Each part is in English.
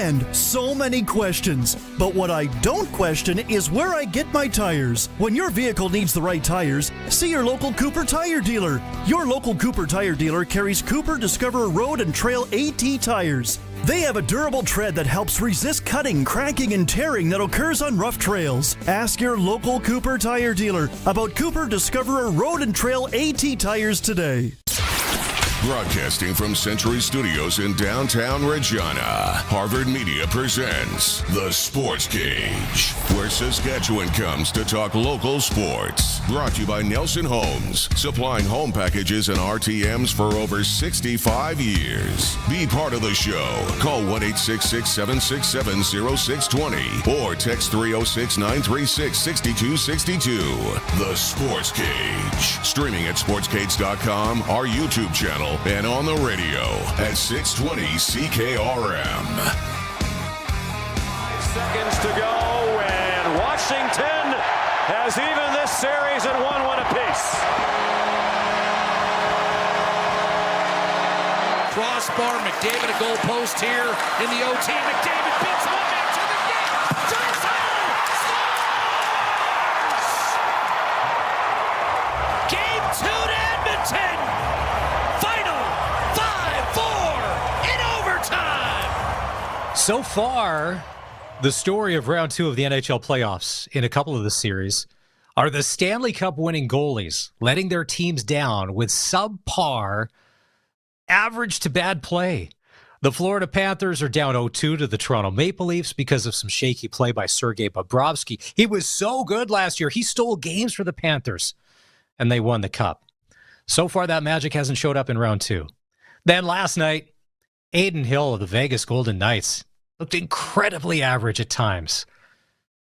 and so many questions. But what I don't question is where I get my tires. When your vehicle needs the right tires, see your local Cooper tire dealer. Your local Cooper tire dealer carries Cooper Discover Road and Trail AT tires. They have a durable tread that helps resist cutting, cranking, and tearing that occurs on rough trails. Ask your local Cooper tire dealer about Cooper Discoverer Road and Trail AT tires today. Broadcasting from Century Studios in downtown Regina, Harvard Media presents The Sportscage, where Saskatchewan comes to talk local sports. Brought to you by Nelson Homes, supplying home packages and RTMs for over 65 years. Be part of the show. Call 1-866-767-0620 or text 306-936-6262. The Sportscage. Streaming at sportscage.com, our YouTube channel, and on the radio at 620 CKRM. 5 seconds to go, and Washington has even this series at 1-1 apiece. Crossbar, McDavid a goal post here in the OT. McDavid beats one man to the net. Johnson scores! Game 2 to Edmonton. Final 5-4 in overtime. So far, the story of round 2 of the NHL playoffs in a couple of the series are the Stanley Cup winning goalies letting their teams down with subpar average to bad play. The Florida Panthers are down 0-2 to the Toronto Maple Leafs because of some shaky play by Sergei Bobrovsky. He was so good last year. He stole games for the Panthers, and they won the Cup. So far, that magic hasn't showed up in round 2. Then last night, Adin Hill of the Vegas Golden Knights looked incredibly average at times.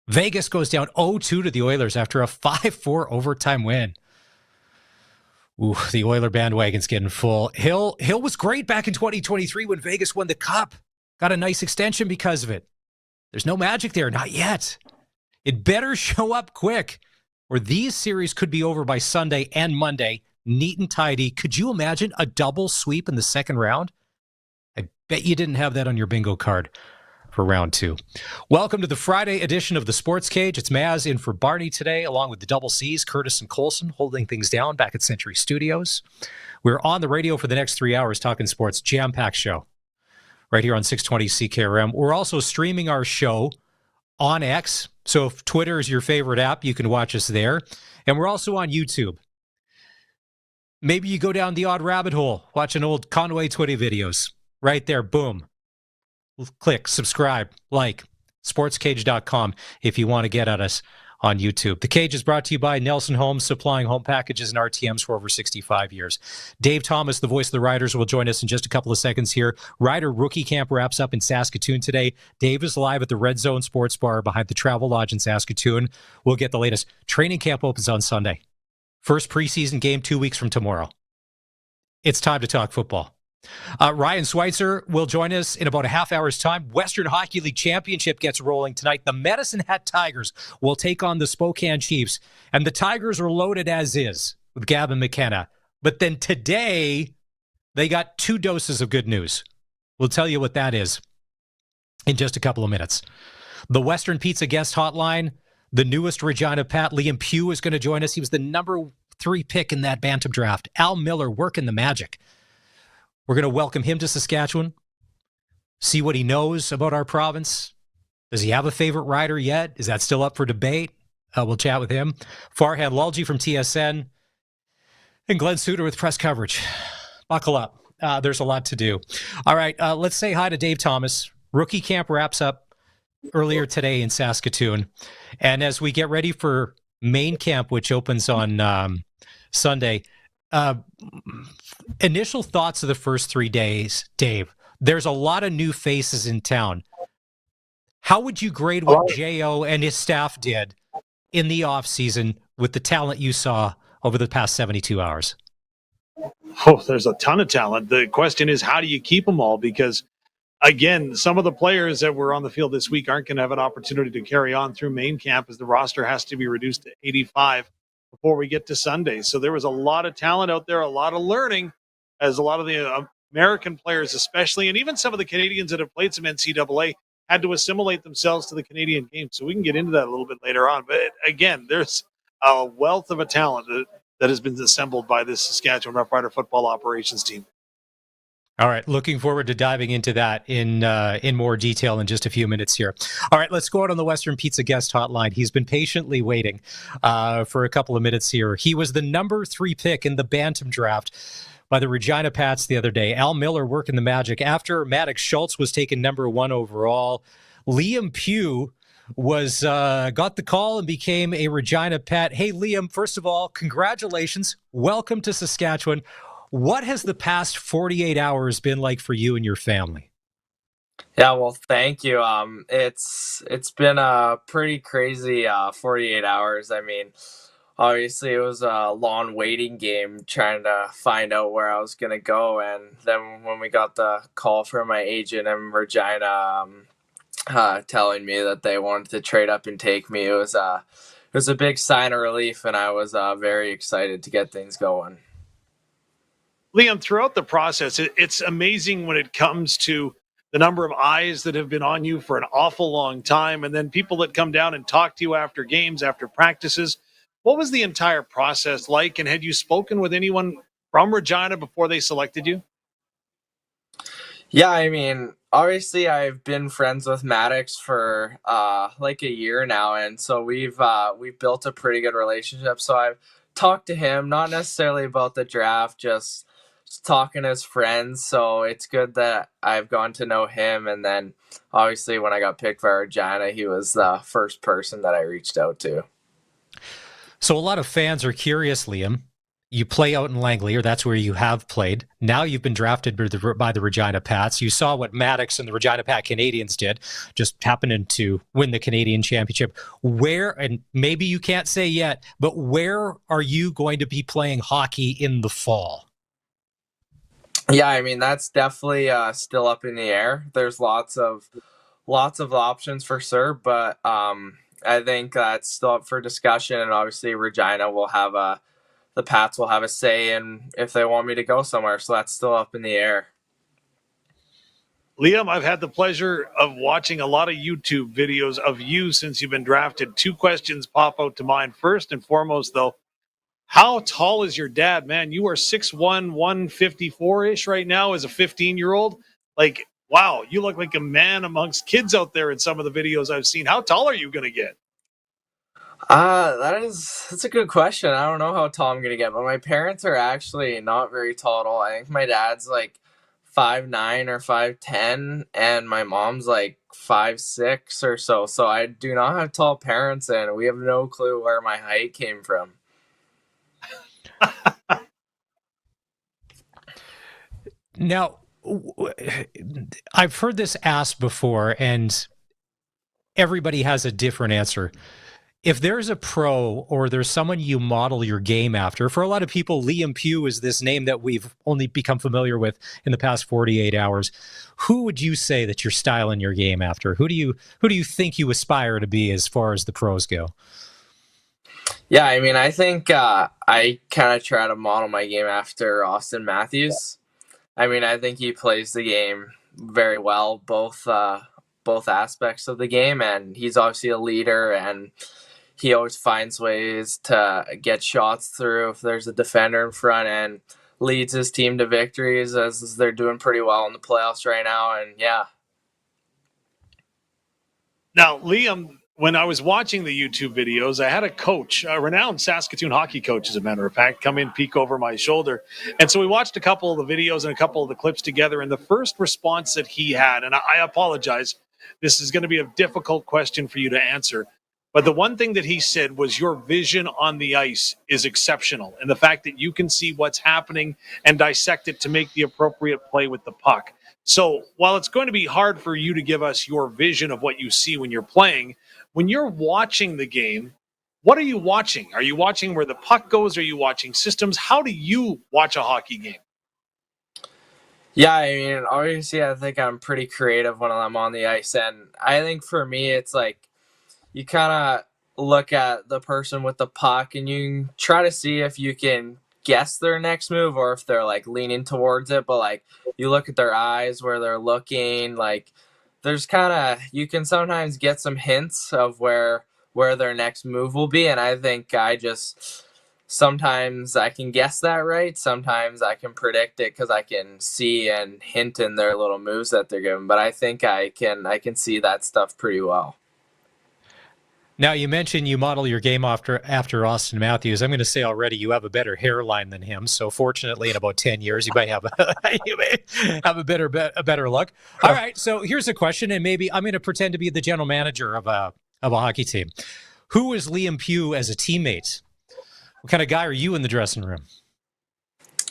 Vegas goes down 0-2 to the Oilers after a 5-4 overtime win. Ooh, the Oiler bandwagon's getting full. Hill was great back in 2023 when Vegas won the Cup. Got a nice extension because of it. There's no magic there, not yet. It better show up quick, or these series could be over by Sunday and Monday, neat and tidy. Could you imagine a double sweep in the second round? I bet you didn't have that on your bingo card for round 2. Welcome to the Friday edition of the Sports Cage. It's Maz in for Barney today, along with the double C's, Curtis and Colson, holding things down back at Century Studios. We're on the radio for the next 3 hours talking sports, jam-packed show right here on 620 CKRM. We're also streaming our show on X, so if Twitter is your favorite app, you can watch us there. And we're also on YouTube. Maybe you go down the odd rabbit hole, watching old Conway Twitty videos. Right there, boom. Click, subscribe, like, sportscage.com if you want to get at us on YouTube. The Cage is brought to you by Nelson Homes, supplying home packages and RTMs for over 65 years. Dave Thomas, the voice of the Riders, will join us in just a couple of seconds here. Rider Rookie Camp wraps up in Saskatoon today. Dave is live at the Red Zone Sports Bar behind the Travel Lodge in Saskatoon. We'll get the latest. Training camp opens on Sunday. First preseason game 2 weeks from tomorrow. It's time to talk football. Ryan Schweitzer will join us in about a half hour's time. Western Hockey League Championship gets rolling tonight. The Medicine Hat Tigers will take on the Spokane Chiefs. And the Tigers are loaded as is with Gavin McKenna. But then today, they got 2 doses of good news. We'll tell you what that is in just a couple of minutes. The Western Pizza Guest Hotline, the newest Regina Pat, Liam Pugh is going to join us. He was the number 3 pick in that Bantam draft. Al Miller working the magic. We're going to welcome him to Saskatchewan, see what he knows about our province. Does he have a favorite rider yet? Is that still up for debate? We'll chat with him. Farhan Lalji from TSN and Glenn Suter with press coverage. Buckle up. There's a lot to do. All right, let's say hi to Dave Thomas. Rookie camp wraps up earlier today in Saskatoon. And as we get ready for main camp, which opens on Sunday, initial thoughts of the first 3 days, Dave. There's a lot of new faces in town. How would you grade what J.O. and his staff did in the offseason with the talent you saw over the past 72 hours? Oh, there's a ton of talent. The question is, how do you keep them all? Because, again, some of the players that were on the field this week aren't going to have an opportunity to carry on through main camp as the roster has to be reduced to 85 before we get to Sunday. So there was a lot of talent out there, a lot of learning, as a lot of the American players especially, and even some of the Canadians that have played some NCAA, had to assimilate themselves to the Canadian game. So we can get into that a little bit later on. But again, there's a wealth of a talent that has been assembled by this Saskatchewan Roughrider football operations team. All right, looking forward to diving into that in more detail in just a few minutes here. All right, let's go out on the Western Pizza guest hotline. He's been patiently waiting for a couple of minutes here. He was the number 3 pick in the Bantam draft by the Regina Pats the other day. Al Miller working the magic. After Maddox Schultz was taken number 1 overall, Liam Pugh was got the call and became a Regina Pat. Hey, Liam, first of all, congratulations. Welcome to Saskatchewan. What has the past 48 hours been like for you and your family? Yeah, well, thank you. It's been a pretty crazy 48 hours. I mean, obviously it was a long waiting game trying to find out where I was going to go. And then when we got the call from my agent in Regina telling me that they wanted to trade up and take me, it was a big sign of relief, and I was very excited to get things going. Liam, throughout the process, it's amazing when it comes to the number of eyes that have been on you for an awful long time, and then people that come down and talk to you after games, after practices. What was the entire process like, and had you spoken with anyone from Regina before they selected you? Yeah, I mean, obviously I've been friends with Maddox for like a year now, and so we've built a pretty good relationship. So I've talked to him, not necessarily about the draft, just talking as friends. So it's good that I've gone to know him, and then obviously when I got picked by Regina, he was the first person that I reached out to. So a lot of fans are curious, Liam. You play out in Langley, or that's where you have played. Now you've been drafted by the Regina Pats. You saw what Maddox and the Regina Pat Canadians did, just happening to win the Canadian Championship. Where, and maybe you can't say yet, but where are you going to be playing hockey in the fall? Yeah, I mean, that's definitely still up in the air. There's lots of options for sure, but I think that's still up for discussion, and obviously Regina will have the Pats will have a say in if they want me to go somewhere, so that's still up in the air. Liam, I've had the pleasure of watching a lot of YouTube videos of you since you've been drafted. 2 questions pop out to mind. First and foremost, though, how tall is your dad, man? You are 6'1", 154-ish right now as a 15-year-old. Like, wow, you look like a man amongst kids out there in some of the videos I've seen. How tall are you going to get? That's a good question. I don't know how tall I'm gonna get, but my parents are actually not very tall at all. I think my dad's like 5'9" or 5'10", and my mom's like 5'6" or so. So I do not have tall parents, and we have no clue where my height came from. Now, I've heard this asked before, and everybody has a different answer. If there's a pro or there's someone you model your game after, for a lot of people, Liam Pugh is this name that we've only become familiar with in the past 48 hours. Who would you say that you're styling your game after? Who do you think you aspire to be as far as the pros go? Yeah, I mean, I think I kind of try to model my game after Austin Matthews. I mean, I think he plays the game very well, both aspects of the game, and he's obviously a leader, and he always finds ways to get shots through if there's a defender in front, and leads his team to victories as they're doing pretty well in the playoffs right now. And yeah. Now, Liam, when I was watching the YouTube videos, I had a coach, a renowned Saskatoon hockey coach, as a matter of fact, come in, peek over my shoulder. And so we watched a couple of the videos and a couple of the clips together. And the first response that he had, and I apologize, this is going to be a difficult question for you to answer, but the one thing that he said was your vision on the ice is exceptional. And the fact that you can see what's happening and dissect it to make the appropriate play with the puck. So while it's going to be hard for you to give us your vision of what you see when you're playing, when you're watching the game, what are you watching? Are you watching where the puck goes? Are you watching systems? How do you watch a hockey game? Yeah, I mean, obviously I think I'm pretty creative when I'm on the ice. And I think for me, it's like you kind of look at the person with the puck and you try to see if you can guess their next move or if they're like leaning towards it. But like you look at their eyes, where they're looking, like there's kind of, you can sometimes get some hints of where their next move will be, and I think sometimes I can guess that right. Sometimes I can predict it because I can see and hint in their little moves that they're giving. But I think I can see that stuff pretty well. Now, you mentioned you model your game after Austin Matthews. I'm going to say already you have a better hairline than him. So fortunately, in about 10 years, you may have a better look. All right. So here's a question, and maybe I'm going to pretend to be the general manager of a hockey team. Who is Liam Pugh as a teammate? What kind of guy are you in the dressing room?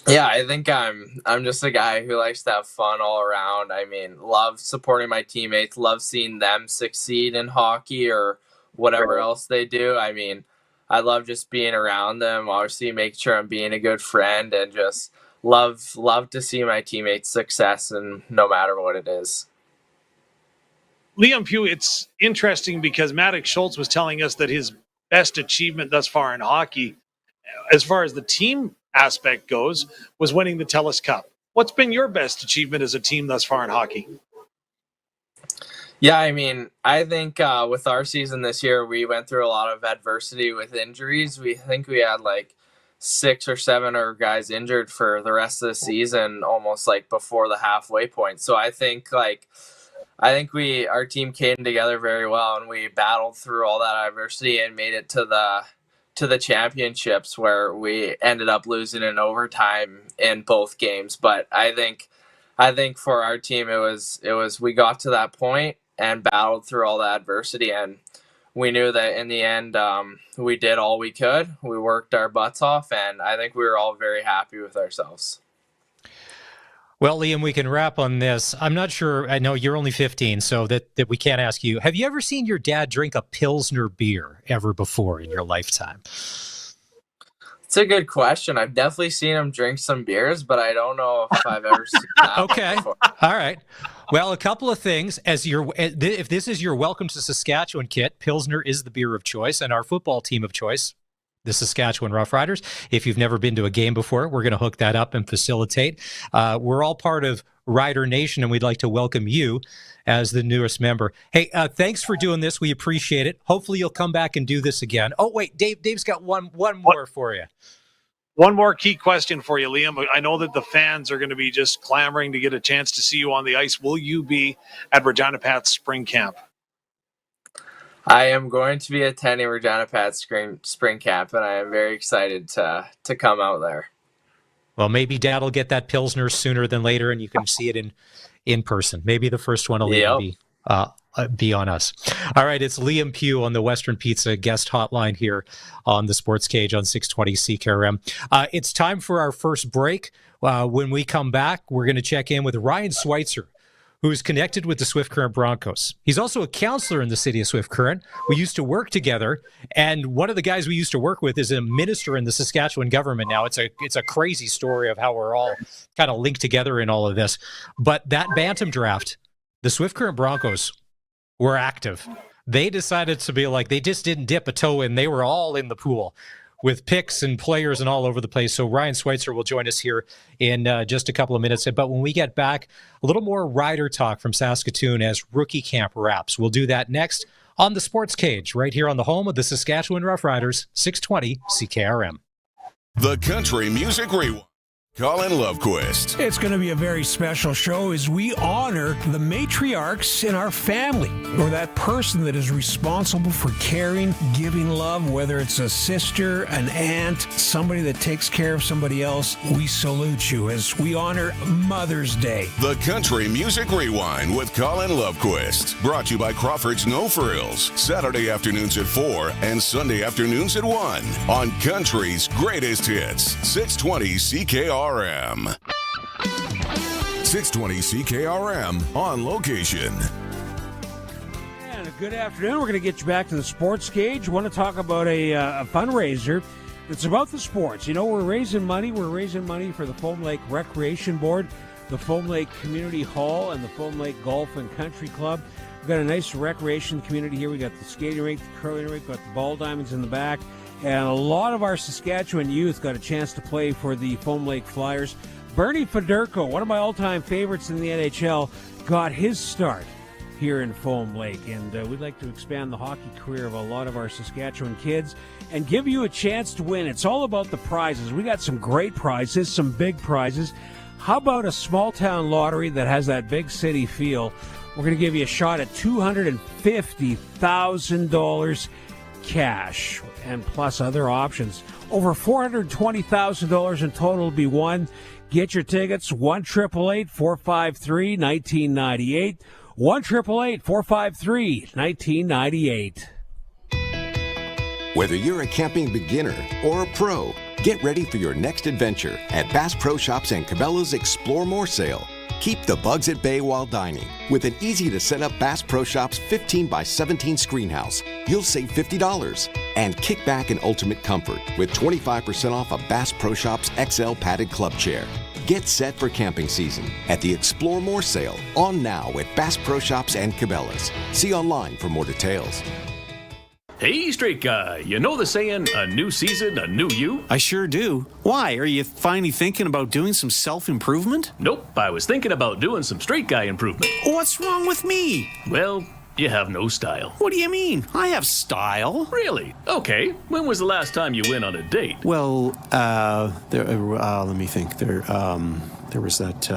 Yeah, I think I'm just a guy who likes to have fun all around. I mean, love supporting my teammates, love seeing them succeed in hockey or whatever else they do. I mean, I love just being around them, obviously make sure I'm being a good friend, and just love to see my teammates' success, and no matter what it is. Liam Pugh, it's interesting because Maddox Schultz was telling us that his best achievement thus far in hockey, as far as the team aspect goes, was winning the TELUS Cup. What's been your best achievement as a team thus far in hockey? Yeah, I mean, I think with our season this year, we went through a lot of adversity with injuries. We had like 6 or 7 of guys injured for the rest of the season, almost like before the halfway point. So I think our team came together very well, and we battled through all that adversity and made it to the championships, where we ended up losing in overtime in both games. But I think for our team, it was we got to that point and battled through all the adversity, and we knew that in the end, we did all we could. We worked our butts off, and I think we were all very happy with ourselves. Well, Liam, we can wrap on this. I'm not sure. I know you're only 15, so that we can't ask you. Have you ever seen your dad drink a Pilsner beer ever before in your lifetime? It's a good question. I've definitely seen him drink some beers, but I don't know if I've ever seen that Okay. before. All right. Well, a couple of things. If this is your Welcome to Saskatchewan kit, Pilsner is the beer of choice, and our football team of choice, the Saskatchewan Roughriders. If you've never been to a game before, we're going to hook that up and facilitate. We're all part of Rider Nation, and we'd like to welcome you as the newest member. Hey, thanks for doing this. We appreciate it. Hopefully you'll come back and do this again. Oh, wait, Dave's got one more for you. One more key question for you, Liam. I know that the fans are going to be just clamoring to get a chance to see you on the ice. Will you be at Regina Pats spring camp? I am going to be attending Regina Pats spring camp, and I am very excited to come out there. Well, maybe Dad will get that Pilsner sooner than later, and you can see it in person. Maybe the first one will even be on us. All right, it's Liam Pugh on the Western Pizza guest hotline here on the Sports Cage on 620 CKRM. It's time for our first break. When we come back, we're going to check in with Ryan Schweitzer, who's connected with the Swift Current Broncos. He's also a counselor in the city of Swift Current. We used to work together, and one of the guys we used to work with is a minister in the Saskatchewan government now. It's a crazy story of how we're all kind of linked together in all of this. But that Bantam draft, the Swift Current Broncos were active. They decided to be like, they just didn't dip a toe in. They were all in the pool with picks and players and all over the place. So Ryan Schweitzer will join us here in just a couple of minutes. But when we get back, a little more Rider talk from Saskatoon as rookie camp wraps. We'll do that next on the Sports Cage, right here on the home of the Saskatchewan Roughriders, 620 CKRM. The Country Music Rewind. Colin Lovequist. It's going to be a very special show as we honor the matriarchs in our family, or that person that is responsible for caring, giving love, whether it's a sister, an aunt, somebody that takes care of somebody else. We salute you as we honor Mother's Day. The Country Music Rewind with Colin Lovequist. Brought to you by Crawford's No Frills. Saturday afternoons at 4 and Sunday afternoons at 1 on Country's Greatest Hits. 620 CKRM. 620 CKRM on location. And good afternoon. We're going to get you back to the Sports Cage. Want to talk about a fundraiser. It's about the sports. You know, we're raising money. We're raising money for the Foam Lake Recreation Board, the Foam Lake Community Hall, and the Foam Lake Golf and Country Club. We've got a nice recreation community here. We got the skating rink, the curling rink, got the ball diamonds in the back. And a lot of our Saskatchewan youth got a chance to play for the Foam Lake Flyers. Bernie Federko, one of my all-time favorites in the NHL, got his start here in Foam Lake. And we'd like to expand the hockey career of a lot of our Saskatchewan kids and give you a chance to win. It's all about the prizes. We got some great prizes, some big prizes. How about a small town lottery that has that big city feel? We're going to give you a shot at $250,000 cash and plus other options. Over $420,000 in total will be won. Get your tickets, 1-888-453-1998, 1-888-453-1998. Whether you're a camping beginner or a pro, get ready for your next adventure at Bass Pro Shops and Cabela's Explore More sale. Keep the bugs at bay while dining. With an easy-to-set-up Bass Pro Shops 15x17 screen house, you'll save $50. And kick back in ultimate comfort with 25% off a Bass Pro Shops XL padded club chair. Get set for camping season at the Explore More sale, on now at Bass Pro Shops and Cabela's. See online for more details. Hey, straight guy, you know the saying, a new season, a new you? I sure do. Why? Are you finally thinking about doing some self-improvement? Nope, I was thinking about doing some straight guy improvement. What's wrong with me? Well, you have no style. What do you mean? I have style. Really? Okay. When was the last time you went on a date? Well, let me think. There was that,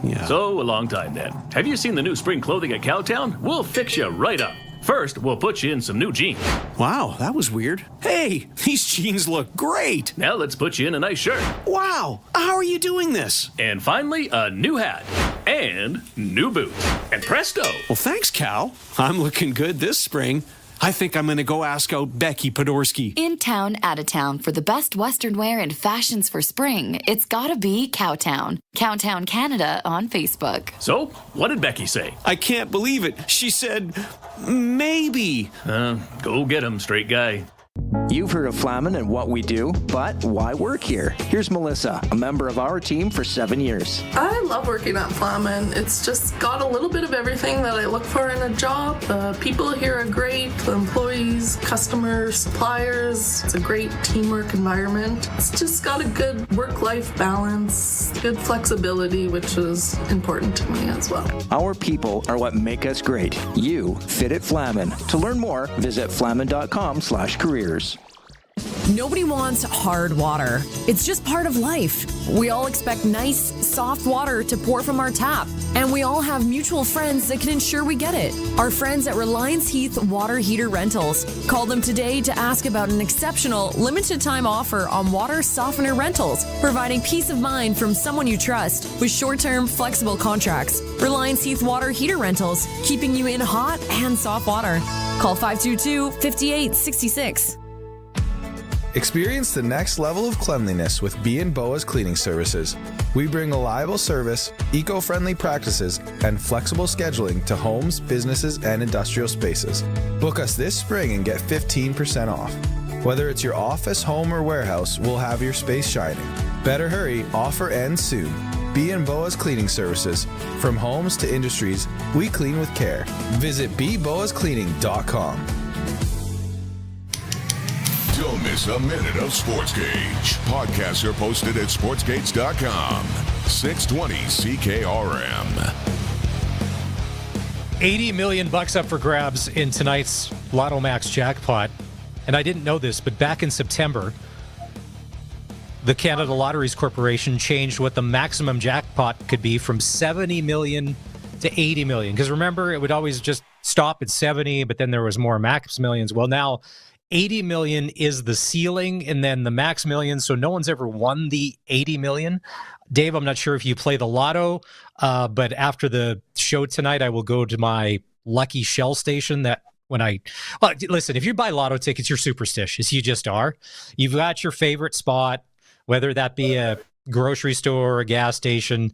yeah. So, a long time then. Have you seen the new spring clothing at Cowtown? We'll fix you right up. First, we'll put you in some new jeans. Wow, that was weird. Hey, these jeans look great. Now let's put you in a nice shirt. Wow, how are you doing this? And finally, a new hat. And new boots. And presto. Well, thanks, Cal. I'm looking good this spring. I think I'm going to go ask out Becky Podorski. In town, out of town, for the best Western wear and fashions for spring, it's gotta be Cowtown. Cowtown Canada on Facebook. So, what did Becky say? I can't believe it. She said, maybe. Go get him, straight guy. You've heard of Flamin and what we do, but why work here? Here's Melissa, a member of our team for 7 years. I love working at Flamin. It's just got a little bit of everything that I look for in a job. The people here are great, the employees, customers, suppliers. It's a great teamwork environment. It's just got a good work-life balance, good flexibility, which is important to me as well. Our people are what make us great. You fit at Flamin. To learn more, visit flamin.com/careers. Nobody wants hard water. It's just part of life. We all expect nice, soft water to pour from our tap, and we all have mutual friends that can ensure we get it. Our friends at Reliance Heath Water Heater Rentals. Call them today to ask about an exceptional limited-time offer on water softener rentals, providing peace of mind from someone you trust with short-term, flexible contracts. Reliance Heath Water Heater Rentals, keeping you in hot and soft water. Call 522-5866. Experience the next level of cleanliness with B&Boa's Cleaning Services. We bring reliable service, eco-friendly practices, and flexible scheduling to homes, businesses, and industrial spaces. Book us this spring and get 15% off. Whether it's your office, home, or warehouse, we'll have your space shining. Better hurry, offer ends soon. B&Boa's Cleaning Services. From homes to industries, we clean with care. Visit bboascleaning.com. Don't miss a minute of Sportscage. Podcasts are posted at sportscage.com. 620 CKRM. $80 million up for grabs in tonight's Lotto Max jackpot. And I didn't know this, but back in September, the Canada Lotteries Corporation changed what the maximum jackpot could be from 70 million to 80 million. Because remember, it would always just stop at 70, but then there was more max millions. Well, now 80 million is the ceiling, and then the max million. So no one's ever won the 80 million. Dave, I'm not sure if you play the lotto, but after the show tonight, I will go to my lucky shell station that listen, if you buy lotto tickets, you're superstitious. You just are. You've got your favorite spot, whether that be a grocery store or a gas station.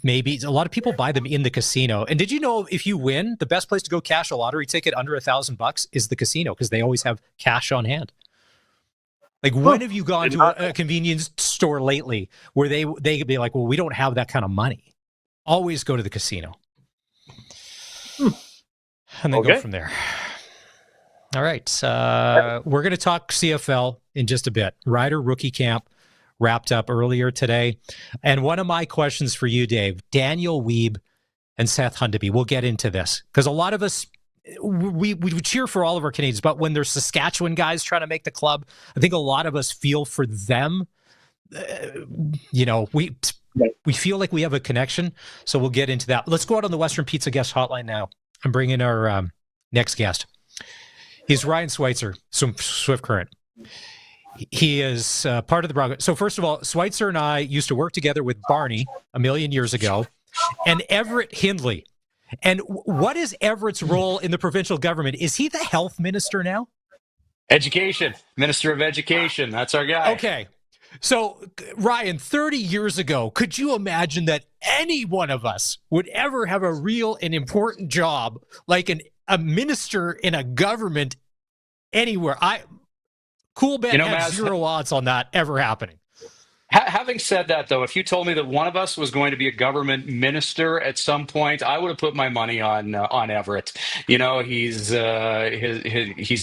Maybe a lot of people buy them in the casino. And did you know if you win, the best place to go cash a lottery ticket under $1,000 is the casino, because they always have cash on hand. Like, when have you gone to a convenience store lately where they could be like, well, we don't have that kind of money? Always go to the casino. And then go from there. All right. We're going to talk CFL in just a bit. Rider rookie camp wrapped up earlier today. And one of my questions for you, Dave, Daniel Weeb and Seth Hundeby. We'll get into this because a lot of us, we cheer for all of our Canadians, but when there's Saskatchewan guys trying to make the club, I think a lot of us feel for them. We feel like we have a connection, so we'll get into that. Let's go out on the Western Pizza guest hotline now. I'm bringing our next guest. He's Ryan Schweitzer, Swift Current. He is part of the Broncos. So first of all, Schweitzer and I used to work together with Barney a million years ago, and Everett Hindley. And what is Everett's role in the provincial government? Is he the health minister now? Education, Minister of Education. That's our guy. Okay. So, Ryan, 30 years ago, could you imagine that any one of us would ever have a real and important job like a minister in a government anywhere? Cool bet has zero odds on that ever happening. Having said that, though, if you told me that one of us was going to be a government minister at some point, I would have put my money on Everett. He's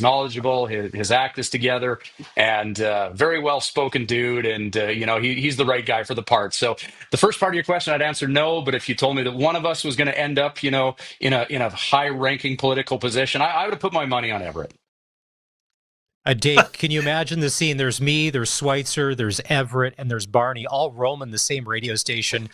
knowledgeable, his act is together, and very well spoken dude, and he's the right guy for the part. So the first part of your question, I'd answer no. But if you told me that one of us was going to end up, in a high ranking political position, I would have put my money on Everett. Dave, can you imagine the scene? There's me, there's Schweitzer, there's Everett, and there's Barney, all roaming the same radio station,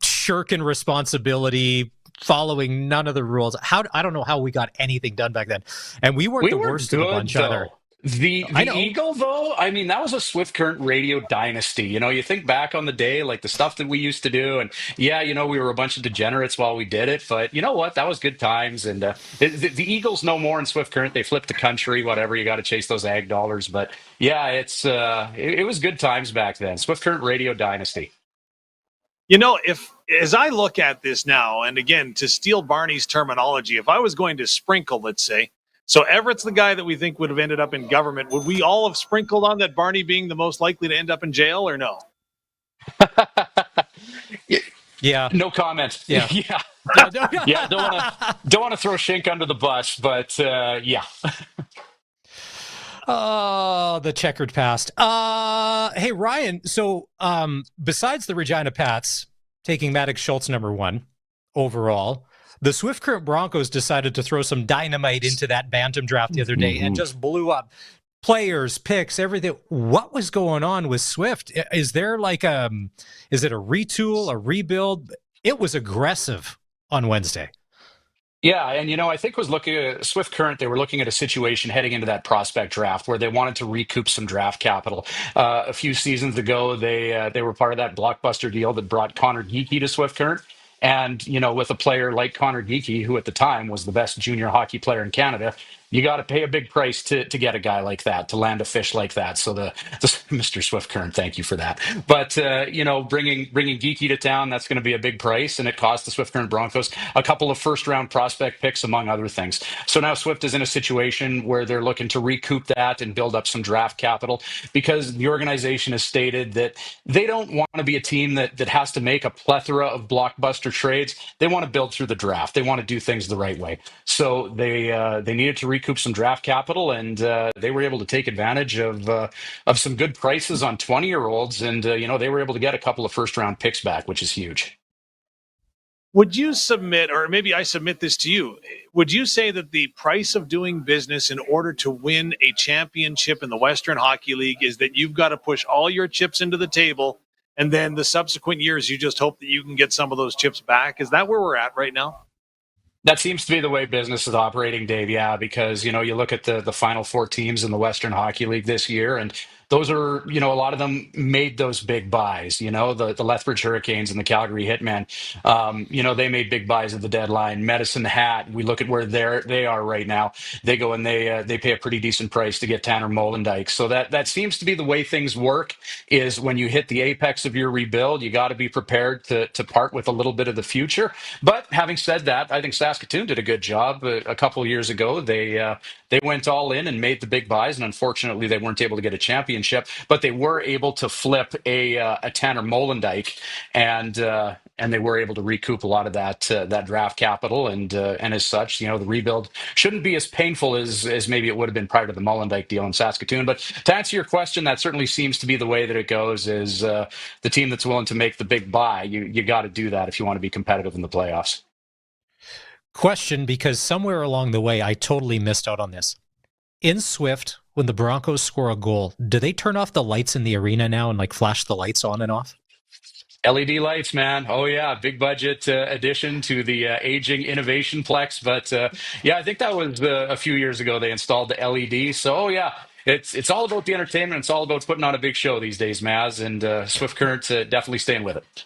shirking responsibility, following none of the rules. I don't know how we got anything done back then. And we weren't the worst of the bunch either. The Eagle, though, I mean, that was a Swift Current radio dynasty. You think back on the day, like the stuff that we used to do, and we were a bunch of degenerates while we did it, but you know what? That was good times. And the Eagles no more in Swift Current. They flipped the country, whatever. You got to chase those ag dollars. But yeah, it was good times back then. Swift Current radio dynasty. As I look at this now, and again, to steal Barney's terminology, if I was going to sprinkle, let's say, so Everett's the guy that we think would have ended up in government. Would we all have sprinkled on that Barney being the most likely to end up in jail or no? Yeah. No comment. Yeah. Yeah. Don't want to throw Shink under the bus, but yeah. Oh, the checkered past. Hey, Ryan. So besides the Regina Pats taking Maddox Schultz #1 overall, the Swift Current Broncos decided to throw some dynamite into that Bantam draft the other day and just blew up players, picks, everything. What was going on with Swift? Is there is it a retool, a rebuild? It was aggressive on Wednesday. Yeah, and I think was looking at Swift Current. They were looking at a situation heading into that prospect draft where they wanted to recoup some draft capital. A few seasons ago, they were part of that blockbuster deal that brought Connor Geekie to Swift Current. And, with a player like Connor Geekie, who at the time was the best junior hockey player in Canada, you got to pay a big price to get a guy like that, to land a fish like that. So the Mr. Swift Current, thank you for that. But, bringing Geekie to town, that's going to be a big price. And it cost the Swift Current Broncos a couple of first-round prospect picks, among other things. So now Swift is in a situation where they're looking to recoup that and build up some draft capital because the organization has stated that they don't want to be a team that has to make a plethora of blockbuster trades. They want to build through the draft. They want to do things the right way. So they needed to recoup some draft capital, and they were able to take advantage of some good prices on 20-year-olds, and they were able to get a couple of first-round picks back, which is huge. Would you submit, or maybe I submit this to you, would you say that the price of doing business in order to win a championship in the Western Hockey League is that you've got to push all your chips into the table, and then the subsequent years you just hope that you can get some of those chips back? Is that where we're at right now? That seems to be the way business is operating, Dave. Yeah, because, you look at the final 4 teams in the Western Hockey League this year, and those are, a lot of them made those big buys, the Lethbridge Hurricanes and the Calgary Hitmen, they made big buys at the deadline. Medicine Hat, we look at where they are right now. They go and they pay a pretty decent price to get Tanner Molendyk. So that seems to be the way things work, is when you hit the apex of your rebuild, you got to be prepared to part with a little bit of the future. But having said that, I think Saskatoon did a good job a couple of years ago. They went all in and made the big buys, and unfortunately they weren't able to get a championship, but they were able to flip a Tanner Molendyk, and they were able to recoup a lot of that draft capital, and as such, the rebuild shouldn't be as painful as maybe it would have been prior to the Molendyk deal in Saskatoon. But to answer your question, that certainly seems to be the way that it goes, is the team that's willing to make the big buy. You got to do that if you want to be competitive in the playoffs. Question, because somewhere along the way, I totally missed out on this. In Swift, when the Broncos score a goal, do they turn off the lights in the arena now and like flash the lights on and off? LED lights, man. Oh yeah, big budget addition to the aging innovation plex. But yeah, I think that was a few years ago they installed the LED. So oh yeah, it's all about the entertainment. It's all about putting on a big show these days, Maz. And Swift Current definitely staying with it.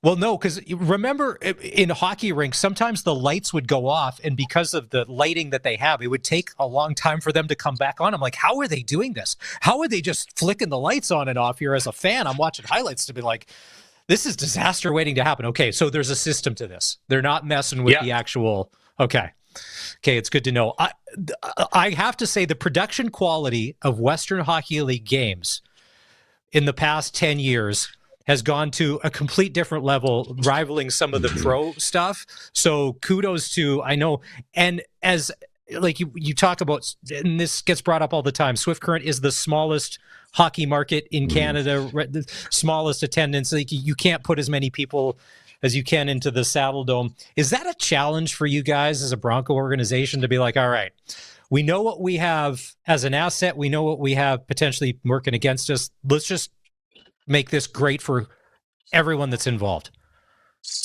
Well, no, because remember in hockey rinks, sometimes the lights would go off, and because of the lighting that they have, it would take a long time for them to come back on. I'm like, how are they doing this? How are they just flicking the lights on and off here? As a fan, I'm watching highlights to be like, this is disaster waiting to happen. Okay, so there's a system to this. They're not messing with the actual. Okay, it's good to know. I have to say the production quality of Western Hockey League games in the past 10 years has gone to a complete different level, rivaling some of the pro stuff. So kudos to, I know, and as like you talk about, and this gets brought up all the time, Swift Current is the smallest hockey market in Canada, the smallest attendance. Like you can't put as many people as you can into the Saddle Dome. Is that a challenge for you guys as a Bronco organization to be like, all right, we know what we have as an asset, we know what we have potentially working against us, let's just make this great for everyone that's involved?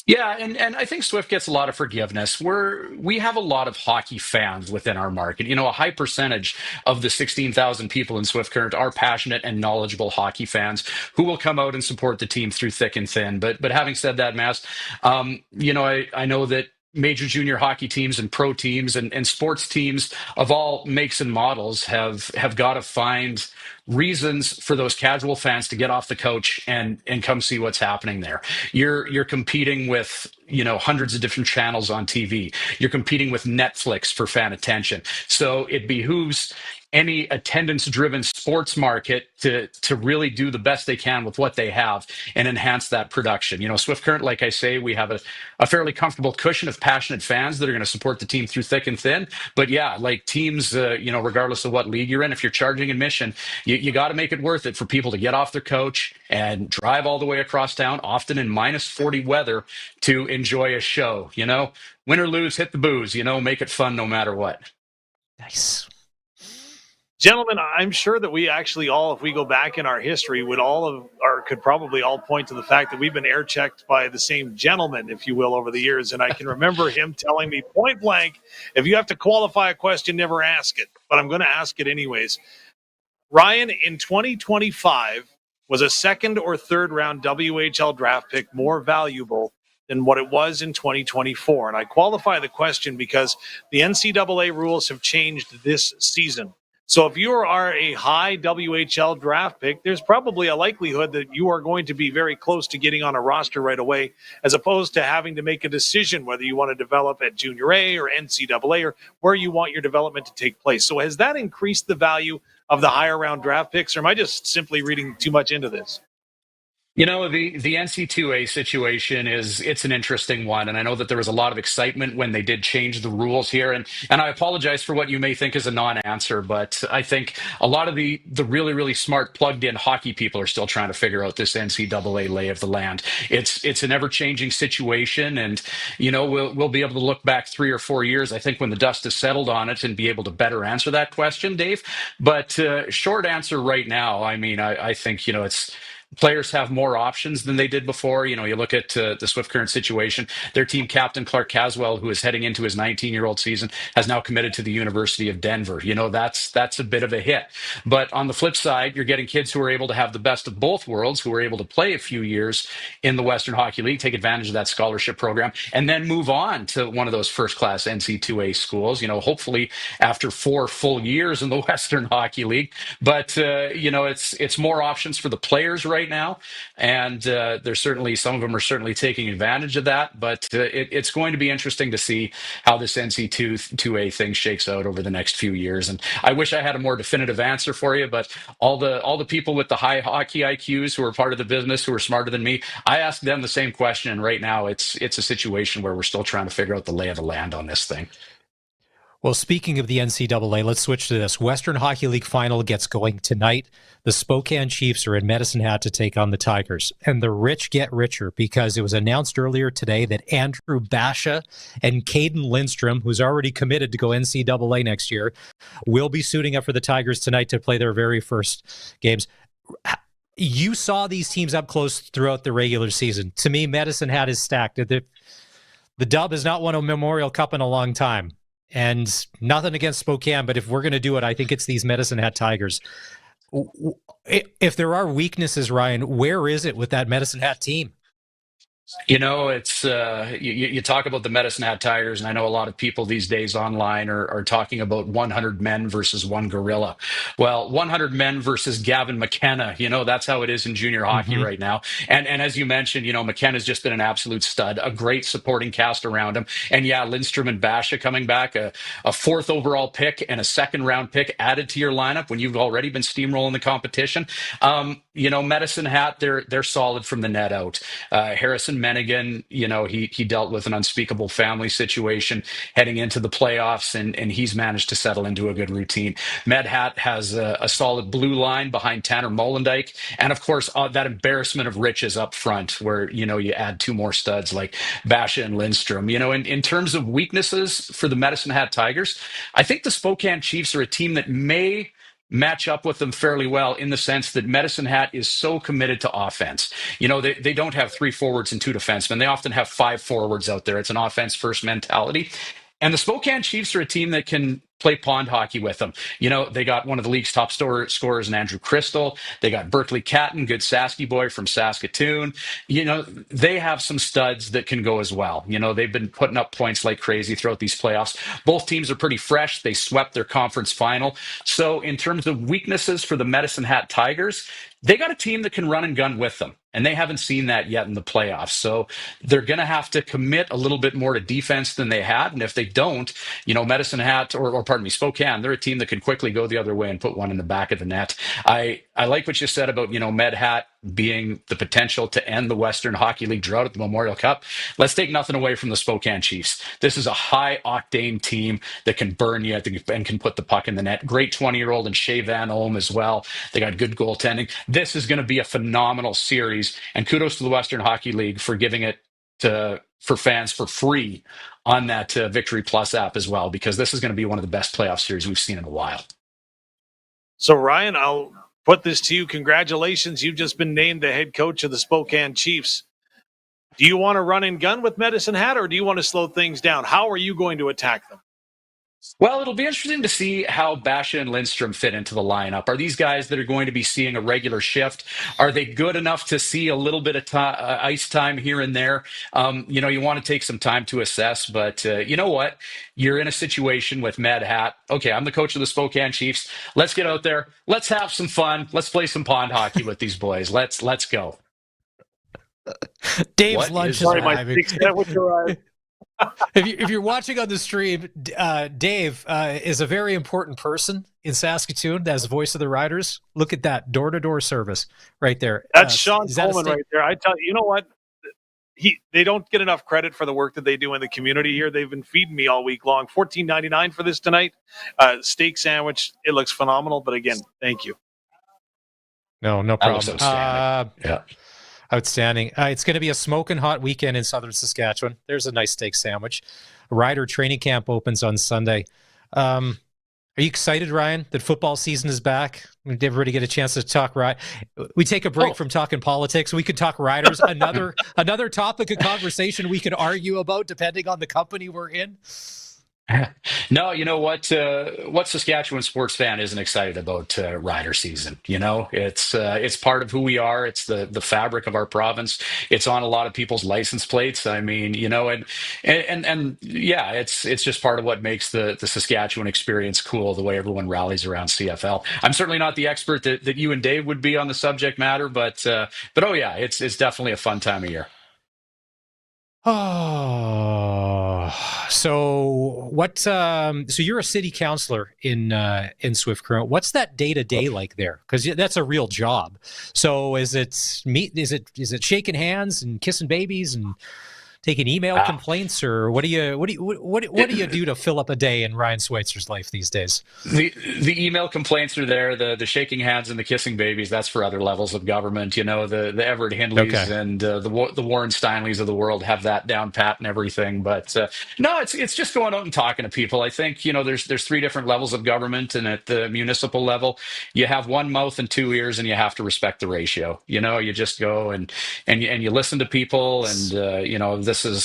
Yeah, and I think Swift gets a lot of forgiveness. We have a lot of hockey fans within our market. You know, a high percentage of the 16,000 people in Swift Current are passionate and knowledgeable hockey fans who will come out and support the team through thick and thin. But having said that, Mass, you know, I know that major junior hockey teams and pro teams and sports teams of all makes and models have got to find reasons for those casual fans to get off the couch and come see what's happening there. You're competing with, you know, hundreds of different channels on TV. You're competing with Netflix for fan attention. So it behooves any attendance-driven sports market to really do the best they can with what they have and enhance that production. You know, Swift Current, like I say, we have a fairly comfortable cushion of passionate fans that are going to support the team through thick and thin. But yeah, like teams, you know, regardless of what league you're in, if you're charging admission, you got to make it worth it for people to get off their couch and drive all the way across town, often in minus 40 weather, to enjoy a show. You know, win or lose, hit the booze. You know, make it fun no matter what. Nice. Gentlemen, I'm sure that we actually all, if we go back in our history, could probably all point to the fact that we've been air checked by the same gentleman, if you will, over the years. And I can remember him telling me point blank, if you have to qualify a question, never ask it. But I'm going to ask it anyways. Ryan, in 2025, was a second or third round WHL draft pick more valuable than what it was in 2024? And I qualify the question because the NCAA rules have changed this season. So if you are a high WHL draft pick, there's probably a likelihood that you are going to be very close to getting on a roster right away, as opposed to having to make a decision whether you want to develop at Junior A or NCAA or where you want your development to take place. So has that increased the value of the higher round draft picks, or am I just simply reading too much into this? You know, the NC2A situation it's an interesting one. And I know that there was a lot of excitement when they did change the rules here. And I apologize for what you may think is a non-answer, but I think a lot of the really, really smart plugged in hockey people are still trying to figure out this NCAA lay of the land. It's an ever-changing situation. And, you know, we'll be able to look back 3 or 4 years, I think, when the dust has settled on it and be able to better answer that question, Dave. But short answer right now, I mean, I think, you know, players have more options than they did before. You know, you look at the Swift Current situation. Their team captain, Clark Caswell, who is heading into his 19-year-old season, has now committed to the University of Denver. You know, that's a bit of a hit. But on the flip side, you're getting kids who are able to have the best of both worlds, who are able to play a few years in the Western Hockey League, take advantage of that scholarship program, and then move on to one of those first-class NC2A schools, you know, hopefully after 4 full years in the Western Hockey League. But, you know, it's more options for the players right now, and there's certainly some of them are certainly taking advantage of that. But it's going to be interesting to see how this NC2A thing shakes out over the next few years. And I wish I had a more definitive answer for you, but all the people with the high hockey IQs who are part of the business, who are smarter than me, I asked them the same question. And right now, it's a situation where we're still trying to figure out the lay of the land on this thing. Well, speaking of the NCAA, let's switch to this. Western Hockey League final gets going tonight. The Spokane Chiefs are in Medicine Hat to take on the Tigers. And the rich get richer because it was announced earlier today that Andrew Basha and Caden Lindstrom, who's already committed to go NCAA next year, will be suiting up for the Tigers tonight to play their very first games. You saw these teams up close throughout the regular season. To me, Medicine Hat is stacked. The Dub has not won a Memorial Cup in a long time. And nothing against Spokane, but if we're going to do it, I think it's these Medicine Hat Tigers. If there are weaknesses, Ryan, where is it with that Medicine Hat team? You know, it's you talk about the Medicine Hat Tigers, and I know a lot of people these days online are talking about 100 men versus one gorilla. Well, 100 men versus Gavin McKenna. You know, that's how it is in junior hockey right now. And as you mentioned, you know, McKenna's just been an absolute stud, a great supporting cast around him. And yeah, Lindstrom and Basha coming back, a fourth overall pick and a second round pick added to your lineup when you've already been steamrolling the competition. You know, Medicine Hat, they're solid from the net out. Harrison Menigan, you know, he dealt with an unspeakable family situation heading into the playoffs, and he's managed to settle into a good routine. Med Hat has a solid blue line behind Tanner Molendyke, and of course that embarrassment of riches up front, where you know you add two more studs like Basha and Lindstrom. You know, in terms of weaknesses for the Medicine Hat Tigers, I think the Spokane Chiefs are a team that may match up with them fairly well in the sense that Medicine Hat is so committed to offense. You know, they don't have 3 forwards and 2 defensemen. They often have 5 forwards out there. It's an offense first mentality. And the Spokane Chiefs are a team that can play pond hockey with them. You know, they got one of the league's top scorers in Andrew Crystal. They got Berkeley Catton, good Sasky boy from Saskatoon. You know, they have some studs that can go as well. You know, they've been putting up points like crazy throughout these playoffs. Both teams are pretty fresh. They swept their conference final. So in terms of weaknesses for the Medicine Hat Tigers, they got a team that can run and gun with them. And they haven't seen that yet in the playoffs. So they're going to have to commit a little bit more to defense than they had. And if they don't, you know, Medicine Hat or pardon me, Spokane, they're a team that can quickly go the other way and put one in the back of the net. I like what you said about, you know, Med Hat being the potential to end the Western Hockey League drought at the Memorial Cup. Let's take nothing away from the Spokane Chiefs. This is a high-octane team that can burn you and can put the puck in the net. Great 20-year-old and Shea Van Olm as well. They got good goaltending. This is going to be a phenomenal series, and kudos to the Western Hockey League for giving it for fans for free on that Victory Plus app as well, because this is going to be one of the best playoff series we've seen in a while. So, Ryan, I'll put this to you. Congratulations. You've just been named the head coach of the Spokane Chiefs. Do you want to run and gun with Medicine Hat, or do you want to slow things down? How are you going to attack them? Well, it'll be interesting to see how Basha and Lindstrom fit into the lineup. Are these guys that are going to be seeing a regular shift? Are they good enough to see a little bit of ice time here and there? You know, you want to take some time to assess, but you know what? You're in a situation with Med Hat. Okay, I'm the coach of the Spokane Chiefs. Let's get out there. Let's have some fun. Let's play some pond hockey with these boys. Let's go. Dave's lunch is arriving. If you're watching on the stream, Dave is a very important person in Saskatoon as the voice of the Riders. Look at that door-to-door service right there. That's Sean Coleman right there. I tell you, you know what? They don't get enough credit for the work that they do in the community here. They've been feeding me all week long. $14.99 for this tonight. Steak sandwich. It looks phenomenal. But again, thank you. No problem. Yeah. Outstanding. It's going to be a smoking hot weekend in southern Saskatchewan. There's a nice steak sandwich. Rider training camp opens on Sunday. Are you excited, Ryan, that football season is back? Did everybody get a chance to talk right? We take a break from talking politics. We could talk Riders. Another topic of conversation we could argue about depending on the company we're in. No, you know what Saskatchewan sports fan isn't excited about Rider season. You know, it's part of who we are. It's the fabric of our province. It's on a lot of people's license plates. I mean, you know, and yeah, it's just part of what makes the Saskatchewan experience cool, the way everyone rallies around CFL. I'm certainly not the expert that you and Dave would be on the subject matter, but oh yeah, it's definitely a fun time of year. Oh, so what? So you're a city councilor in Swift Current. What's that day to day like there? Because that's a real job. So is it shaking hands and kissing babies and taking email complaints, or what do you do to fill up a day in Ryan Schweitzer's life these days? The email complaints are there. The shaking hands and the kissing babies, that's for other levels of government. You know, the Everett Hindleys and the Warren Steinleys of the world have that down pat and everything. But no, it's just going out and talking to people. I think, you know, there's three different levels of government, and at the municipal level, you have one mouth and two ears, and you have to respect the ratio. You know, you just go and you listen to people, and you know,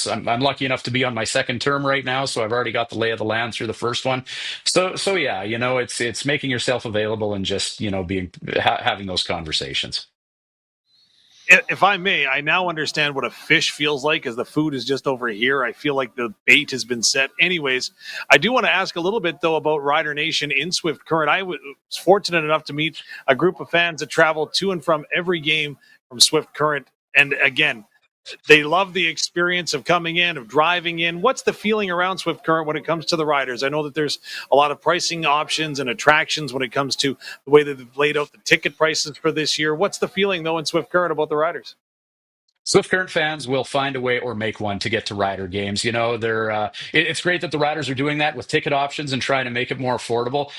I'm lucky enough to be on my second term right now, so I've already got the lay of the land through the first one. So yeah, you know, it's making yourself available and just, you know, having those conversations. If I may, I now understand what a fish feels like, as the food is just over here. I feel like the bait has been set. Anyways, I do want to ask a little bit, though, about Rider Nation in Swift Current. I was fortunate enough to meet a group of fans that travel to and from every game from Swift Current. And again, they love the experience of coming in, of driving in. What's the feeling around Swift Current when it comes to the Riders? I know that there's a lot of pricing options and attractions when it comes to the way that they've laid out the ticket prices for this year. What's the feeling, though, in Swift Current about the Riders? Swift Current fans will find a way or make one to get to Rider games. You know, it's great that the Riders are doing that with ticket options and trying to make it more affordable.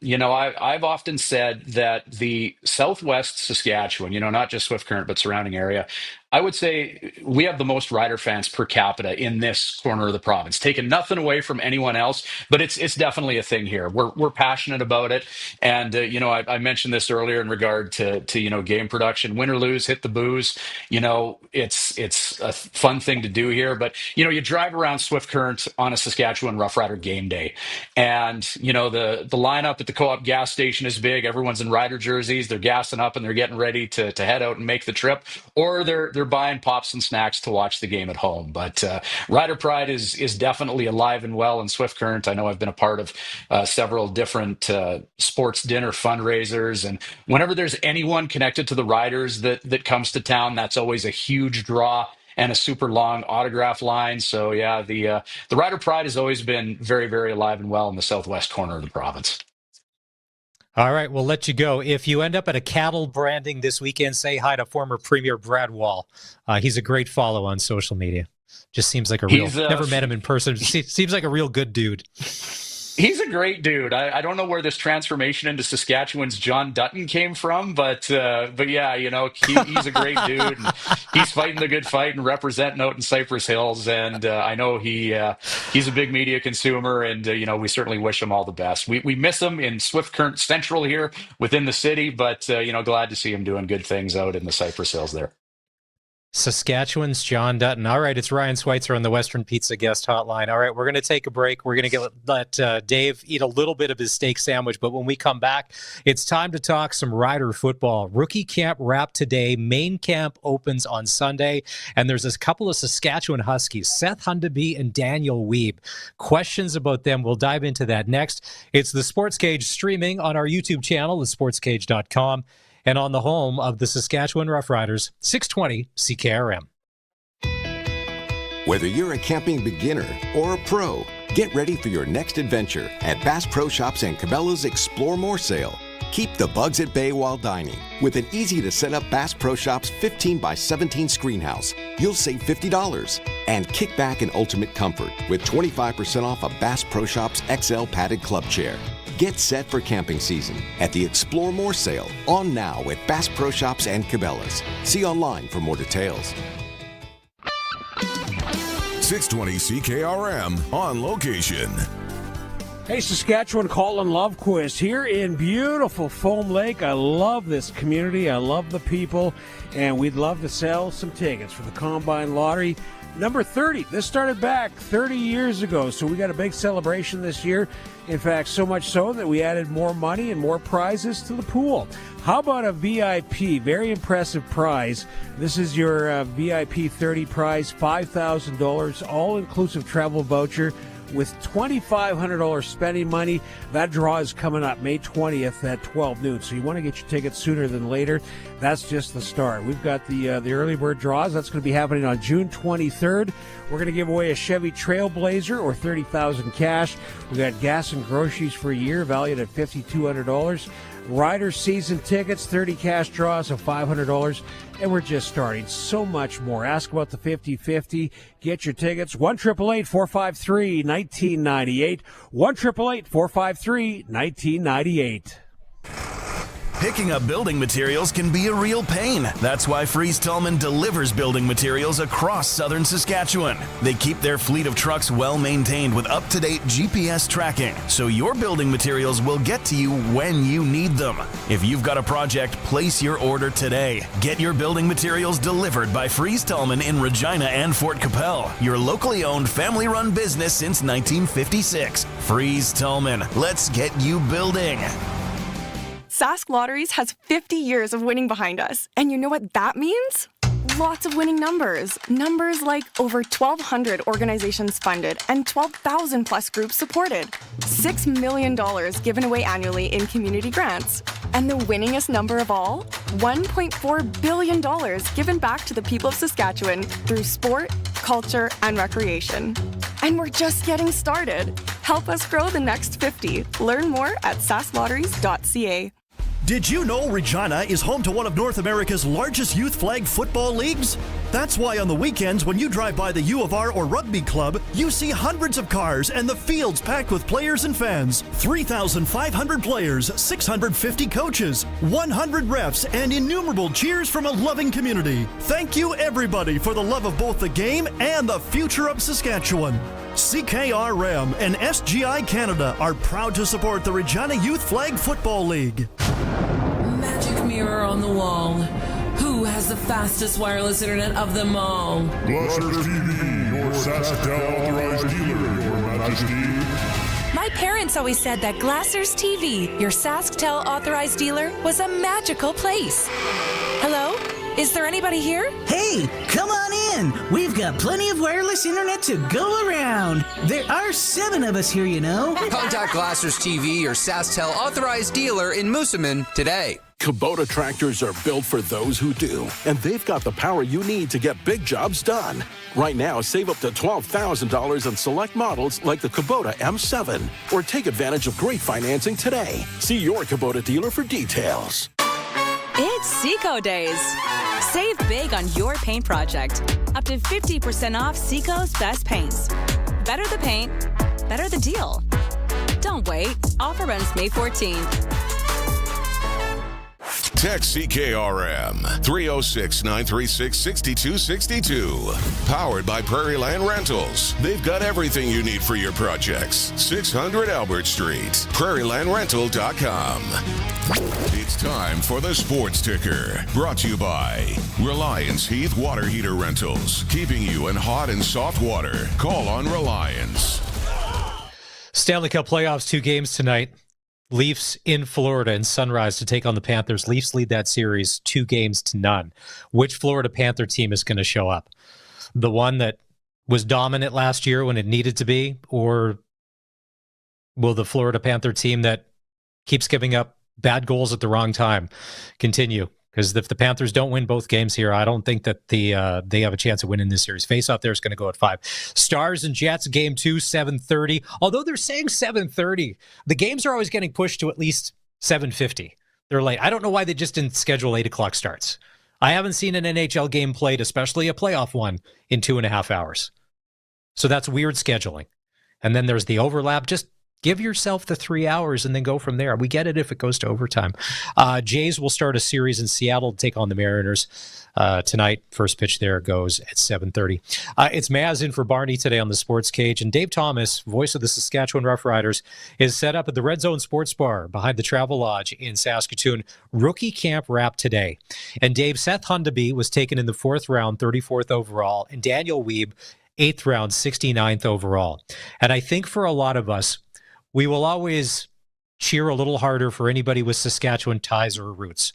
You know, I've often said that the Southwest Saskatchewan, you know, not just Swift Current, but surrounding area, I would say we have the most Rider fans per capita in this corner of the province. Taking nothing away from anyone else, but it's definitely a thing here. We're passionate about it, and you know, I mentioned this earlier in regard to you know, game production. Win or lose, hit the booze. You know, it's a fun thing to do here. But you know, you drive around Swift Current on a Saskatchewan Roughrider game day, and you know, the lineup at the Co-op gas station is big. Everyone's in Rider jerseys. They're gassing up and they're getting ready to head out and make the trip, or they're buying pops and snacks to watch the game at home. But Rider Pride is definitely alive and well in Swift Current. I know I've been a part of several different sports dinner fundraisers, and whenever there's anyone connected to the Riders that comes to town, that's always a huge draw and a super long autograph line. So yeah, the Rider Pride has always been very, very alive and well in the southwest corner of the province. All right, we'll let you go. If you end up at a cattle branding this weekend, say hi to former Premier Brad Wall. He's a great follow on social media. Just seems like never met him in person. Seems like a real good dude. He's a great dude. I don't know where this transformation into Saskatchewan's John Dutton came from, but yeah, you know, he's a great dude. And he's fighting the good fight and representing out in Cypress Hills. And I know he's a big media consumer, and you know, we certainly wish him all the best. We miss him in Swift Current Central here within the city, but you know, glad to see him doing good things out in the Cypress Hills there. Saskatchewan's John Dutton. All right, it's Ryan Schweitzer on the Western Pizza Guest Hotline. All right, we're going to take a break. We're going to let Dave eat a little bit of his steak sandwich, but when we come back, it's time to talk some Rider football. Rookie camp wrapped today. Main camp opens on Sunday, and there's a couple of Saskatchewan Huskies, Seth Hundeby and Daniel Weeb. Questions about them, we'll dive into that next. It's the Sportscage streaming on our YouTube channel, thesportscage.com. and on the home of the Saskatchewan Roughriders, 620 CKRM. Whether you're a camping beginner or a pro, get ready for your next adventure at Bass Pro Shops and Cabela's Explore More sale. Keep the bugs at bay while dining. With an easy-to-set-up Bass Pro Shops 15x17 screenhouse, you'll save $50. And kick back in ultimate comfort with 25% off a Bass Pro Shops XL padded club chair. Get set for camping season at the Explore More sale, on now at Bass Pro Shops and Cabela's. See online for more details. 620 CKRM on location. Hey, Saskatchewan Call and Love Quiz here in beautiful Foam Lake. I love this community. I love the people. And we'd love to sell some tickets for the Combine Lottery. Number 30. This started back 30 years ago, so we got a big celebration this year. In fact, so much so that we added more money and more prizes to the pool. How about a VIP? Very impressive prize. This is your VIP 30 prize, $5,000, all-inclusive travel voucher with $2,500 spending money. That draw is coming up May 20th at 12 noon, so you want to get your tickets sooner than later. That's just the start. We've got the early bird draws. That's going to be happening on June 23rd. We're going to give away a Chevy Trailblazer or $30,000 cash. We've got gas and groceries for a year valued at $5,200. Rider season tickets, 30 cash draws of $500, and we're just starting. So much more. Ask about the 50-50. Get your tickets. 1-888-453-1998. 1-888-453-1998. Picking up building materials can be a real pain. That's why Fries-Tellman delivers building materials across southern Saskatchewan. They keep their fleet of trucks well maintained with up-to-date GPS tracking, so your building materials will get to you when you need them. If you've got a project, place your order today. Get your building materials delivered by Fries-Tellman in Regina and Fort Capel, your locally owned, family-run business since 1956. Fries-Tellman, let's get you building. Sask Lotteries has 50 years of winning behind us. And you know what that means? Lots of winning numbers. Numbers like over 1,200 organizations funded and 12,000 plus groups supported. $6 million given away annually in community grants. And the winningest number of all? $1.4 billion given back to the people of Saskatchewan through sport, culture, and recreation. And we're just getting started. Help us grow the next 50. Learn more at sasklotteries.ca. Did you know Regina is home to one of North America's largest youth flag football leagues? That's why on the weekends when you drive by the U of R or rugby club, you see hundreds of cars and the fields packed with players and fans. 3,500 players, 650 coaches, 100 refs, and innumerable cheers from a loving community. Thank you everybody for the love of both the game and the future of Saskatchewan. CKRM and SGI Canada are proud to support the Regina Youth Flag Football League. Magic mirror on the wall. Who has the fastest wireless internet of them all? Glassers TV, your Sasktel authorized dealer, your majesty. My parents always said that Glassers TV, your SaskTel authorized dealer, was a magical place. Hello? Is there anybody here? Hey, come on in. We've got plenty of wireless internet to go around. There are 7 of us here, you know. Contact Glassers TV, your SaskTel authorized dealer in Moosomin today. Kubota tractors are built for those who do, and they've got the power you need to get big jobs done. Right now, save up to $12,000 on select models like the Kubota M7, or take advantage of great financing today. See your Kubota dealer for details. It's Seco Days. Save big on your paint project. Up to 50% off Seco's best paints. Better the paint, better the deal. Don't wait. Offer runs May 14th. Text CKRM 306-936-6262. Powered by Prairie Land Rentals. They've got everything you need for your projects. 600 Albert Street. PrairieLandRental.com. It's time for the Sports Ticker. Brought to you by Reliance Heath Water Heater Rentals. Keeping you in hot and soft water. Call on Reliance. Stanley Cup playoffs, 2 games tonight. Leafs in Florida and Sunrise to take on the Panthers. Leafs lead that series 2-0. Which Florida Panther team is going to show up? The one that was dominant last year when it needed to be? Or will the Florida Panther team that keeps giving up bad goals at the wrong time continue? Because if the Panthers don't win both games here, I don't think that they have a chance of winning this series. Face-off there is going to go at 5. Stars and Jets, Game 2, 7:30. Although they're saying 7:30, the games are always getting pushed to at least 7:50. They're late. I don't know why they just didn't schedule 8 o'clock starts. I haven't seen an NHL game played, especially a playoff one, in 2.5 hours. So that's weird scheduling. And then there's the overlap. Just give yourself the 3 hours and then go from there. We get it if it goes to overtime. Jays will start a series in Seattle to take on the Mariners tonight. First pitch there goes at 7:30. It's Maz in for Barney today on the Sports Cage. And Dave Thomas, voice of the Saskatchewan Roughriders, is set up at the Red Zone Sports Bar behind the Travel Lodge in Saskatoon. Rookie camp wrap today. And Dave, Seth Hundeby was taken in the 4th round, 34th overall. And Daniel Weeb, 8th round, 69th overall. And I think for a lot of us, we will always cheer a little harder for anybody with Saskatchewan ties or roots.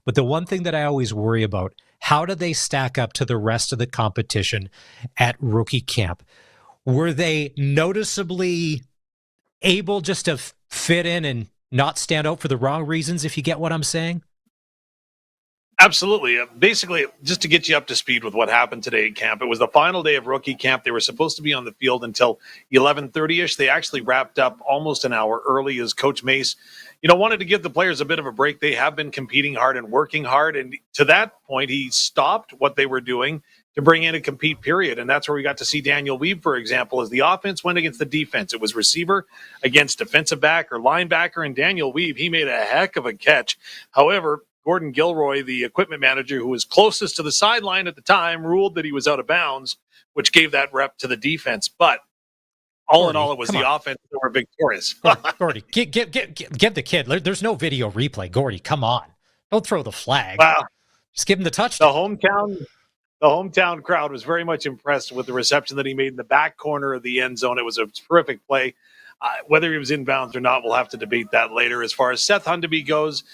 But the one thing that I always worry about, how do they stack up to the rest of the competition at rookie camp? Were they noticeably able just to fit in and not stand out for the wrong reasons, if you get what I'm saying? Absolutely. Basically, just to get you up to speed with what happened today at camp, it was the final day of rookie camp. They were supposed to be on the field until 11:30ish. They actually wrapped up almost an hour early as Coach Mace, wanted to give the players a bit of a break. They have been competing hard and working hard. And to that point, he stopped what they were doing to bring in a compete period. And that's where we got to see Daniel Weeb, for example, as the offense went against the defense. It was receiver against defensive back or linebacker. And Daniel Weeb, he made a heck of a catch. However, Gordon Gilroy, the equipment manager who was closest to the sideline at the time, ruled that he was out of bounds, which gave that rep to the defense. But all in all, it was the offense that were victorious. Gordy, give the kid. There's no video replay. Gordy, come on. Don't throw the flag. Wow. Just give him the touchdown. The hometown crowd was very much impressed with the reception that he made in the back corner of the end zone. It was a terrific play. Whether he was inbounds or not, we'll have to debate that later. As far as Seth Hundeby goes,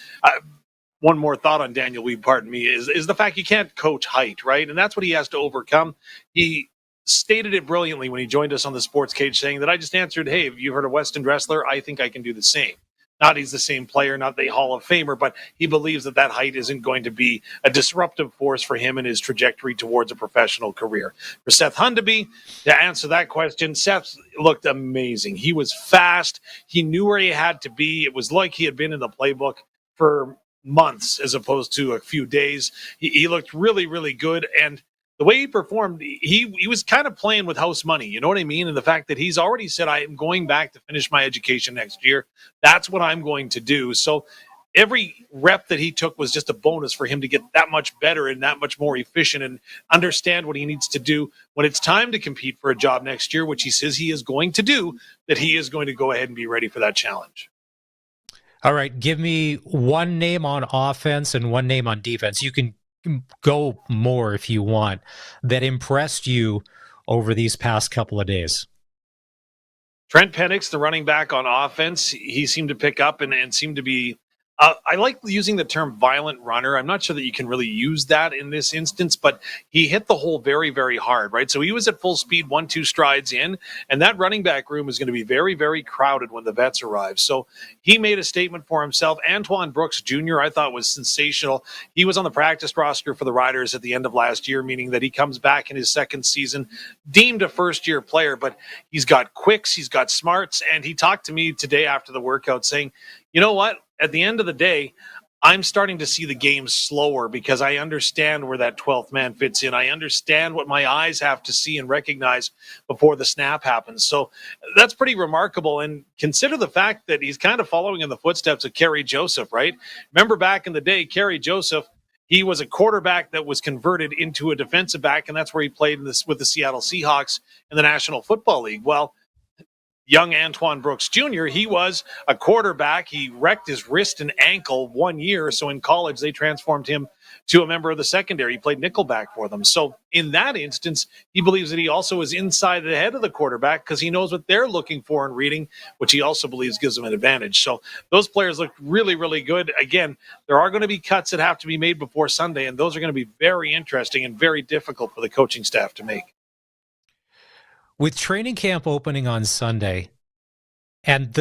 one more thought on Daniel Weeb, pardon me, is the fact you can't coach height, right? And that's what he has to overcome. He stated it brilliantly when he joined us on the Sportscage, saying that I just answered, hey, have you heard of Weston Dressler? I think I can do the same. Not he's the same player, not the Hall of Famer, but he believes that height isn't going to be a disruptive force for him in his trajectory towards a professional career. For Seth Hundeby, to answer that question, Seth looked amazing. He was fast. He knew where he had to be. It was like he had been in the playbook for months as opposed to a few days. He looked really, really good. And the way he performed, he was kind of playing with house money. You know what I mean? And the fact that he's already said, I am going back to finish my education next year. That's what I'm going to do. So every rep that he took was just a bonus for him to get that much better and that much more efficient and understand what he needs to do when it's time to compete for a job next year, which he says he is going to do, that he is going to go ahead and be ready for that challenge. All right, give me one name on offense and one name on defense. You can go more if you want, that impressed you over these past couple of days. Trent Penix, the running back on offense, he seemed to pick up and seemed to be I like using the term violent runner. I'm not sure that you can really use that in this instance, but he hit the hole very, very hard, right? So he was at full speed, 1-2 strides in, and that running back room is going to be very, very crowded when the vets arrive. So he made a statement for himself. Antoine Brooks Jr., I thought was sensational. He was on the practice roster for the Riders at the end of last year, meaning that he comes back in his second season, deemed a first-year player, but he's got quicks, he's got smarts, and he talked to me today after the workout saying, you know what? At the end of the day, I'm starting to see the game slower because I understand where that 12th man fits in. I understand what my eyes have to see and recognize before the snap happens. So that's pretty remarkable. And consider the fact that he's kind of following in the footsteps of Kerry Joseph, right? Remember back in the day, Kerry Joseph, he was a quarterback that was converted into a defensive back, and that's where he played with the Seattle Seahawks in the National Football League. Well, young Antoine Brooks Jr., he was a quarterback. He wrecked his wrist and ankle 1 year. So in college, they transformed him to a member of the secondary. He played nickelback for them. So in that instance, he believes that he also is inside the head of the quarterback because he knows what they're looking for in reading, which he also believes gives him an advantage. So those players look really, really good. Again, there are going to be cuts that have to be made before Sunday, and those are going to be very interesting and very difficult for the coaching staff to make. With training camp opening on Sunday and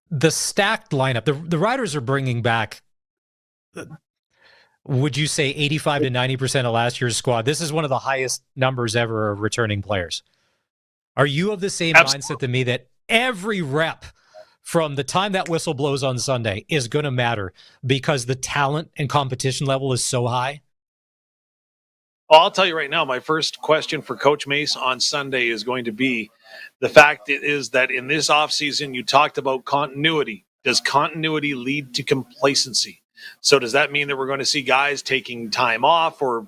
the stacked lineup, the Riders are bringing back, would you say 85 to 90% of last year's squad? This is one of the highest numbers ever of returning players. Are you of the same mindset to me that every rep from the time that whistle blows on Sunday is going to matter because the talent and competition level is so high? Well, I'll tell you right now, my first question for Coach Mace on Sunday is going to be the fact is that in this offseason, you talked about continuity. Does continuity lead to complacency? So does that mean that we're going to see guys taking time off, or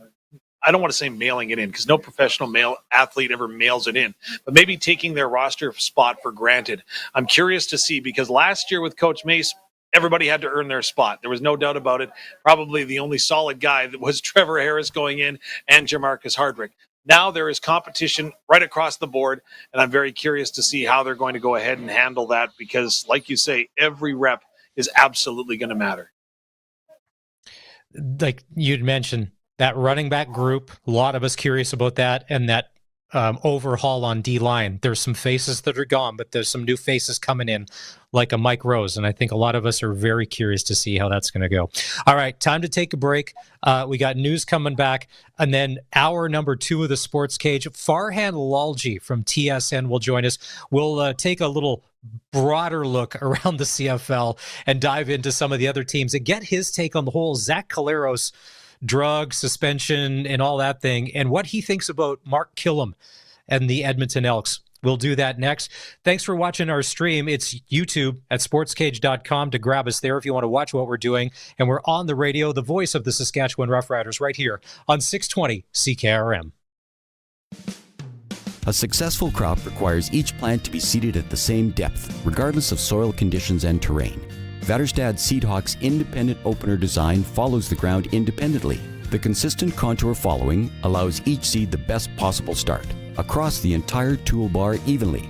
I don't want to say mailing it in because no professional male athlete ever mails it in, but maybe taking their roster spot for granted? I'm curious to see because last year with Coach Mace, everybody had to earn their spot. There was no doubt about it. Probably the only solid guy that was Trevor Harris going in and Jamarcus Hardrick. Now there is competition right across the board, and I'm very curious to see how they're going to go ahead and handle that because, like you say, every rep is absolutely going to matter. Like you'd mentioned, that running back group, a lot of us curious about that, and that overhaul on D-line. There's some faces that are gone, but there's some new faces coming in, like a Mike Rose, and I think a lot of us are very curious to see how that's going to go. All right, time to take a break. We got news coming back, and then hour number 2 of the Sports Cage, Farhan Lalji from TSN will join us. We'll take a little broader look around the CFL and dive into some of the other teams and get his take on the whole Zach Caleros drug suspension and all that thing, and what he thinks about Mark Killam and the Edmonton Elks. We'll do that next. Thanks for watching our stream. It's YouTube at sportscage.com to grab us there if you want to watch what we're doing. And we're on the radio, the voice of the Saskatchewan Roughriders, right here on 620 CKRM. A successful crop requires each plant to be seeded at the same depth, regardless of soil conditions and terrain. Vaderstad Seedhawk's independent opener design follows the ground independently. The consistent contour following allows each seed the best possible start, across the entire toolbar evenly.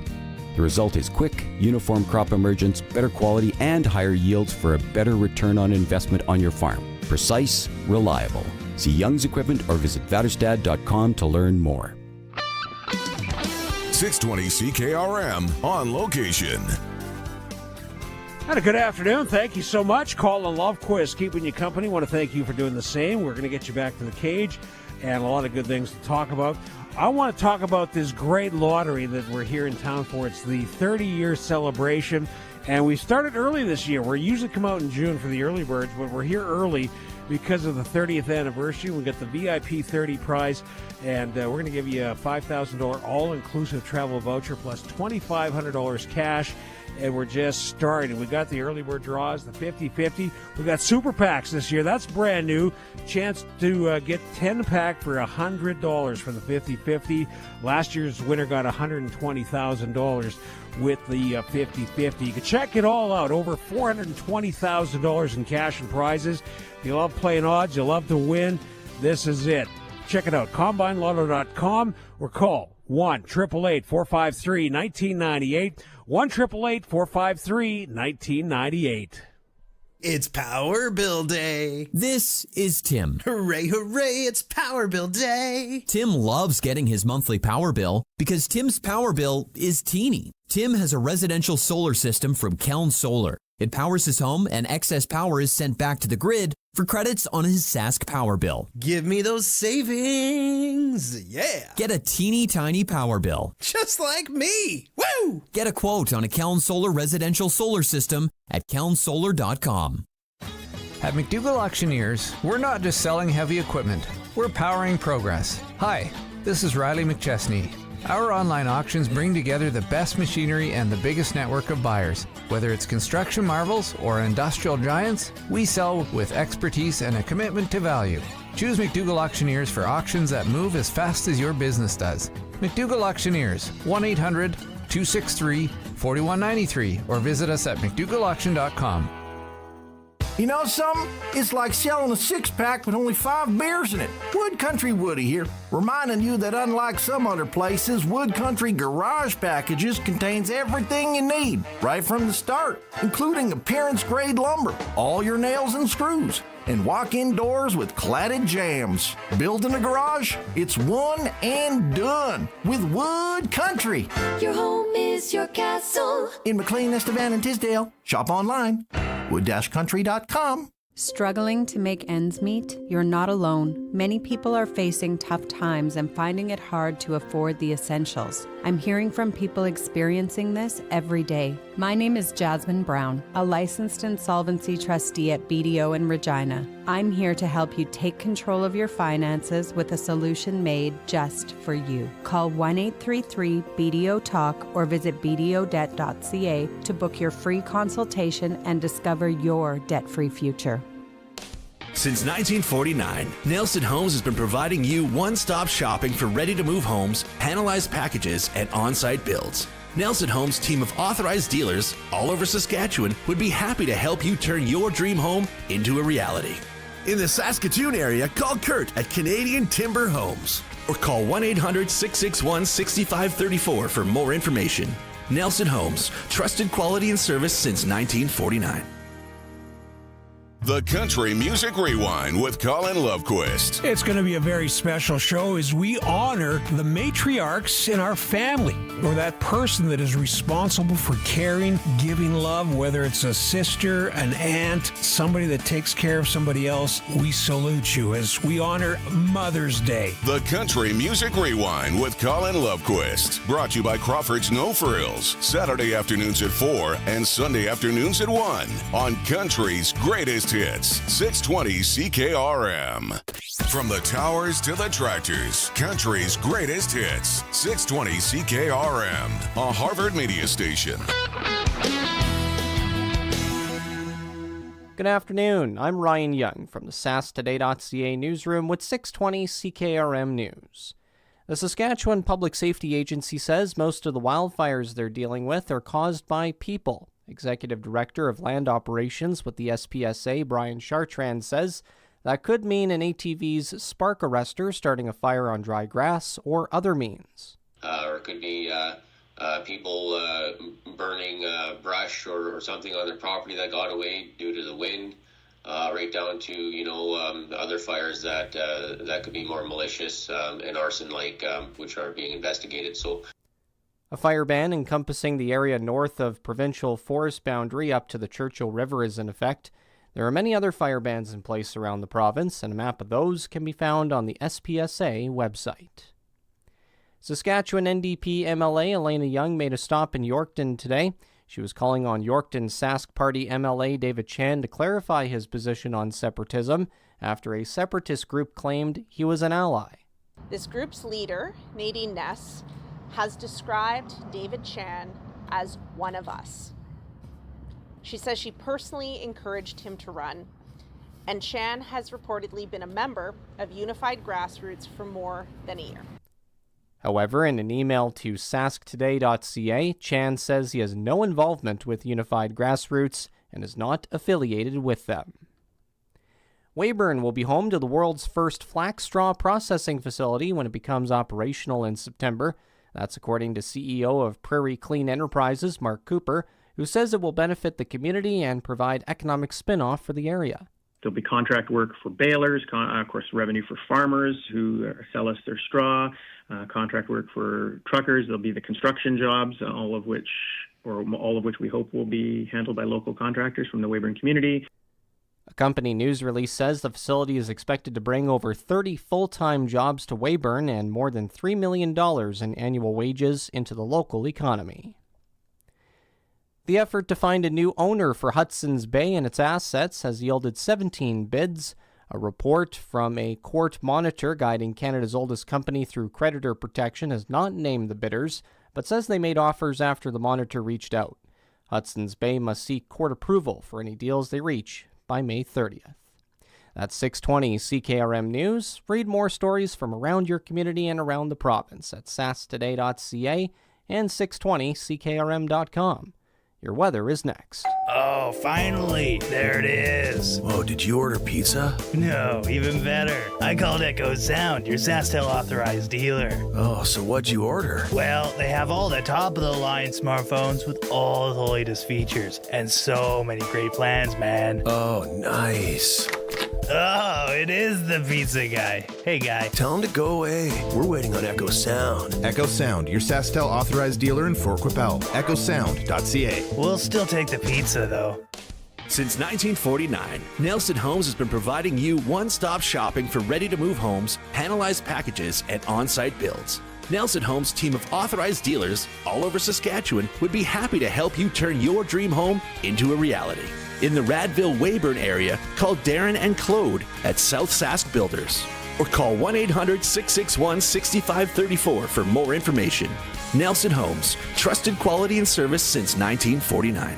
The result is quick, uniform crop emergence, better quality, and higher yields for a better return on investment on your farm. Precise, reliable. See Young's Equipment or visit vaderstad.com to learn more. 620 CKRM on location. And a good afternoon. Thank you so much. Colin Lovequist keeping you company. Want to thank you for doing the same. We're going to get you back to the cage and a lot of good things to talk about. I want to talk about this great lottery that we're here in town for. It's the 30-year celebration, and we started early this year. We usually come out in June for the early birds, but we're here early because of the 30th anniversary. We got the VIP 30 prize, and we're going to give you a $5,000 all-inclusive travel voucher plus $2,500 cash. And we're just starting. We got the early bird draws, the 50-50. We got super packs this year. That's brand new. Chance to get 10-pack for $100 for the 50-50. Last year's winner got $120,000 with the 50-50. You can check it all out. Over $420,000 in cash and prizes. If you love playing odds, you love to win, this is it. Check it out. CombineLotto.com or call 1-888-453-1998. 1-888-453-1998. It's Power Bill Day. This is Tim. Hooray, hooray, it's Power Bill Day. Tim loves getting his monthly power bill because Tim's power bill is teeny. Tim has a residential solar system from Keln Solar. It powers his home, and excess power is sent back to the grid for credits on his Sask power bill. Give me those savings. Yeah. Get a teeny tiny power bill. Just like me. Woo! Get a quote on a Keln Solar residential solar system at kelnsolar.com. At McDougall Auctioneers, we're not just selling heavy equipment, we're powering progress. Hi, this is Riley McChesney. Our online auctions bring together the best machinery and the biggest network of buyers. Whether it's construction marvels or industrial giants, we sell with expertise and a commitment to value. Choose McDougall Auctioneers for auctions that move as fast as your business does. McDougall Auctioneers, 1-800-263-4193, or visit us at mcdougallauction.com. You know something? It's like selling a six-pack with only 5 beers in it. Wood Country Woody here, reminding you that unlike some other places, Wood Country Garage Packages contains everything you need, right from the start, including appearance-grade lumber, all your nails and screws, and walk-in doors with cladded jambs. Building a garage? It's one and done with Wood Country. Your home is your castle. In McLean, Estevan, and Tisdale. Shop online. wood-country.com. Struggling to make ends meet? You're not alone. Many people are facing tough times and finding it hard to afford the essentials. I'm hearing from people experiencing this every day. My name is Jasmine Brown, a licensed insolvency trustee at BDO in Regina. I'm here to help you take control of your finances with a solution made just for you. Call 1-833-BDO-TALK or visit bdodebt.ca to book your free consultation and discover your debt-free future. Since 1949, Nelson Homes has been providing you one-stop shopping for ready-to-move homes, panelized packages, and on-site builds. Nelson Homes' team of authorized dealers all over Saskatchewan would be happy to help you turn your dream home into a reality. In the Saskatoon area, call Kurt at Canadian Timber Homes or call 1-800-661-6534 for more information. Nelson Homes, trusted quality and service since 1949. The Country Music Rewind with Colin Lovequist. It's going to be a very special show as we honor the matriarchs in our family, or that person that is responsible for caring, giving love, whether it's a sister, an aunt, somebody that takes care of somebody else. We salute you as we honor Mother's Day. The Country Music Rewind with Colin Lovequist. Brought to you by Crawford's No Frills. Saturday afternoons at 4 and Sunday afternoons at 1 on Country's Greatest Hits, 620 CKRM. From the towers to the tractors, Country's Greatest Hits, 620 CKRM, a Harvard media station. Good afternoon. I'm Ryan Young from the SaskToday.ca newsroom with 620 CKRM News. The Saskatchewan Public Safety Agency says most of the wildfires they're dealing with are caused by people. Executive Director of Land Operations with the SPSA, Brian Chartrand, says that could mean an ATV's spark arrestor starting a fire on dry grass or other means. Or it could be people burning brush or something on their property that got away due to the wind, right down to, other fires that could be more malicious and arson-like, which are being investigated. So. A fire ban encompassing the area north of provincial forest boundary up to the Churchill River is in effect. There are many other fire bans in place around the province, and a map of those can be found on the SPSA website. Saskatchewan NDP MLA Elena Young made a stop in Yorkton today. She was calling on Yorkton Sask Party MLA David Chan to clarify his position on separatism after a separatist group claimed he was an ally. This group's leader, Nadine Ness, has described David Chan as one of us. She says she personally encouraged him to run, and Chan has reportedly been a member of Unified Grassroots for more than a year. However, in an email to sasktoday.ca, Chan says he has no involvement with Unified Grassroots and is not affiliated with them. Weyburn will be home to the world's first flax straw processing facility when it becomes operational in September. That's according to CEO of Prairie Clean Enterprises, Mark Cooper, who says it will benefit the community and provide economic spin-off for the area. There'll be contract work for balers, of course, revenue for farmers who sell us their straw, contract work for truckers. There'll be the construction jobs, all of which we hope will be handled by local contractors from the Weyburn community. A company news release says the facility is expected to bring over 30 full-time jobs to Weyburn and more than $3 million in annual wages into the local economy. The effort to find a new owner for Hudson's Bay and its assets has yielded 17 bids. A report from a court monitor guiding Canada's oldest company through creditor protection has not named the bidders, but says they made offers after the monitor reached out. Hudson's Bay must seek court approval for any deals they reach by May 30th. That's 620 CKRM News. Read more stories from around your community and around the province at sasktoday.ca and 620CKRM.com. Your weather is next. Oh, finally. There it is. Whoa, did you order pizza? No, even better. I called Echo Sound, your SaskTel authorized dealer. Oh, so what'd you order? Well, they have all the top-of-the-line smartphones with all the latest features. And so many great plans, man. Oh, nice. Oh, it is the pizza guy. Hey, guy. Tell him to go away. We're waiting on Echo Sound. Echo Sound, your SaskTel authorized dealer in Fort Qu'Appelle. EchoSound.ca. We'll still take the pizza, though. Since 1949, Nelson Homes has been providing you one-stop shopping for ready-to-move homes, panelized packages, and on-site builds. Nelson Homes' team of authorized dealers all over Saskatchewan would be happy to help you turn your dream home into a reality. In the Radville-Weyburn area, call Darren and Claude at South Sask Builders. Or call 1-800-661-6534 for more information. Nelson Homes, trusted quality and service since 1949.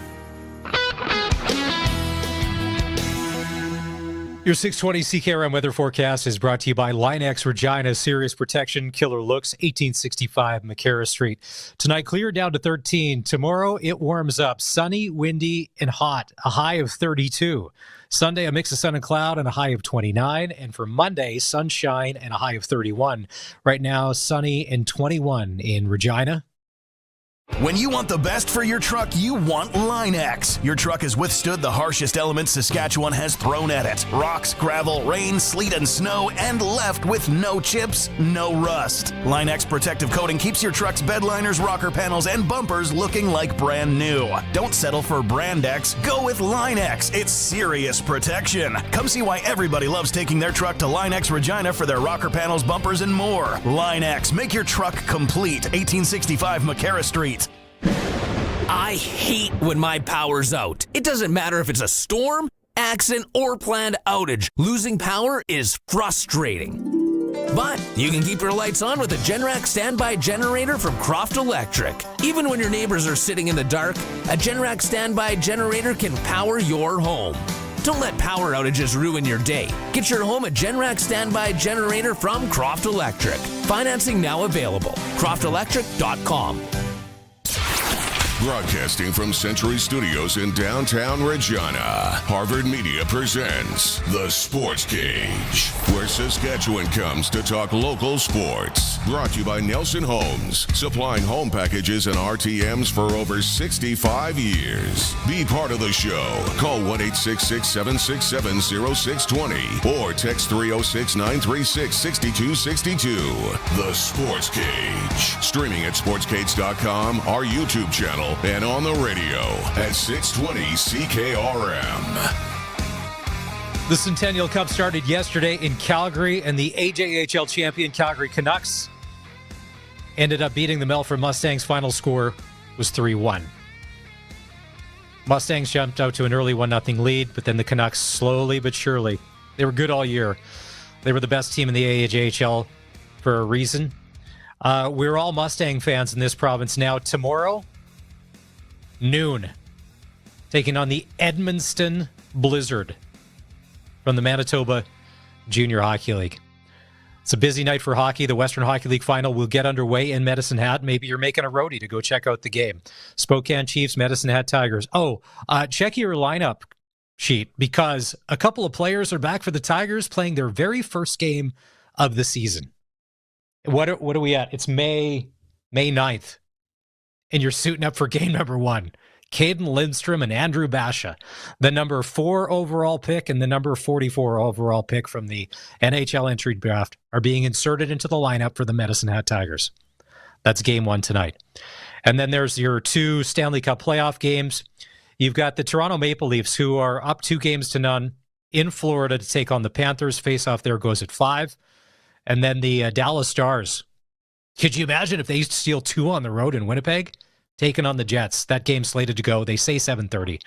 Your 620 CKRM weather forecast is brought to you by Line-X Regina Serious Protection Killer Looks, 1865 McCarra Street. Tonight, clear down to 13. Tomorrow, it warms up. Sunny, windy, and hot. A high of 32. Sunday, a mix of sun and cloud and a high of 29. And for Monday, sunshine and a high of 31. Right now, sunny and 21 in Regina. When you want the best for your truck, you want Line-X. Your truck has withstood the harshest elements Saskatchewan has thrown at it. Rocks, gravel, rain, sleet, and snow, and left with no chips, no rust. Line-X protective coating keeps your truck's bed liners, rocker panels, and bumpers looking like brand new. Don't settle for Brand X. Go with Line-X. It's serious protection. Come see why everybody loves taking their truck to Line-X Regina for their rocker panels, bumpers, and more. Line-X. Make your truck complete. 1865 McCarra Street. I hate when my power's out. It doesn't matter if it's a storm, accident, or planned outage. Losing power is frustrating. But you can keep your lights on with a Generac standby generator from Croft Electric. Even when your neighbors are sitting in the dark, a Generac standby generator can power your home. Don't let power outages ruin your day. Get your home a Generac standby generator from Croft Electric. Financing now available. CroftElectric.com. Broadcasting from Century Studios in downtown Regina, Harvard Media presents The Sports Cage, where Saskatchewan comes to talk local sports. Brought to you by Nelson Homes, supplying home packages and RTMs for over 65 years. Be part of the show. Call 1-866-767-0620 or text 306-936-6262. The Sports Cage. Streaming at sportscage.com, our YouTube channel, and on the radio at 620 CKRM. The Centennial Cup started yesterday in Calgary, and the AJHL champion Calgary Canucks ended up beating the Melfort Mustangs. Final score was 3-1. Mustangs jumped out to an early 1-0 lead, but then the Canucks slowly but surely, they were good all year. They were the best team in the AJHL for a reason. We're all Mustang fans in this province now. Tomorrow, noon, taking on the Edmundston Blizzard from the Manitoba Junior Hockey League. It's a busy night for hockey. The Western Hockey League final will get underway in Medicine Hat. Maybe you're making a roadie to go check out the game. Spokane Chiefs, Medicine Hat Tigers. Check your lineup sheet because a couple of players are back for the Tigers playing their very first game of the season. What are we at? It's May 9th. And you're suiting up for game number 1. Caden Lindstrom and Andrew Basha, the number 4 overall pick and the number 44 overall pick from the NHL entry draft, are being inserted into the lineup for the Medicine Hat Tigers. That's game 1 tonight. And then there's your 2 Stanley Cup playoff games. You've got the Toronto Maple Leafs, who are up 2-0 in Florida to take on the Panthers. Face-off there goes at 5. And then the Dallas Stars. Could you imagine if they steal 2 on the road in Winnipeg? Taking on the Jets. That game's slated to go, they say 7:30.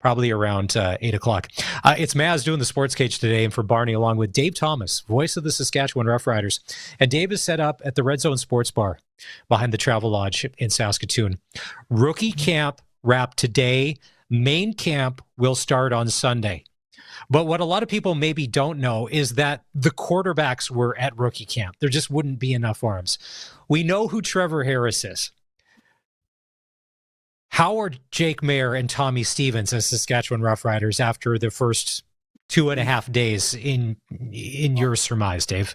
Probably around 8 o'clock. It's Maz doing the Sports Cage today, and for Barney, along with Dave Thomas, voice of the Saskatchewan Roughriders. And Dave is set up at the Red Zone Sports Bar behind the Travel Lodge in Saskatoon. Rookie camp wrapped today. Main camp will start on Sunday. But what a lot of people maybe don't know is that the quarterbacks were at rookie camp. There just wouldn't be enough arms. We know who Trevor Harris is. How are Jake Mayer and Tommy Stevens as Saskatchewan Roughriders after the first 2.5 days in your surmise, Dave?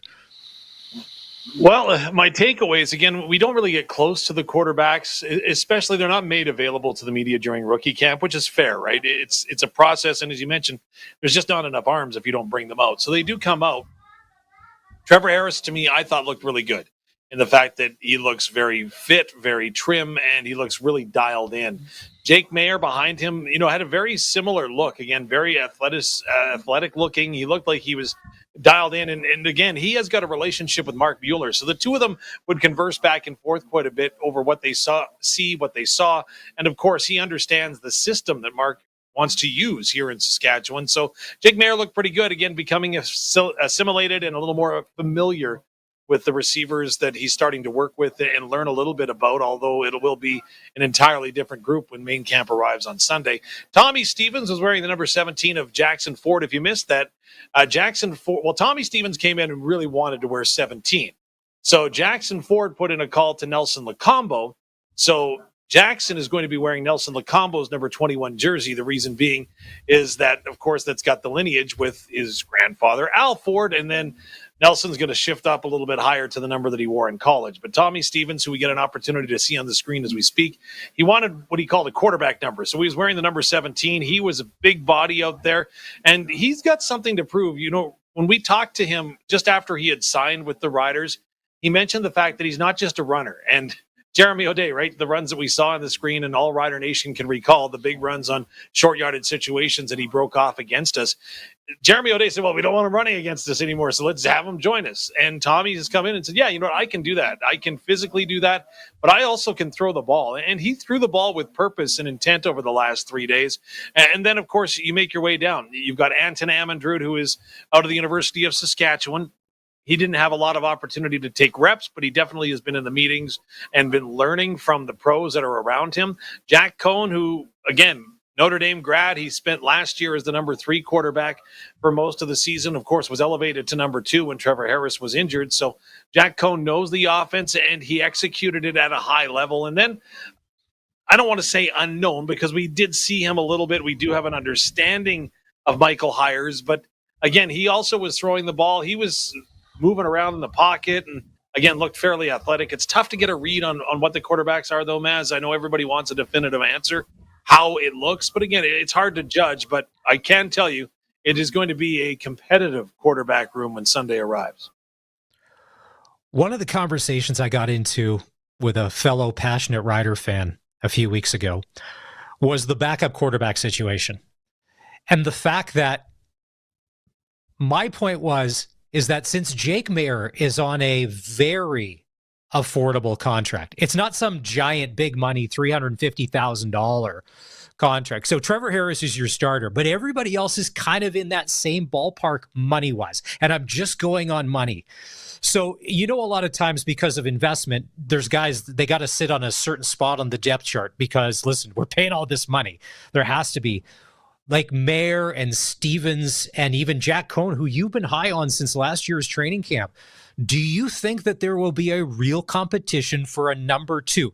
Well, my takeaways, again, we don't really get close to the quarterbacks, especially they're not made available to the media during rookie camp, which is fair, right? It's a process, and as you mentioned, there's just not enough arms if you don't bring them out. So they do come out. Trevor Harris, to me, I thought looked really good in the fact that he looks very fit, very trim, and he looks really dialed in. Jake Mayer behind him, had a very similar look. Again, very athletic looking. He looked like he was dialed in. And again, he has got a relationship with Mark Buehler. So the two of them would converse back and forth quite a bit over what they saw. And of course, he understands the system that Mark wants to use here in Saskatchewan. So Jake Mayer looked pretty good, again, becoming assimilated and a little more familiar with the receivers that he's starting to work with and learn a little bit about, although it will be an entirely different group when main camp arrives on Sunday. Tommy Stevens was wearing the number 17 of Jackson Ford. If you missed that, Tommy Stevens came in and really wanted to wear 17. So Jackson Ford put in a call to Nelson Lacombo. So Jackson is going to be wearing Nelson Lacombo's number 21 jersey. The reason being is that, of course, that's got the lineage with his grandfather, Al Ford, and then Nelson's going to shift up a little bit higher to the number that he wore in college. But Tommy Stevens, who we get an opportunity to see on the screen as we speak, he wanted what he called a quarterback number. So he was wearing the number 17. He was a big body out there, and he's got something to prove. You know, when we talked to him just after he had signed with the Riders, he mentioned the fact that he's not just a runner. And Jeremy O'Day, right? The runs that we saw on the screen and all Rider Nation can recall, the big runs on short-yarded situations that he broke off against us. Jeremy O'Day said, well, we don't want him running against us anymore, so let's have him join us. And Tommy has come in and said, yeah, you know what? I can do that. I can physically do that, but I also can throw the ball. And he threw the ball with purpose and intent over the last 3 days. And then, of course, you make your way down. You've got Anton Amandrud, who is out of the University of Saskatchewan. He didn't have a lot of opportunity to take reps, but he definitely has been in the meetings and been learning from the pros that are around him. Jack Cohn, who, again, Notre Dame grad, he spent last year as the number 3 quarterback for most of the season, of course, was elevated to number 2 when Trevor Harris was injured. So Jack Cohn knows the offense, and he executed it at a high level. And then I don't want to say unknown because we did see him a little bit. We do have an understanding of Michael Hires, but again, he also was throwing the ball. He was moving around in the pocket and, again, looked fairly athletic. It's tough to get a read on what the quarterbacks are, though, Maz. I know everybody wants a definitive answer, how it looks. But, again, it's hard to judge. But I can tell you it is going to be a competitive quarterback room when Sunday arrives. One of the conversations I got into with a fellow passionate Rider fan a few weeks ago was the backup quarterback situation. And the fact that my point is that since Jake Maier is on a very affordable contract, it's not some giant big money $350,000 contract. So Trevor Harris is your starter, but everybody else is kind of in that same ballpark money-wise. And I'm just going on money. So, you know, a lot of times because of investment, there's guys, they got to sit on a certain spot on the depth chart because, listen, we're paying all this money. There has to be. Like Maier and Stevens and even Jack Cohn, who you've been high on since last year's training camp. Do you think that there will be a real competition for a number 2?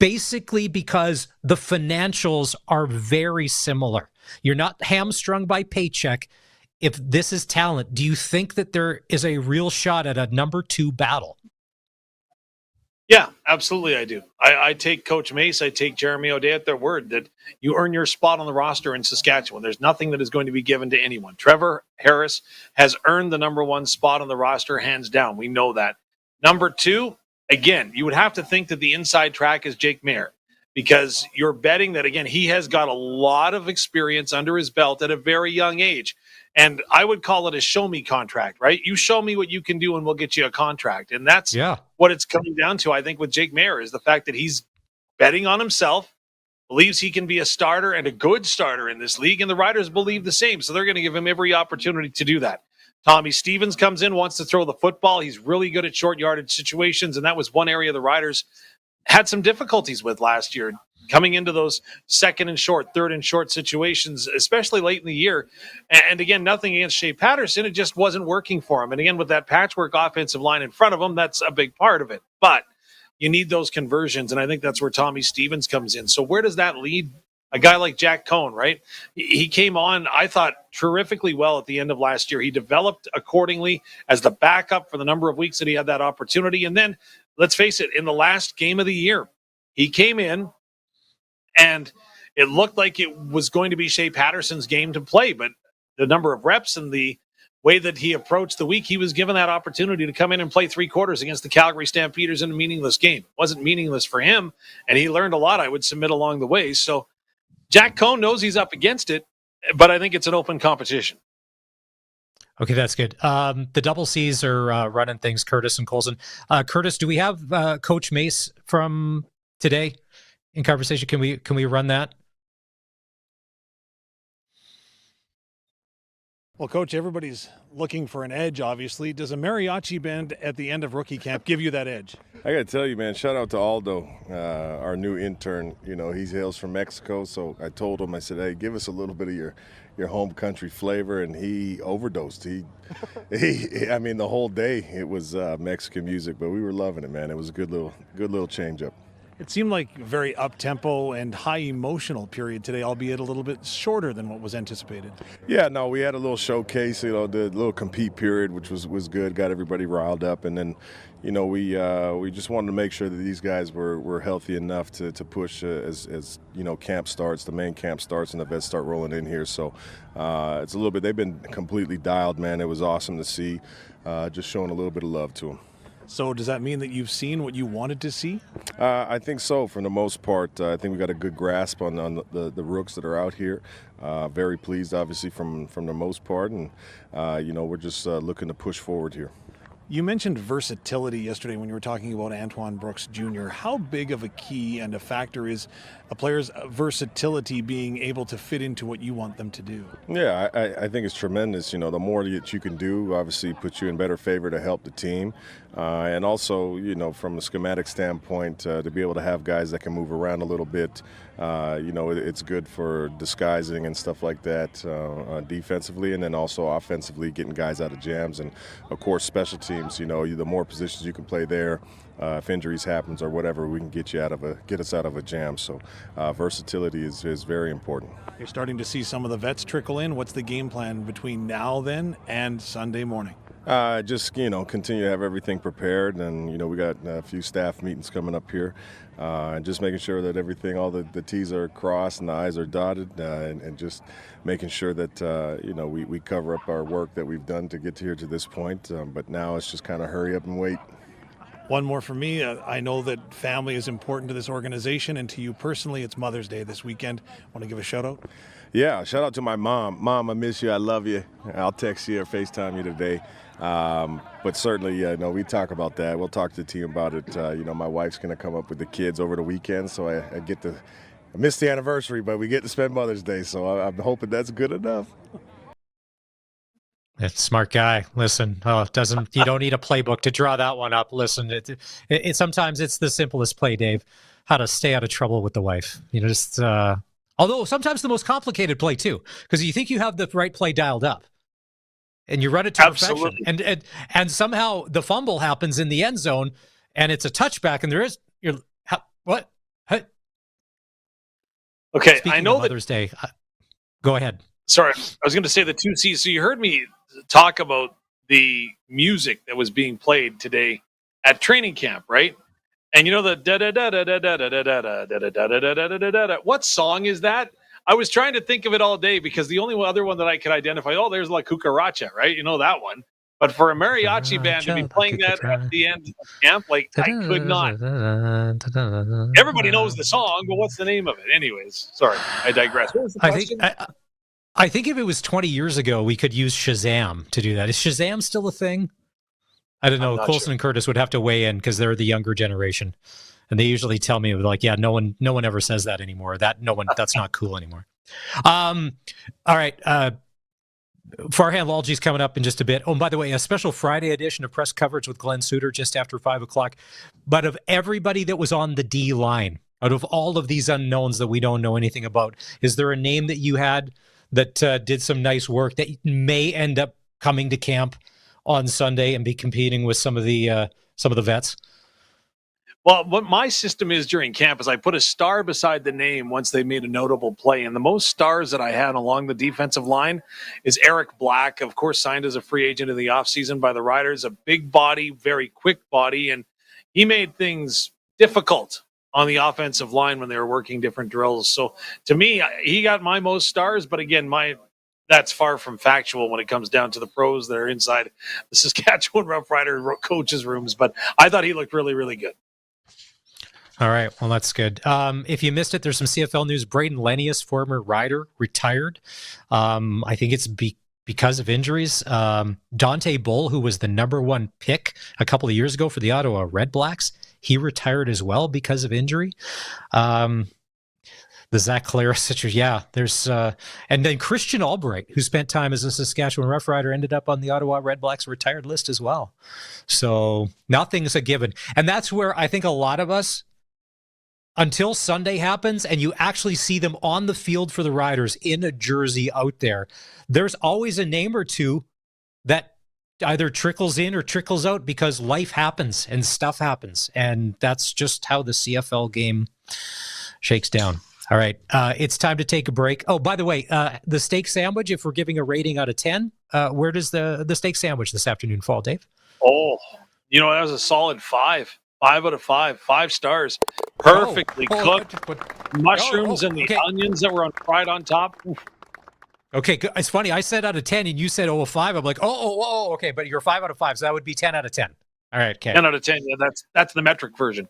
Basically because the financials are very similar. You're not hamstrung by paycheck. If this is talent, do you think that there is a real shot at a number 2 battle? Yeah, absolutely I do. I take Coach Mace, I take Jeremy O'Day at their word that you earn your spot on the roster in Saskatchewan. There's nothing that is going to be given to anyone. Trevor Harris has earned the number 1 spot on the roster, hands down. We know that. Number 2, again, you would have to think that the inside track is Jake Maier because you're betting that, again, he has got a lot of experience under his belt at a very young age. And I would call it a show me contract, right? You show me what you can do and we'll get you a contract. And that's what it's coming down to, I think, with Jake Maier is the fact that he's betting on himself, believes he can be a starter and a good starter in this league. And the Riders believe the same. So they're going to give him every opportunity to do that. Tommy Stevens comes in, wants to throw the football. He's really good at short yardage situations. And that was one area the Riders had some difficulties with last year, coming into those second and short, third and short situations, especially late in the year. And again, nothing against Shea Patterson. It just wasn't working for him. And again, with that patchwork offensive line in front of him, that's a big part of it. But you need those conversions. And I think that's where Tommy Stevens comes in. So where does that lead a guy like Jack Cohn, right? He came on, I thought, terrifically well at the end of last year. He developed accordingly as the backup for the number of weeks that he had that opportunity. And then, let's face it, in the last game of the year, he came in, and it looked like it was going to be Shea Patterson's game to play, but the number of reps and the way that he approached the week, he was given that opportunity to come in and play 3 quarters against the Calgary Stampeders in a meaningless game. It wasn't meaningless for him, and he learned a lot, I would submit, along the way. So Jack Cohn knows he's up against it, but I think it's an open competition. Okay, that's good. The double C's are running things, Curtis and Colson. Curtis, do we have Coach Mace from today in conversation? Can we run that? Well, Coach, everybody's looking for an edge, obviously. Does a mariachi band at the end of rookie camp give you that edge? I got to tell you, man, shout out to Aldo, our new intern. You know, he hails from Mexico, so I told him, I said, hey, give us a little bit of your home country flavor, and he overdosed. I mean, the whole day it was Mexican music, but we were loving it, man. It was a good little change up. It seemed like a very up-tempo and high-emotional period today, albeit a little bit shorter than what was anticipated. Yeah, no, we had a little showcase, the little compete period, which was good, got everybody riled up, and then, we just wanted to make sure that these guys were healthy enough to push as camp starts, the main camp starts, and the vets start rolling in here. So it's a little bit, they've been completely dialed, man. It was awesome to see, just showing a little bit of love to them. So does that mean that you've seen what you wanted to see? I think so, for the most part. I think we got a good grasp on the rooks that are out here. Very pleased, obviously, from the most part, and we're just looking to push forward here. You mentioned versatility yesterday when you were talking about Antoine Brooks Jr. How big of a key and a factor is a player's versatility being able to fit into what you want them to do? Yeah, I think it's tremendous. The more that you can do, obviously, puts you in better favor to help the team. And also, from a schematic standpoint, to be able to have guys that can move around a little bit, it's good for disguising and stuff like that defensively, and then also offensively, getting guys out of jams. And, of course, special teams, the more positions you can play there, if injuries happens or whatever, we can get us out of a jam. So versatility is very important. You're starting to see some of the vets trickle in. What's the game plan between now then and Sunday morning? Just, continue to have everything prepared, and, we got a few staff meetings coming up here, and just making sure that everything, all the T's are crossed and the I's are dotted, and just making sure that, we cover up our work that we've done to get here to this point. But now it's just kind of hurry up and wait. One more for me. I know that family is important to this organization, and to you personally, it's Mother's Day this weekend. Want to give a shout out? Yeah, shout out to my mom. Mom, I miss you. I love you. I'll text you or FaceTime you today. But certainly, we talk about that. We'll talk to the team about it. My wife's going to come up with the kids over the weekend, so I get to miss the anniversary, but we get to spend Mother's Day, so I'm hoping that's good enough. That's a smart guy. Listen, you don't need a playbook to draw that one up. Listen, it sometimes it's the simplest play, Dave. How to stay out of trouble with the wife. Although sometimes the most complicated play too, because you think you have the right play dialed up, and you run it to perfection, and somehow the fumble happens in the end zone, and it's a touchback, and what? Hey. Okay, Speaking I know of Mother's Day. Go ahead. Sorry, I was going to say the 2Cs. So you heard me talk about the music that was being played today at training camp, right? And the da da da da da da da da da da da da da da da. What song is that? I was trying to think of it all day because the only other one that I could identify, there's La Cucaracha, right? That one. But for a mariachi band to be playing that at the end of camp, I could not. Everybody knows the song, but what's the name of it? Anyways, sorry, I digress. What was the question? I think if it was 20 years ago, we could use Shazam to do that. Is Shazam still a thing? I don't know. Colson and Curtis would have to weigh in because they're the younger generation, and they usually tell me no one ever says that anymore. That's not cool anymore. All right. Farhan Lalji's coming up in just a bit. Oh, and by the way, a special Friday edition of press coverage with Glenn Suter just after 5:00. But of everybody that was on the D line, out of all of these unknowns that we don't know anything about, is there a name that you had that did some nice work that may end up coming to camp on Sunday and be competing with some of the vets? Well, what my system is during camp is I put a star beside the name once they made a notable play. And the most stars that I had along the defensive line is Eric Black, of course, signed as a free agent in the offseason by the Riders, a big body, very quick body. And he made things difficult on the offensive line when they were working different drills. So to me, he got my most stars. But again, that's far from factual when it comes down to the pros that are inside the Saskatchewan Roughrider coaches' rooms. But I thought he looked really, really good. All right. Well, that's good. If you missed it, there's some CFL news. Braden Lenius, former Rider, retired. I think it's because of injuries. Dante Bull, who was the number one pick a couple of years ago for the Ottawa Red Blacks, he retired as well because of injury. The Zach Clara situation. Yeah, there's and then Christian Albright, who spent time as a Saskatchewan Roughrider, ended up on the Ottawa Red Blacks retired list as well. So nothing's a given. And that's where I think a lot of us, until Sunday happens and you actually see them on the field for the Riders in a jersey out there, there's always a name or two that either trickles in or trickles out because life happens and stuff happens. And that's just how the CFL game shakes down. All right. It's time to take a break. Oh, by the way, the steak sandwich, if we're giving a rating out of 10, where does the steak sandwich this afternoon fall, Dave? Oh, that was a solid 5. 5 out of 5. 5 stars. Perfectly cooked. Mushrooms and the onions that were fried on top. Oof. Okay, it's funny. I said out of 10, and you said 5. I'm like, okay, but you're 5 out of 5, so that would be 10 out of 10. All right, okay. 10 out of 10. Yeah, that's the metric version.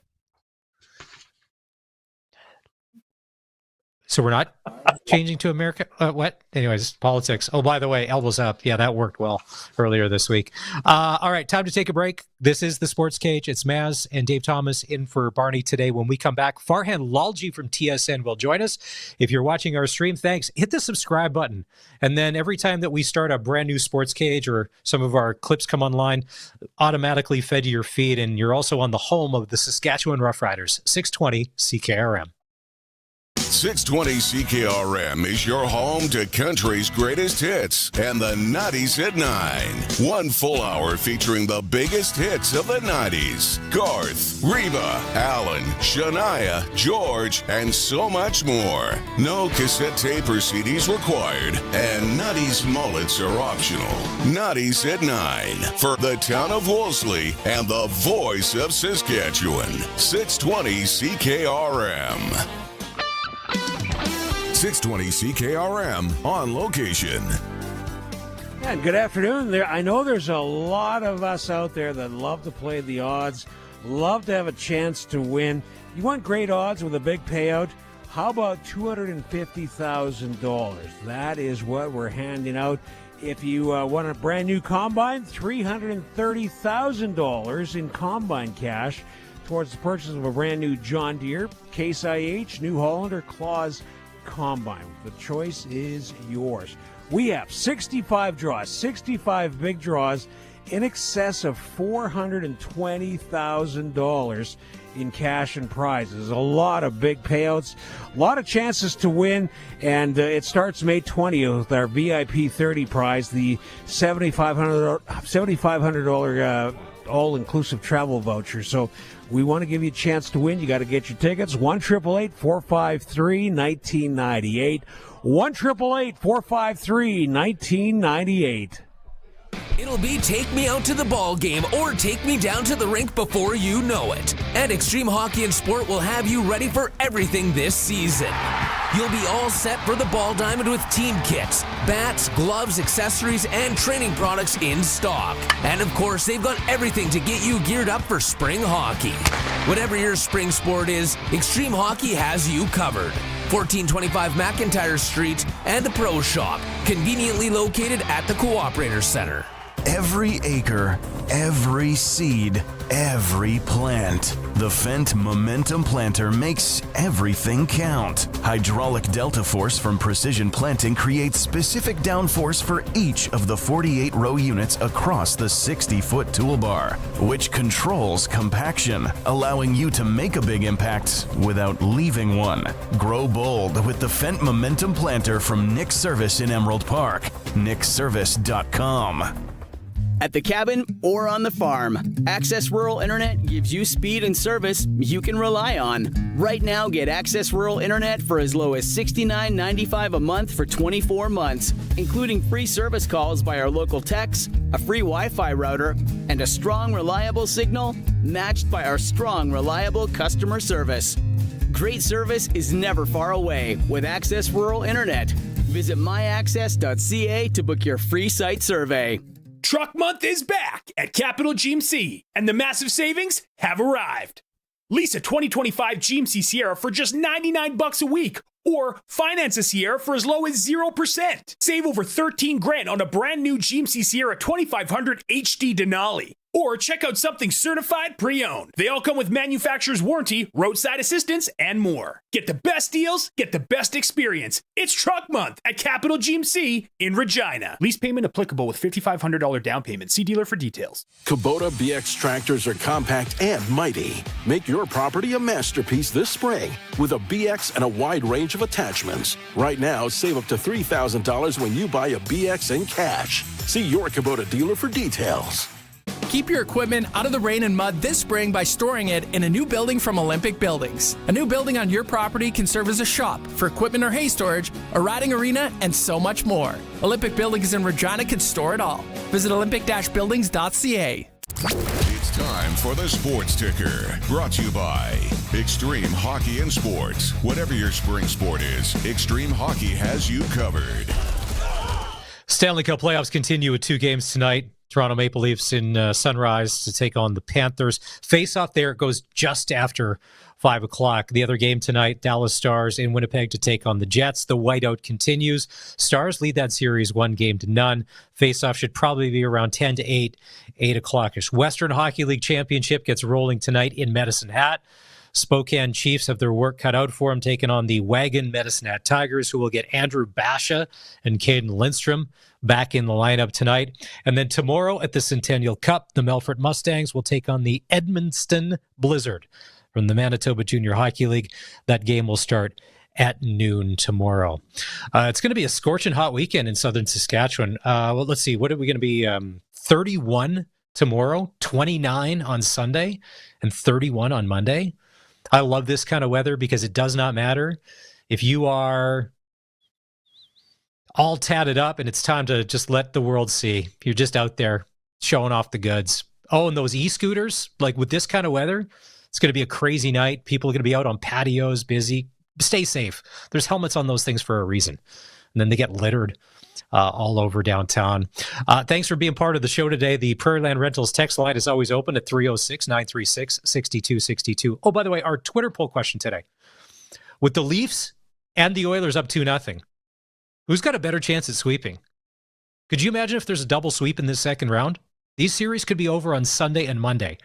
So we're not changing to America? What? Anyways, politics. Oh, by the way, elbows up. Yeah, that worked well earlier this week. All right, time to take a break. This is the Sports Cage. It's Maz and Dave Thomas in for Barney today. When we come back, Farhan Lalji from TSN will join us. If you're watching our stream, thanks. Hit the subscribe button. And then every time that we start a brand new Sports Cage or some of our clips come online, automatically fed to your feed. And you're also on the home of the Saskatchewan Roughriders, 620 CKRM. 620 CKRM is your home to country's greatest hits and the 90s at 9. 1 full hour featuring the biggest hits of the 90s. Garth, Reba, Alan, Shania, George, and so much more. No cassette tape or CDs required, and 90s mullets are optional. 90s at 9 for the town of Wolseley and the voice of Saskatchewan. 620 CKRM. 620 CKRM on location. And good afternoon. I know there's a lot of us out there that love to play the odds, love to have a chance to win. You want great odds with a big payout? How about $250,000? That is what we're handing out. If you want a brand new combine, $330,000 in combine cash towards the purchase of a brand new John Deere, Case IH, New Holland, or Claus combine. The choice is yours. We have 65 draws, 65 big draws, in excess of $420,000 in cash and prizes. A lot of big payouts, a lot of chances to win, and it starts May 20th with our VIP 30 prize, the $7,500 all-inclusive travel voucher. So we want to give you a chance to win. You got to get your tickets. 1-888-453-1998. 1-888-453-1998. It'll be take me out to the ball game or take me down to the rink before you know it. And Extreme Hockey and Sport will have you ready for everything this season. You'll be all set for the ball diamond with team kits, bats, gloves, accessories, and training products in stock. And of course, they've got everything to get you geared up for spring hockey. Whatever your spring sport is, Extreme Hockey has you covered. 1425 McIntyre Street and the Pro Shop, conveniently located at the Cooperator Center. Every acre, every seed, every plant. The Fendt Momentum Planter makes everything count. Hydraulic delta force from Precision Planting creates specific downforce for each of the 48-row units across the 60-foot toolbar, which controls compaction, allowing you to make a big impact without leaving one. Grow bold with the Fendt Momentum Planter from Nick Service in Emerald Park. nickservice.com. At the cabin or on the farm, Access Rural Internet gives you speed and service you can rely on. Right now, get Access Rural Internet for as low as $69.95 a month for 24 months, including free service calls by our local techs, a free Wi-Fi router, and a strong, reliable signal matched by our strong, reliable customer service. Great service is never far away with Access Rural Internet. Visit myaccess.ca to book your free site survey. Truck Month is back at Capital GMC, and the massive savings have arrived. Lease a 2025 GMC Sierra for just $99 a week, or finance a Sierra for as low as 0%. Save over $13,000 on a brand new GMC Sierra 2500 HD Denali. Or check out something certified pre-owned. They all come with manufacturer's warranty, roadside assistance, and more. Get the best deals, get the best experience. It's Truck Month at Capital GMC in Regina. Lease payment applicable with $5,500 down payment. See dealer for details. Kubota BX tractors are compact and mighty. Make your property a masterpiece this spring with a BX and a wide range of attachments. Right now, save up to $3,000 when you buy a BX in cash. See your Kubota dealer for details. Keep your equipment out of the rain and mud this spring by storing it in a new building from Olympic Buildings. A new building on your property can serve as a shop for equipment or hay storage, a riding arena, and so much more. Olympic Buildings in Regina can store it all. Visit olympic-buildings.ca. It's time for the Sports Ticker, brought to you by Extreme Hockey and Sports. Whatever your spring sport is, Extreme Hockey has you covered. Stanley Cup playoffs continue with 2 games tonight. Toronto Maple Leafs in Sunrise to take on the Panthers. Face-off there goes just after 5 o'clock. The other game tonight, Dallas Stars in Winnipeg to take on the Jets. The whiteout continues. Stars lead that series 1-0. Face-off should probably be around 10 to 8 o'clock-ish. Western Hockey League Championship gets rolling tonight in Medicine Hat. Spokane Chiefs have their work cut out for them, taking on the Wagon Medicine Hat Tigers, who will get Andrew Basha and Caden Lindstrom back in the lineup tonight. And then tomorrow at the Centennial Cup, the Melfort Mustangs will take on the Edmundston Blizzard from the Manitoba Junior Hockey League. That game will start at noon tomorrow. It's going to be a scorching hot weekend in southern Saskatchewan. Well, let's see. What are we going to be? 31 tomorrow, 29 on Sunday, and 31 on Monday. I love this kind of weather because it does not matter if you are all tatted up and it's time to just let the world see. You're just out there showing off the goods. Oh, and those e-scooters, like with this kind of weather, it's going to be a crazy night. People are going to be out on patios, busy. Stay safe. There's helmets on those things for a reason. And then they get littered all over downtown. Thanks for being part of the show today. The Prairie Land Rentals text line is always open at 306-936-6262. Oh, by the way, our Twitter poll question today. With the Leafs and the Oilers up 2-0, who's got a better chance at sweeping? Could you imagine if there's a double sweep in this second round? These series could be over on Sunday and Monday.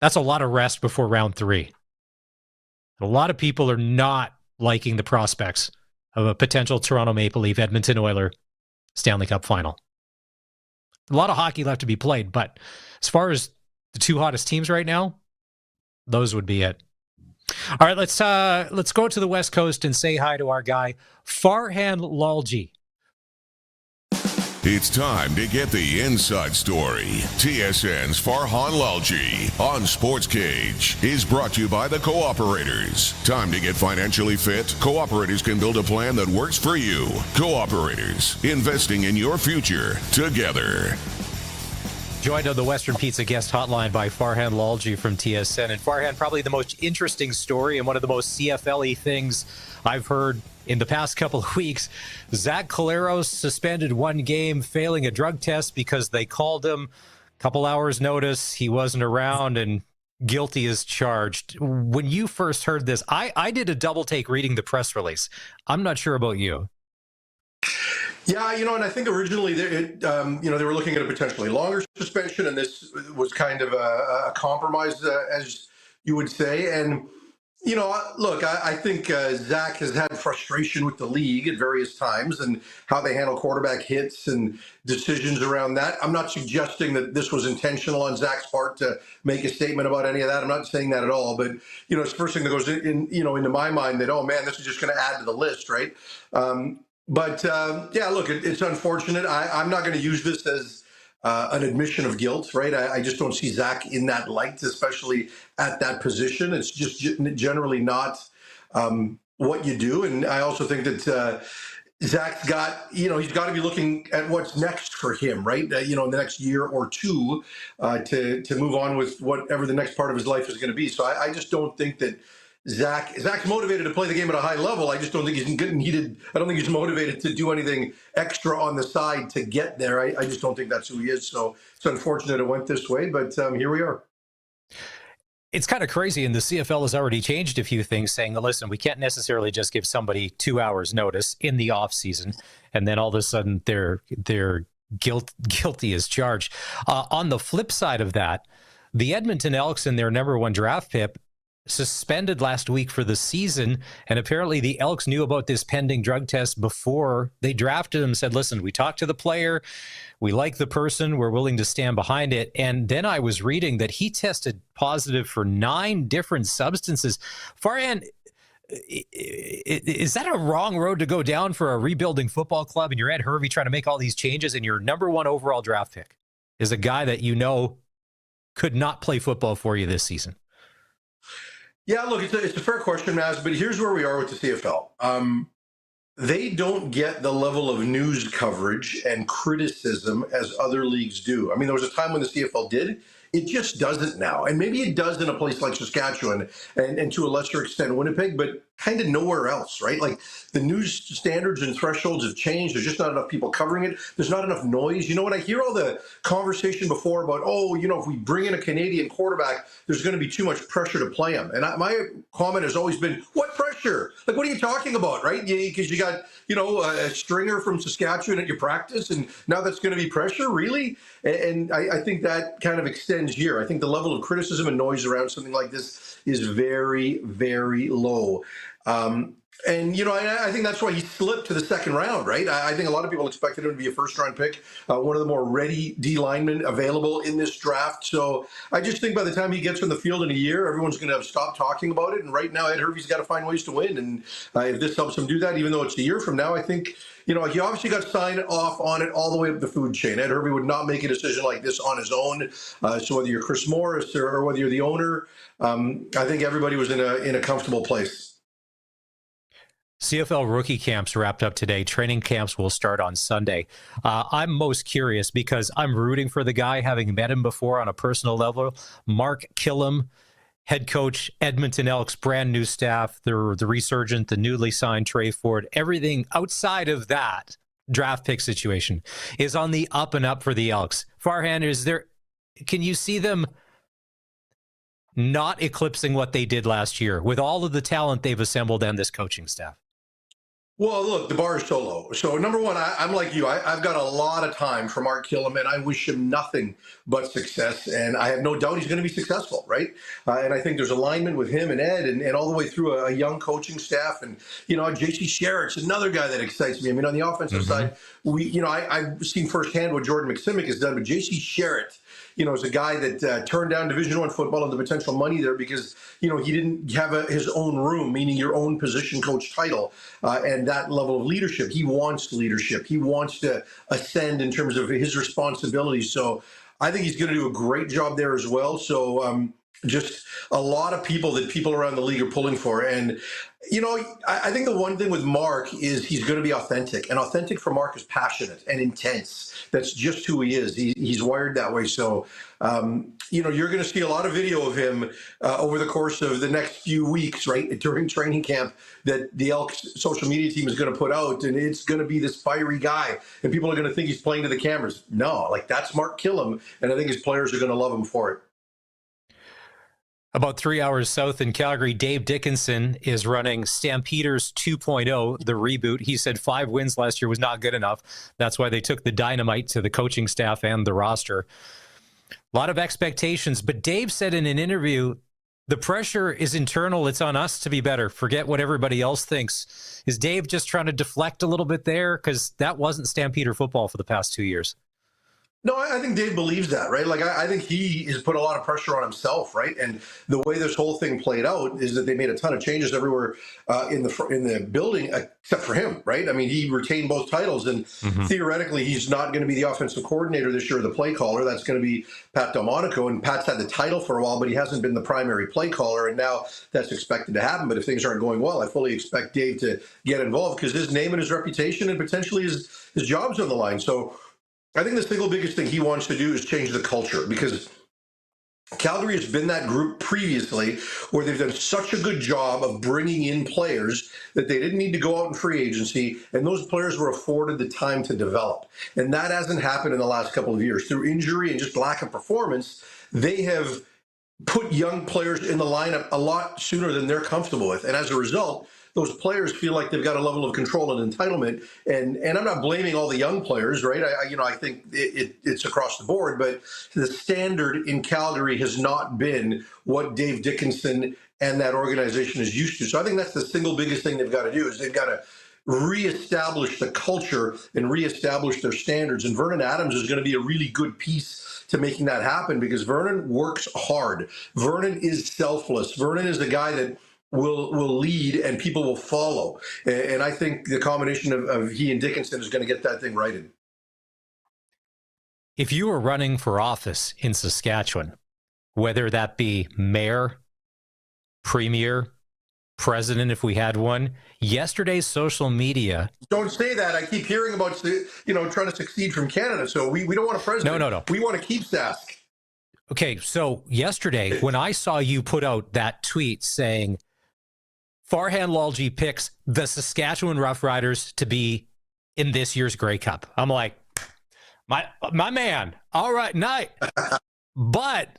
That's a lot of rest before round 3. A lot of people are not liking the prospects of a potential Toronto Maple Leaf Edmonton Oiler Stanley Cup final. A lot of hockey left to be played, but as far as the 2 hottest teams right now, those would be it. All right, let's go to the West Coast and say hi to our guy, Farhan Lalji. It's time to get the inside story. TSN's Farhan Lalji on Sportscage is brought to you by the Cooperators. Time to get financially fit? Cooperators can build a plan that works for you. Cooperators, investing in your future together. Joined on the Western Pizza guest hotline by Farhan Lalji from TSN. And Farhan, probably the most interesting story and one of the most CFL-y things I've heard in the past couple of weeks. Zach Collaros suspended 1 game, failing a drug test because they called him a couple hours notice. He wasn't around and guilty as charged. When you first heard this, I did a double take reading the press release. I'm not sure about you. Yeah, and I think originally they were looking at a potentially longer suspension, and this was kind of a compromise, as you would say. And, look, I think Zach has had frustration with the league at various times and how they handle quarterback hits and decisions around that. I'm not suggesting that this was intentional on Zach's part to make a statement about any of that. I'm not saying that at all. But, it's the first thing that goes into my mind that, oh, man, this is just going to add to the list, right? But look, it's unfortunate. I'm not going to use this as an admission of guilt, right? I just don't see Zach in that light, especially at that position. It's just generally not what you do. And I also think that Zach's got, he's got to be looking at what's next for him, right? In the next year or two to move on with whatever the next part of his life is going to be. So I just don't think that Zach's motivated to play the game at a high level. I just don't think he's needed. I don't think he's motivated to do anything extra on the side to get there. I just don't think that's who he is. So it's unfortunate it went this way, but here we are. It's kind of crazy, and the CFL has already changed a few things, saying, listen, we can't necessarily just give somebody 2 hours notice in the off season, and then all of a sudden they're guilty as charged. On the flip side of that, the Edmonton Elks in their number 1 draft pick suspended last week for the season, and apparently the Elks knew about this pending drug test before they drafted him. Said, listen, we talked to the player, we like the person, we're willing to stand behind it. And then I was reading that he tested positive for 9 different substances. Farhan, is that a wrong road to go down for a rebuilding football club, and you're Ed Hervey trying to make all these changes, and your number 1 overall draft pick is a guy that you know could not play football for you this season? Yeah, look, it's a fair question, Maz, but here's where we are with the CFL. They don't get the level of news coverage and criticism as other leagues do. I mean, there was a time when the CFL did. It just doesn't now. And maybe it does in a place like Saskatchewan and to a lesser extent Winnipeg, but kind of nowhere else, right? Like the news standards and thresholds have changed. There's just not enough people covering it. There's not enough noise. You know what? I hear all the conversation before about, if we bring in a Canadian quarterback, there's going to be too much pressure to play him. And my comment has always been, what pressure? Like, what are you talking about, right? Because you got, a stringer from Saskatchewan at your practice, and now that's going to be pressure, really? And I think that kind of extends here. I think the level of criticism and noise around something like this is very, very low. I think that's why he slipped to the second round, right? I think a lot of people expected him to be a first-round pick, one of the more ready D linemen available in this draft. So I just think by the time he gets on the field in a year, everyone's going to have stopped talking about it. And right now, Ed Hervey's got to find ways to win. And if this helps him do that, even though it's a year from now, I think, he obviously got signed off on it all the way up the food chain. Ed Hervey would not make a decision like this on his own. So whether you're Chris Morris or whether you're the owner, I think everybody was in a comfortable place. CFL rookie camps wrapped up today. Training camps will start on Sunday. I'm most curious because I'm rooting for the guy, having met him before on a personal level. Mark Killam, head coach, Edmonton Elks, brand new staff, the resurgent, the newly signed Trey Ford. Everything outside of that draft pick situation is on the up and up for the Elks. Farhan, can you see them not eclipsing what they did last year with all of the talent they've assembled and this coaching staff? Well, look, the bar is so low. So, number one, I'm like you. I've got a lot of time for Mark Killam, and I wish him nothing but success. And I have no doubt he's going to be successful, right? And I think there's alignment with him and Ed and all the way through a young coaching staff. And, J.C. Sherritt's another guy that excites me. I mean, on the offensive side, I've seen firsthand what Jordan McSimic has done, but J.C. Sherritt, is a guy that turned down Division I football and the potential money there because, he didn't have his own room, meaning your own position coach title, and that level of leadership. He wants leadership. He wants to ascend in terms of his responsibilities. So I think he's going to do a great job there as well. So just a lot of people that people around the league are pulling for. And, I think the one thing with Mark is he's going to be authentic. And authentic for Mark is passionate and intense. That's just who he is. He's wired that way. So, you're going to see a lot of video of him over the course of the next few weeks, right, during training camp that the Elks social media team is going to put out. And it's going to be this fiery guy. And people are going to think he's playing to the cameras. No, that's Mark Killam. And I think his players are going to love him for it. About 3 hours south in Calgary, Dave Dickinson is running Stampeders 2.0, the reboot. He said 5 wins last year was not good enough. That's why they took the dynamite to the coaching staff and the roster. A lot of expectations, but Dave said in an interview, the pressure is internal. It's on us to be better. Forget what everybody else thinks. Is Dave just trying to deflect a little bit there? Because that wasn't Stampeder football for the past 2 years. No, I think Dave believes that, right? I think he has put a lot of pressure on himself, right? And the way this whole thing played out is that they made a ton of changes everywhere in the building, except for him, right? I mean, he retained both titles, and theoretically, he's not going to be the offensive coordinator this year, or the play caller. That's going to be Pat Delmonico, and Pat's had the title for a while, but he hasn't been the primary play caller, and now that's expected to happen. But if things aren't going well, I fully expect Dave to get involved because his name and his reputation and potentially his job's on the line. So I think the single biggest thing he wants to do is change the culture, because Calgary has been that group previously where they've done such a good job of bringing in players that they didn't need to go out in free agency, and those players were afforded the time to develop. And that hasn't happened in the last couple of years. Through injury and just lack of performance, they have put young players in the lineup a lot sooner than they're comfortable with. And as a result, those players feel like they've got a level of control and entitlement. And I'm not blaming all the young players, right? I think it's across the board, but the standard in Calgary has not been what Dave Dickinson and that organization is used to. So I think that's the single biggest thing they've got to do is they've got to reestablish the culture and reestablish their standards. And Vernon Adams is going to be a really good piece to making that happen because Vernon works hard. Vernon is selfless. Vernon is the guy that will lead and people will follow. And I think the combination of he and Dickinson is going to get that thing righted. If you were running for office in Saskatchewan, whether that be mayor, premier, president, if we had one, yesterday's social media. Don't say that. I keep hearing about, trying to succeed from Canada. So we don't want a president. No. We want to keep Sask. Okay, so yesterday when I saw you put out that tweet saying Farhan Lalji picks the Saskatchewan Roughriders to be in this year's Grey Cup, I'm like, my man, all right, night. But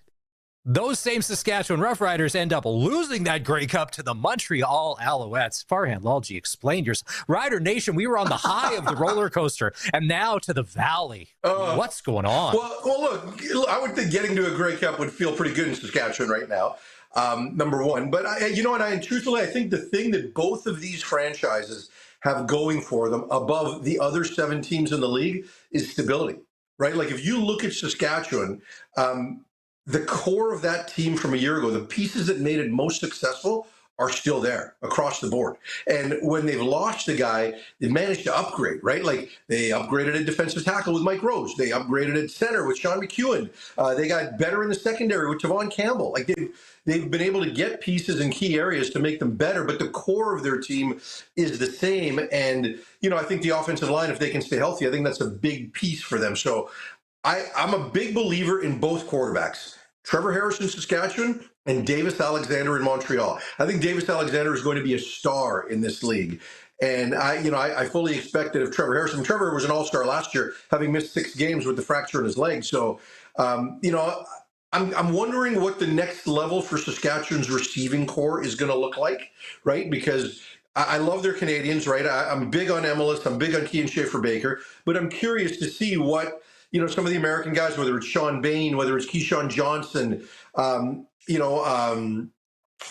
those same Saskatchewan Roughriders end up losing that Grey Cup to the Montreal Alouettes. Farhan Lalji, explained yourself. Rider Nation, we were on the high of the roller coaster, and now to the valley. What's going on? Well, look, I would think getting to a Grey Cup would feel pretty good in Saskatchewan right now, number one. But, truthfully, I think the thing that both of these franchises have going for them above the other 7 teams in the league is stability, right? Like if you look at Saskatchewan, the core of that team from a year ago, the pieces that made it most successful are still there across the board. And when they've lost a guy, they've managed to upgrade, right? Like they upgraded a defensive tackle with Mike Rose. They upgraded at center with Sean McEwen. They got better in the secondary with Tavon Campbell. Like they've been able to get pieces in key areas to make them better, but the core of their team is the same. And, I think the offensive line, if they can stay healthy, I think that's a big piece for them. So I'm a big believer in both quarterbacks. Trevor Harris in Saskatchewan and Davis Alexander in Montreal. I think Davis Alexander is going to be a star in this league. And I fully expect that if Trevor was an all-star last year, having missed 6 games with the fracture in his leg. So, I'm wondering what the next level for Saskatchewan's receiving core is going to look like, right? Because I love their Canadians, right? I'm big on Emelis. I'm big on Kean Schaefer-Baker. But I'm curious to see what some of the American guys, whether it's Sean Bain, whether it's Keyshawn Johnson,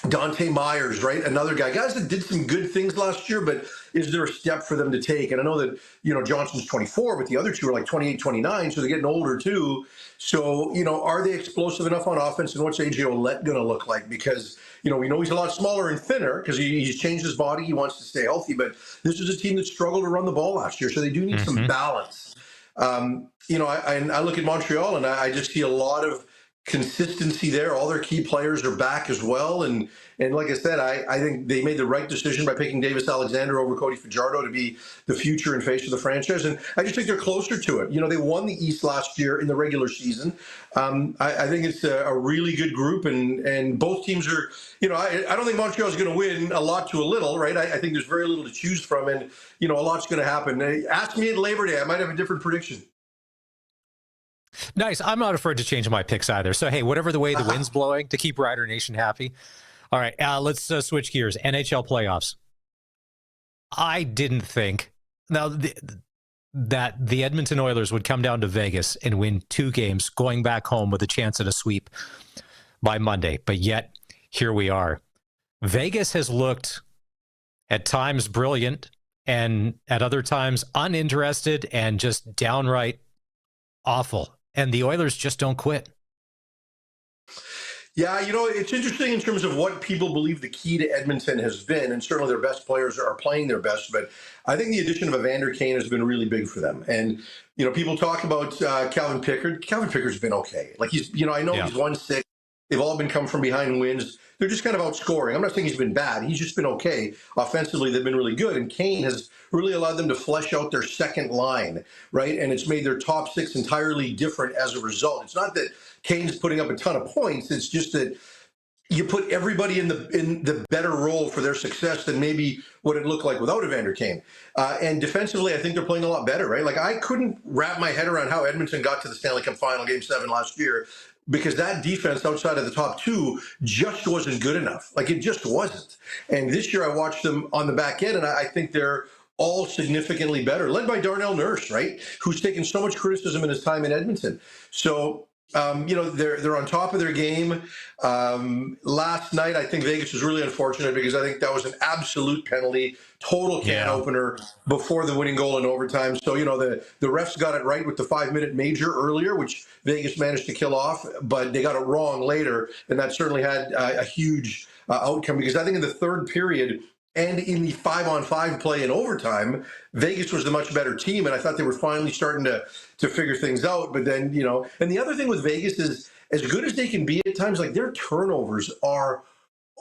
Dante Myers, right? Another guys that did some good things last year, but is there a step for them to take? And I know that, Johnson's 24, but the other two are like 28, 29, so they're getting older too. So, are they explosive enough on offense? And what's AJ Ouellette going to look like? Because, we know he's a lot smaller and thinner because he's changed his body. He wants to stay healthy, but this is a team that struggled to run the ball last year. So they do need some balance. I look at Montreal and I just see a lot of consistency there. All their key players are back as well. And like I said, I think they made the right decision by picking Davis Alexander over Cody Fajardo to be the future and face of the franchise. And I just think they're closer to it. They won the East last year in the regular season. I think it's a really good group and both teams are, I don't think Montreal is going to win a lot to a little, right? I think there's very little to choose from and, a lot's going to happen. Ask me at Labor Day. I might have a different prediction. Nice. I'm not afraid to change my picks either. So, hey, whatever the way the wind's blowing to keep Rider Nation happy. All right, let's switch gears. NHL playoffs. I didn't think that the Edmonton Oilers would come down to Vegas and win 2 games, going back home with a chance at a sweep by Monday. But yet, here we are. Vegas has looked at times brilliant and at other times uninterested and just downright awful. And the Oilers just don't quit. Yeah, it's interesting in terms of what people believe the key to Edmonton has been, and certainly their best players are playing their best, but I think the addition of Evander Kane has been really big for them. And, people talk about Calvin Pickard. Calvin Pickard's been okay. Like he's, I know he's won 6. They've all been come from behind wins. They're just kind of outscoring. I'm not saying he's been bad. He's just been okay. Offensively, they've been really good. And Kane has really allowed them to flesh out their second line, right? And it's made their top 6 entirely different as a result. It's not that Kane's putting up a ton of points. It's just that you put everybody in the better role for their success than maybe what it looked like without Evander Kane. And defensively, I think they're playing a lot better, right? Like I couldn't wrap my head around how Edmonton got to the Stanley Cup Final Game 7 last year because that defense outside of the top two just wasn't good enough. Like, it just wasn't. And this year I watched them on the back end, and I think they're all significantly better, led by Darnell Nurse, right? Who's taken so much criticism in his time in Edmonton. So, they're on top of their game. Last night, I think Vegas was really unfortunate because I think that was an absolute penalty, total can opener before the winning goal in overtime. So, the refs got it right with the 5-minute major earlier, which Vegas managed to kill off, but they got it wrong later. And that certainly had a huge outcome, because I think in the third period, and in the 5-on-5 play in overtime, Vegas was the much better team, and I thought they were finally starting to figure things out. But then, and the other thing with Vegas is, as good as they can be at times, like, their turnovers are,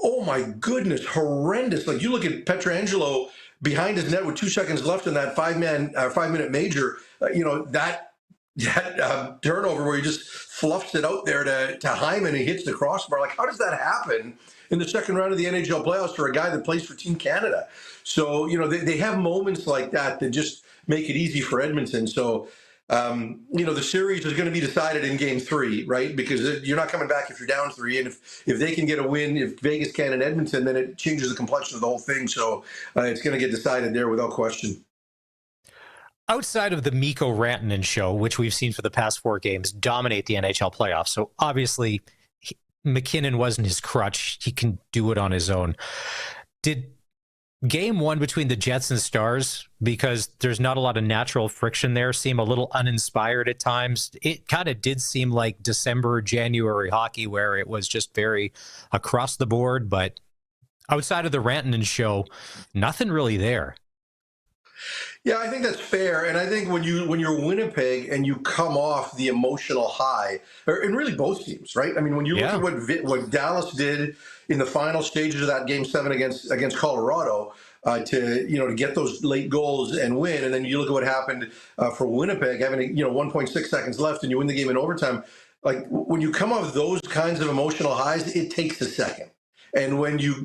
oh my goodness, horrendous. Like, you look at Pietrangelo behind his net with 2 seconds left in that 5-minute major, that turnover where he just fluffs it out there to Hyman and he hits the crossbar. Like, how does that happen in the second round of the NHL playoffs for a guy that plays for Team Canada? So, they have moments like that just make it easy for Edmonton. So, the series is going to be decided in game 3, right? Because you're not coming back if you're down 3. And if they can get a win, if Vegas can in Edmonton, then it changes the complexion of the whole thing. So it's going to get decided there without question. Outside of the Mikko Rantanen show, which we've seen for the past 4 games dominate the NHL playoffs, so obviously McKinnon wasn't his crutch. He can do it on his own. Did game 1 between the Jets and Stars, because there's not a lot of natural friction there, seem a little uninspired at times? It kind of did seem like December, January hockey, where it was just very across the board. But outside of the Rantanen show, nothing really there. Yeah, I think that's fair. And I think when you're Winnipeg and you come off the emotional high, and really both teams, right? I mean, when you look at what Dallas did in the final stages of that Game 7 against Colorado, to get those late goals and win, and then you look at what happened for Winnipeg having 1.6 seconds left and you win the game in overtime. Like, when you come off those kinds of emotional highs, it takes a second. And when you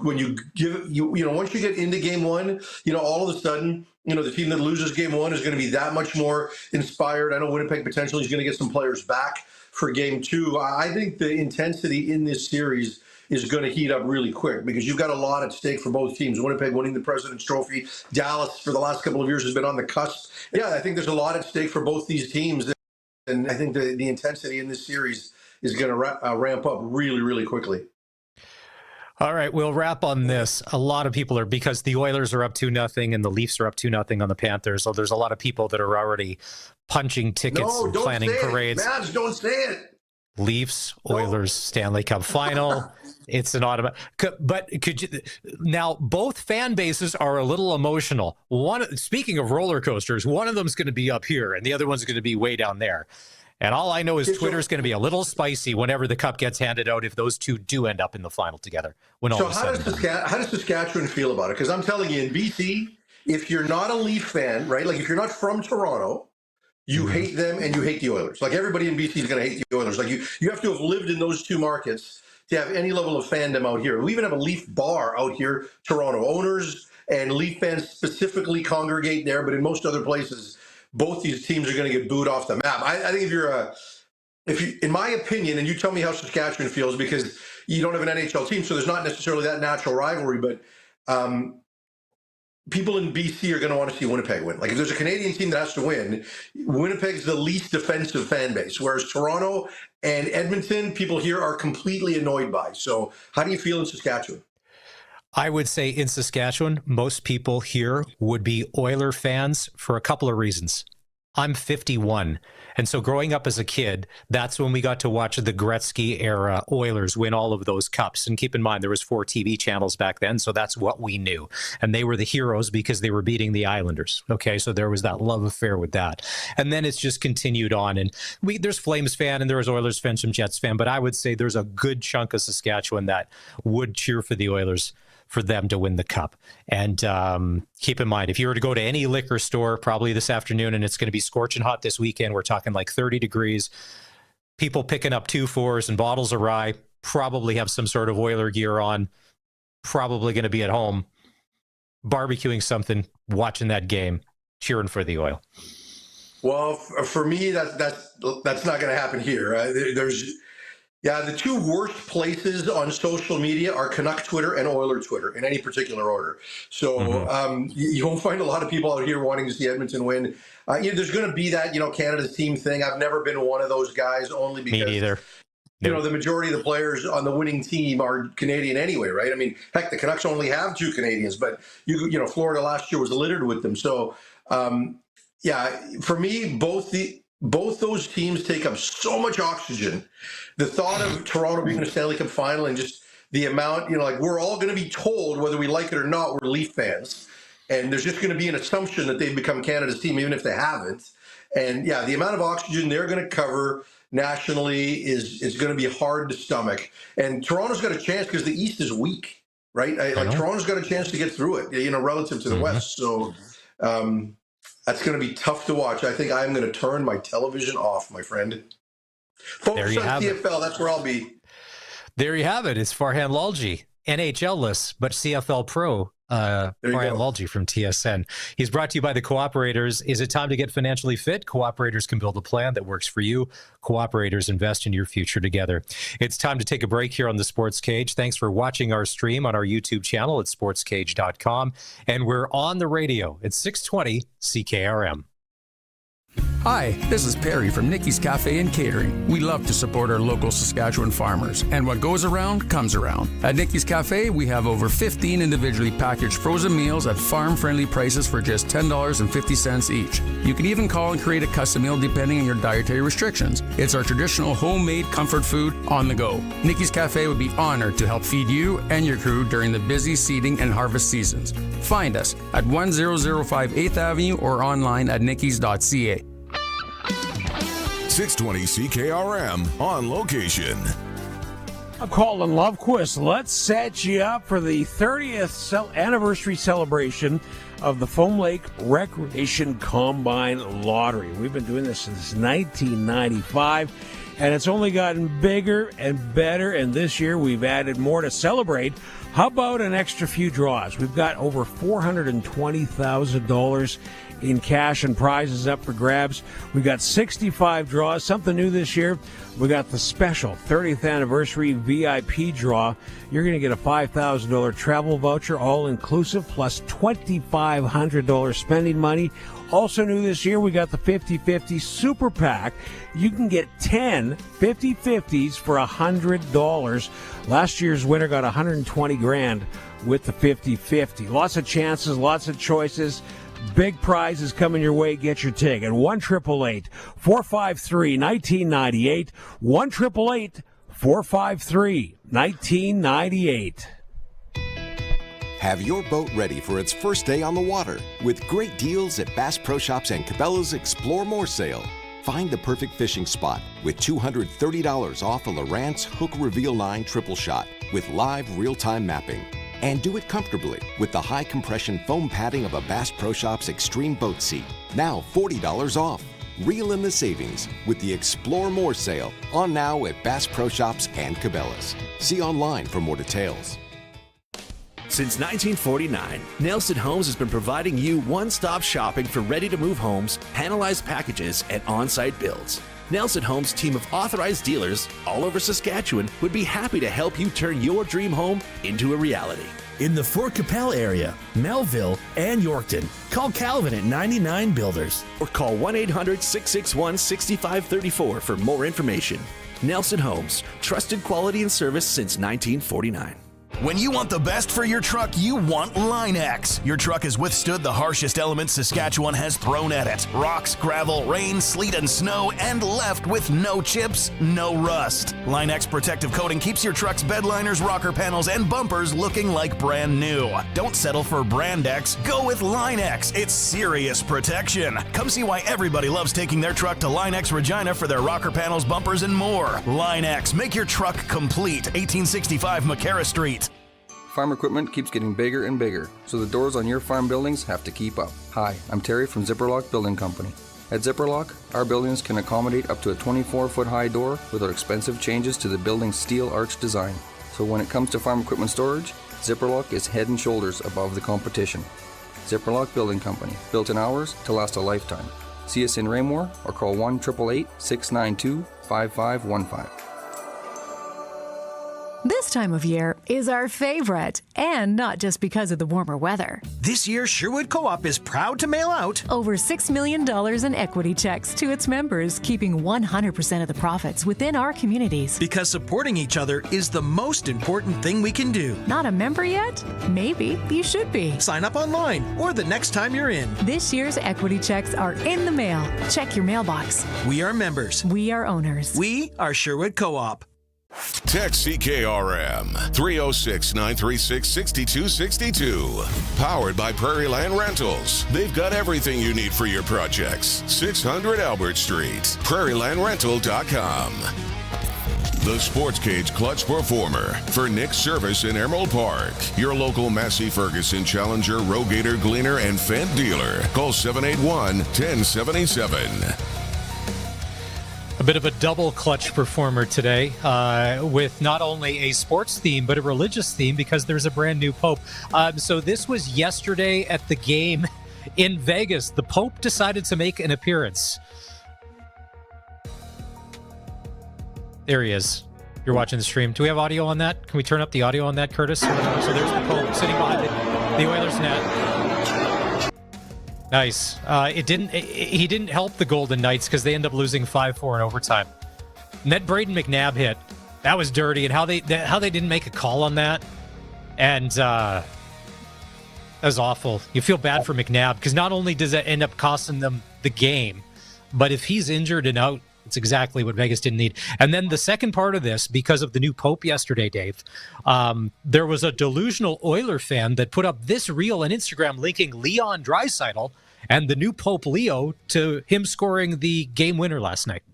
give once you get into game 1, all of a sudden, the team that loses game 1 is going to be that much more inspired. I know Winnipeg potentially is going to get some players back for game 2. I think the intensity in this series is going to heat up really quick because you've got a lot at stake for both teams. Winnipeg winning the President's Trophy. Dallas, for the last couple of years, has been on the cusp. Yeah, I think there's a lot at stake for both these teams. And I think the intensity in this series is going to ramp up really, really quickly. All right, we'll wrap on this. A lot of people are, because the Oilers are up 2-0 and the Leafs are up 2-0 on the Panthers. So there's a lot of people that are already punching tickets and planning parades. Mavs, don't say it. Leafs, Oilers, Stanley Cup final. It's an automatic. But now both fan bases are a little emotional. Speaking of roller coasters, one of them's going to be up here and the other one's going to be way down there. And all I know is Twitter's going to be a little spicy whenever the cup gets handed out, if those two do end up in the final together. So how does Saskatchewan feel about it? Because I'm telling you, in BC, if you're not a Leaf fan, right, like if you're not from Toronto, you hate them and you hate the Oilers. Like, everybody in BC is going to hate the Oilers. Like, you have to have lived in those two markets to have any level of fandom out here. We even have a Leaf bar out here. Toronto owners and Leaf fans specifically congregate there, but in most other places, both these teams are going to get booed off the map. I think if you, in my opinion, and you tell me how Saskatchewan feels, because you don't have an NHL team, so there's not necessarily that natural rivalry, but people in BC are going to want to see Winnipeg win. Like, if there's a Canadian team that has to win, Winnipeg's the least defensive fan base, whereas Toronto and Edmonton, people here are completely annoyed by. So how do you feel in Saskatchewan? I would say in Saskatchewan, most people here would be Oiler fans for a couple of reasons. I'm 51. And so growing up as a kid, that's when we got to watch the Gretzky era Oilers win all of those cups. And keep in mind, there was 4 TV channels back then, so that's what we knew. And they were the heroes because they were beating the Islanders. Okay, so there was that love affair with that. And then it's just continued on. And there's Flames fan and there was Oilers fan, some Jets fan, but I would say there's a good chunk of Saskatchewan that would cheer for the Oilers for them to win the cup. And keep in mind, if you were to go to any liquor store probably this afternoon, and it's going to be scorching hot this weekend, we're talking like 30 degrees, people picking up 2-4s and bottles of rye, probably have some sort of Oiler gear on, probably going to be at home barbecuing something, watching that game, cheering for the Oil. Well, for me, that's not going to happen here. Yeah, the two worst places on social media are Canuck Twitter and Oiler Twitter in any particular order. So you won't find a lot of people out here wanting to see Edmonton win. There's going to be that, Canada's team thing. I've never been one of those guys, only because Me neither. The majority of the players on the winning team are Canadian anyway, right? I mean, heck, the Canucks only have 2 Canadians, but Florida last year was littered with them. So for me, both those teams take up so much oxygen. The thought of Toronto being in a Stanley Cup final and just the amount, we're all going to be told, whether we like it or not, we're Leaf fans. And there's just going to be an assumption that they've become Canada's team, even if they haven't. And the amount of oxygen they're going to cover nationally is going to be hard to stomach. And Toronto's got a chance because the East is weak, right? Toronto's got a chance to get through it, relative to the West. So that's going to be tough to watch. I think I'm going to turn my television off, my friend. Focus on CFL. That's where I'll be. There you have it. It's Farhan Lalji, NHL-less, but CFL pro. Farhan Lalji from TSN. He's brought to you by the Cooperators. Is it time to get financially fit? Cooperators can build a plan that works for you. Cooperators invest in your future together. It's time to take a break here on the Sports Cage. Thanks for watching our stream on our YouTube channel at sportscage.com. And we're on the radio at 620 CKRM. Hi, this is Perry from Nikki's Cafe and Catering. We love to support our local Saskatchewan farmers, and what goes around comes around. At Nikki's Cafe, we have over 15 individually packaged frozen meals at farm-friendly prices for just $10.50 each. You can even call and create a custom meal depending on your dietary restrictions. It's our traditional homemade comfort food on the go. Nikki's Cafe would be honored to help feed you and your crew during the busy seeding and harvest seasons. Find us at 1005 8th Avenue or online at nickis.ca. 620 CKRM on location. I'm Colin Lovequist. Let's set you up for the 30th anniversary celebration of the Foam Lake Recreation Combine Lottery. We've been doing this since 1995, and it's only gotten bigger and better, and this year we've added more to celebrate. How about an extra few draws? We've got over $420,000 in cash and prizes up for grabs. We've got 65 draws. Something new this year, we got the special 30th anniversary VIP draw. You're going to get a $5,000 travel voucher, all inclusive, plus $2,500 spending money. Also new this year, we got the 50-50 Super PAC. You can get 10 50-50s for $100. Last year's winner got $120,000 with the 50-50. Lots of chances, lots of choices. Big prizes coming your way. Get your ticket. 1-888-453-1998. 1-888-453-1998. Have your boat ready for its first day on the water with great deals at Bass Pro Shops and Cabela's Explore More sale. Find the perfect fishing spot with $230 off a Lowrance Hook Reveal 9 triple shot with live real-time mapping. And do it comfortably with the high compression foam padding of a Bass Pro Shops Extreme Boat Seat. Now $40 off. Reel in the savings with the Explore More sale on now at Bass Pro Shops and Cabela's. See online for more details. Since 1949, Nelson Homes has been providing you one-stop shopping for ready-to-move homes, panelized packages, and on-site builds. Nelson Homes' team of authorized dealers all over Saskatchewan would be happy to help you turn your dream home into a reality. In the Fort Capel area, Melville, and Yorkton, call Calvin at 99 Builders. Or call 1-800-661-6534 for more information. Nelson Homes, trusted quality and service since 1949. When you want the best for your truck, you want Line-X. Your truck has withstood the harshest elements Saskatchewan has thrown at it. Rocks, gravel, rain, sleet, and snow, and left with no chips, no rust. Line-X protective coating keeps your truck's bed liners, rocker panels, and bumpers looking like brand new. Don't settle for Brand X. Go with Line-X. It's serious protection. Come see why everybody loves taking their truck to Line-X Regina for their rocker panels, bumpers, and more. Line-X. Make your truck complete. 1865 McCarra Street. Farm equipment keeps getting bigger and bigger, so the doors on your farm buildings have to keep up. Hi, I'm Terry from Zipperlock Building Company. At Zipperlock, our buildings can accommodate up to a 24-foot high door without expensive changes to the building's steel arch design. So when it comes to farm equipment storage, Zipperlock is head and shoulders above the competition. Zipperlock Building Company, built in hours to last a lifetime. See us in Raymore or call 1-888-692-5515. This time of year is our favorite, and not just because of the warmer weather. This year, Sherwood Co-op is proud to mail out over $6 million in equity checks to its members, keeping 100% of the profits within our communities. Because supporting each other is the most important thing we can do. Not a member yet? Maybe you should be. Sign up online or the next time you're in. This year's equity checks are in the mail. Check your mailbox. We are members. We are owners. We are Sherwood Co-op. Text CKRM 306-936-6262. Powered by Prairie Land Rentals. They've got everything you need for your projects. 600 Albert Street. PrairieLandRental.com. The Sportscage Clutch Performer for Nick's Service in Emerald Park. Your local Massey Ferguson Challenger, Rogator, Gleaner, and Fendt dealer. Call 781-1077. A bit of a double clutch performer today with not only a sports theme, but a religious theme because there's a brand new Pope. So this was yesterday at the game in Vegas. The Pope decided to make an appearance. There he is. You're watching the stream. Do we have audio on that? Can we turn up the audio on that, Curtis? So there's the Pope sitting behind the Oilers net. Nice. He didn't help the Golden Knights because they end up losing 5-4 in overtime. And that Braden McNabb hit, that was dirty, and how they didn't make a call on that, and that was awful. You feel bad for McNabb because not only does that end up costing them the game, but if he's injured and out, it's exactly what Vegas didn't need. And then the second part of this, because of the new Pope yesterday, Dave, there was a delusional Oiler fan that put up this reel on Instagram linking Leon Draisaitl and the new Pope Leo to him scoring the game winner last night.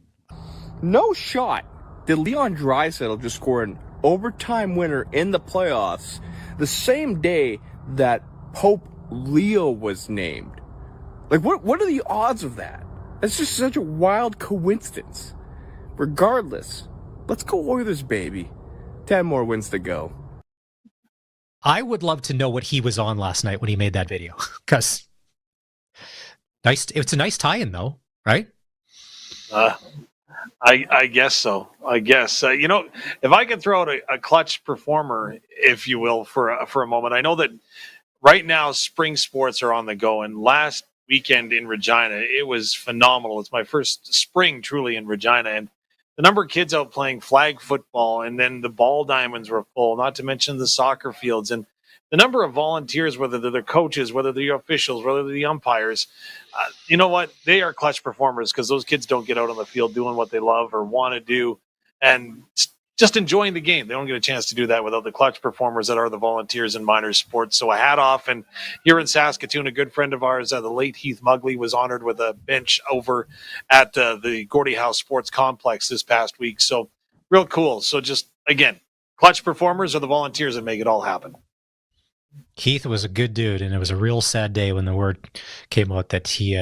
No shot did Leon Draisaitl just score an overtime winner in the playoffs the same day that Pope Leo was named. Like, what are the odds of that? That's just such a wild coincidence. Regardless, let's go Oilers, baby. 10 more wins to go. I would love to know what he was on last night when he made that video. Because it's a nice tie-in, though, right? I guess so. I guess. If I could throw out a clutch performer, if you will, for a moment. I know that right now spring sports are on the go, and last weekend in Regina, it was phenomenal. It's my first spring truly in Regina, and the number of kids out playing flag football, and then the ball diamonds were full, not to mention the soccer fields, and the number of volunteers, whether they're the coaches, whether they're the officials, whether they're the umpires. You know what? They are clutch performers because those kids don't get out on the field doing what they love or want to do and just enjoying the game. They don't get a chance to do that without the clutch performers that are the volunteers in minor sports. So a hat off. And here in Saskatoon, a good friend of ours, the late Heath Mugley, was honored with a bench over at the Gordie House Sports Complex this past week. So real cool. So just, again, clutch performers are the volunteers that make it all happen. Heath was a good dude, and it was a real sad day when the word came out that he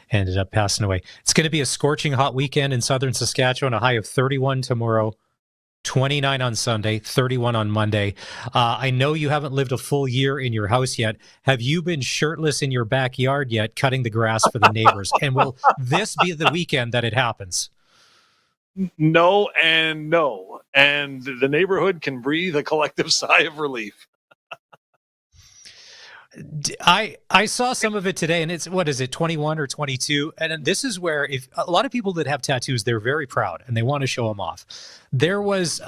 ended up passing away. It's going to be a scorching hot weekend in southern Saskatchewan, a high of 31 tomorrow, 29 on Sunday, 31 on Monday. I know you haven't lived a full year in your house yet. Have you been shirtless in your backyard yet, cutting the grass for the neighbors? And will this be the weekend that it happens? No and no. And the neighborhood can breathe a collective sigh of relief. I saw some of it today, and it's, what is it, 21 or 22? And this is where, if a lot of people that have tattoos, they're very proud and they want to show them off. There was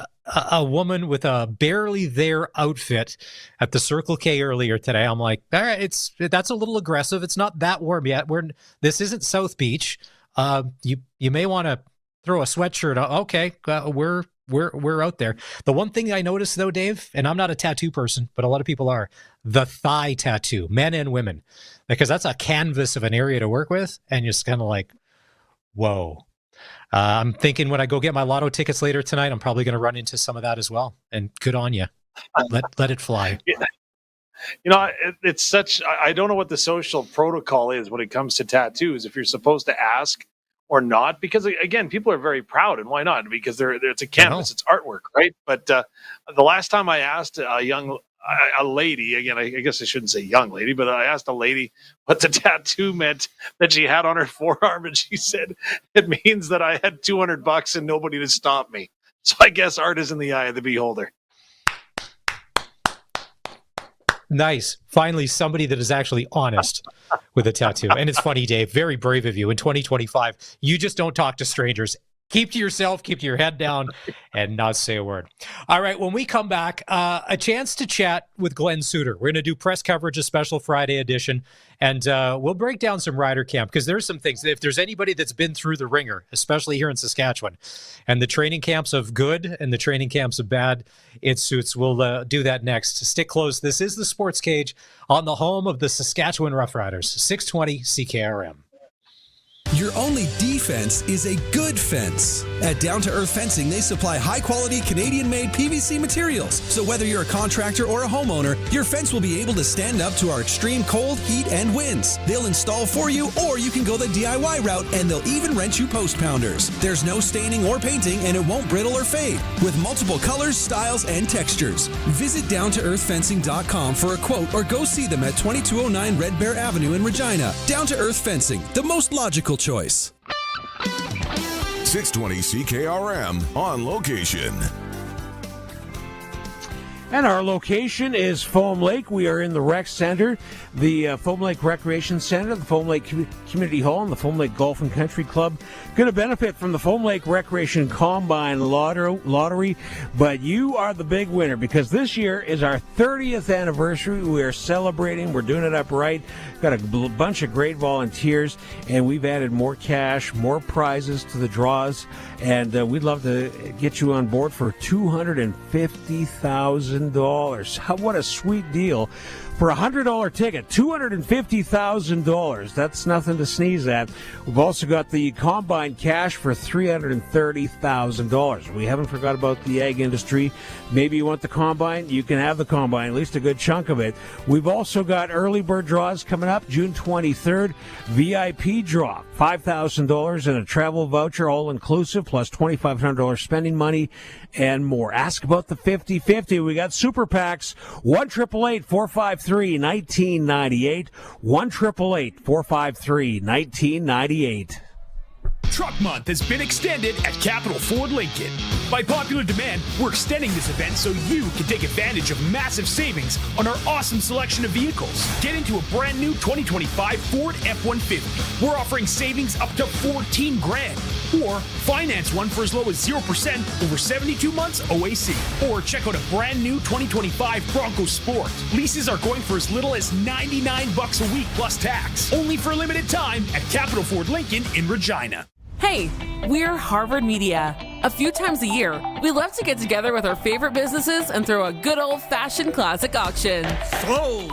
a woman with a barely there outfit at the Circle K earlier today. I'm like, all right, that's a little aggressive. It's not that warm yet. This isn't South Beach. You may want to throw a sweatshirt on. Okay, we're out there. The one thing I noticed, though, Dave, and I'm not a tattoo person, but a lot of people are, the thigh tattoo, men and women, because that's a canvas of an area to work with, and you're just kind of like, whoa. I'm thinking when I go get my lotto tickets later tonight, I'm probably going to run into some of that as well, and good on you. Let it fly. Yeah. It's such, I don't know what the social protocol is when it comes to tattoos, if you're supposed to ask or not, because again, people are very proud, and why not? Because it's a canvas, it's artwork, right? But the last time I asked a lady, again, I guess I shouldn't say young lady, but I asked a lady what the tattoo meant that she had on her forearm, and she said, it means that I had $200 and nobody to stop me. So I guess art is in the eye of the beholder. Nice. Finally, somebody that is actually honest with a tattoo. And it's funny, Dave, very brave of you. In 2025, you just don't talk to strangers. Keep to yourself, keep your head down, and not say a word. All right, when we come back, a chance to chat with Glenn Suter. We're going to do press coverage, a special Friday edition, and we'll break down some rider camp, because there's some things. If there's anybody that's been through the ringer, especially here in Saskatchewan, and the training camps of good and the training camps of bad, it suits. We'll do that next. Stick close. This is the Sports Cage on the home of the Saskatchewan Roughriders, 620 CKRM. Your only defense is a good fence. At Down to Earth Fencing, they supply high-quality Canadian-made PVC materials. So whether you're a contractor or a homeowner, your fence will be able to stand up to our extreme cold, heat, and winds. They'll install for you, or you can go the DIY route, and they'll even rent you post pounders. There's no staining or painting, and it won't brittle or fade. With multiple colors, styles, and textures. Visit DownToEarthFencing.com for a quote, or go see them at 2209 Red Bear Avenue in Regina. Down to Earth Fencing, the most logical choice. 620 CKRM on location. And our location is Foam Lake. We are in the rec center, the Foam Lake Recreation Center, the Foam Lake Community Hall, and the Foam Lake Golf and Country Club. Going to benefit from the Foam Lake Recreation Combine Lottery, but you are the big winner, because this year is our 30th anniversary. We are celebrating. We're doing it up right. Got a bunch of great volunteers, and we've added more cash, more prizes to the draws, and we'd love to get you on board for $250,000. What a sweet deal. For a $100 ticket, $250,000. That's nothing to sneeze at. We've also got the combine cash for $330,000. We haven't forgot about the ag industry. Maybe you want the combine? You can have the combine, at least a good chunk of it. We've also got early bird draws coming up June 23rd. VIP draw, $5,000 and a travel voucher, all inclusive, plus $2,500 spending money and more. Ask about the 50-50. We got super PACs, 1-888-453-1998, 1-888-453-1998. Truck Month has been extended at Capital Ford Lincoln. By popular demand, we're extending this event so you can take advantage of massive savings on our awesome selection of vehicles. Get into a brand new 2025 Ford F-150. We're offering savings up to $14,000. Or finance one for as low as 0% over 72 months OAC. Or check out a brand new 2025 Bronco Sport. Leases are going for as little as $99 a week plus tax. Only for a limited time at Capital Ford Lincoln in Regina. Hey, we're Harvard Media. A few times a year, we love to get together with our favorite businesses and throw a good old-fashioned classic auction.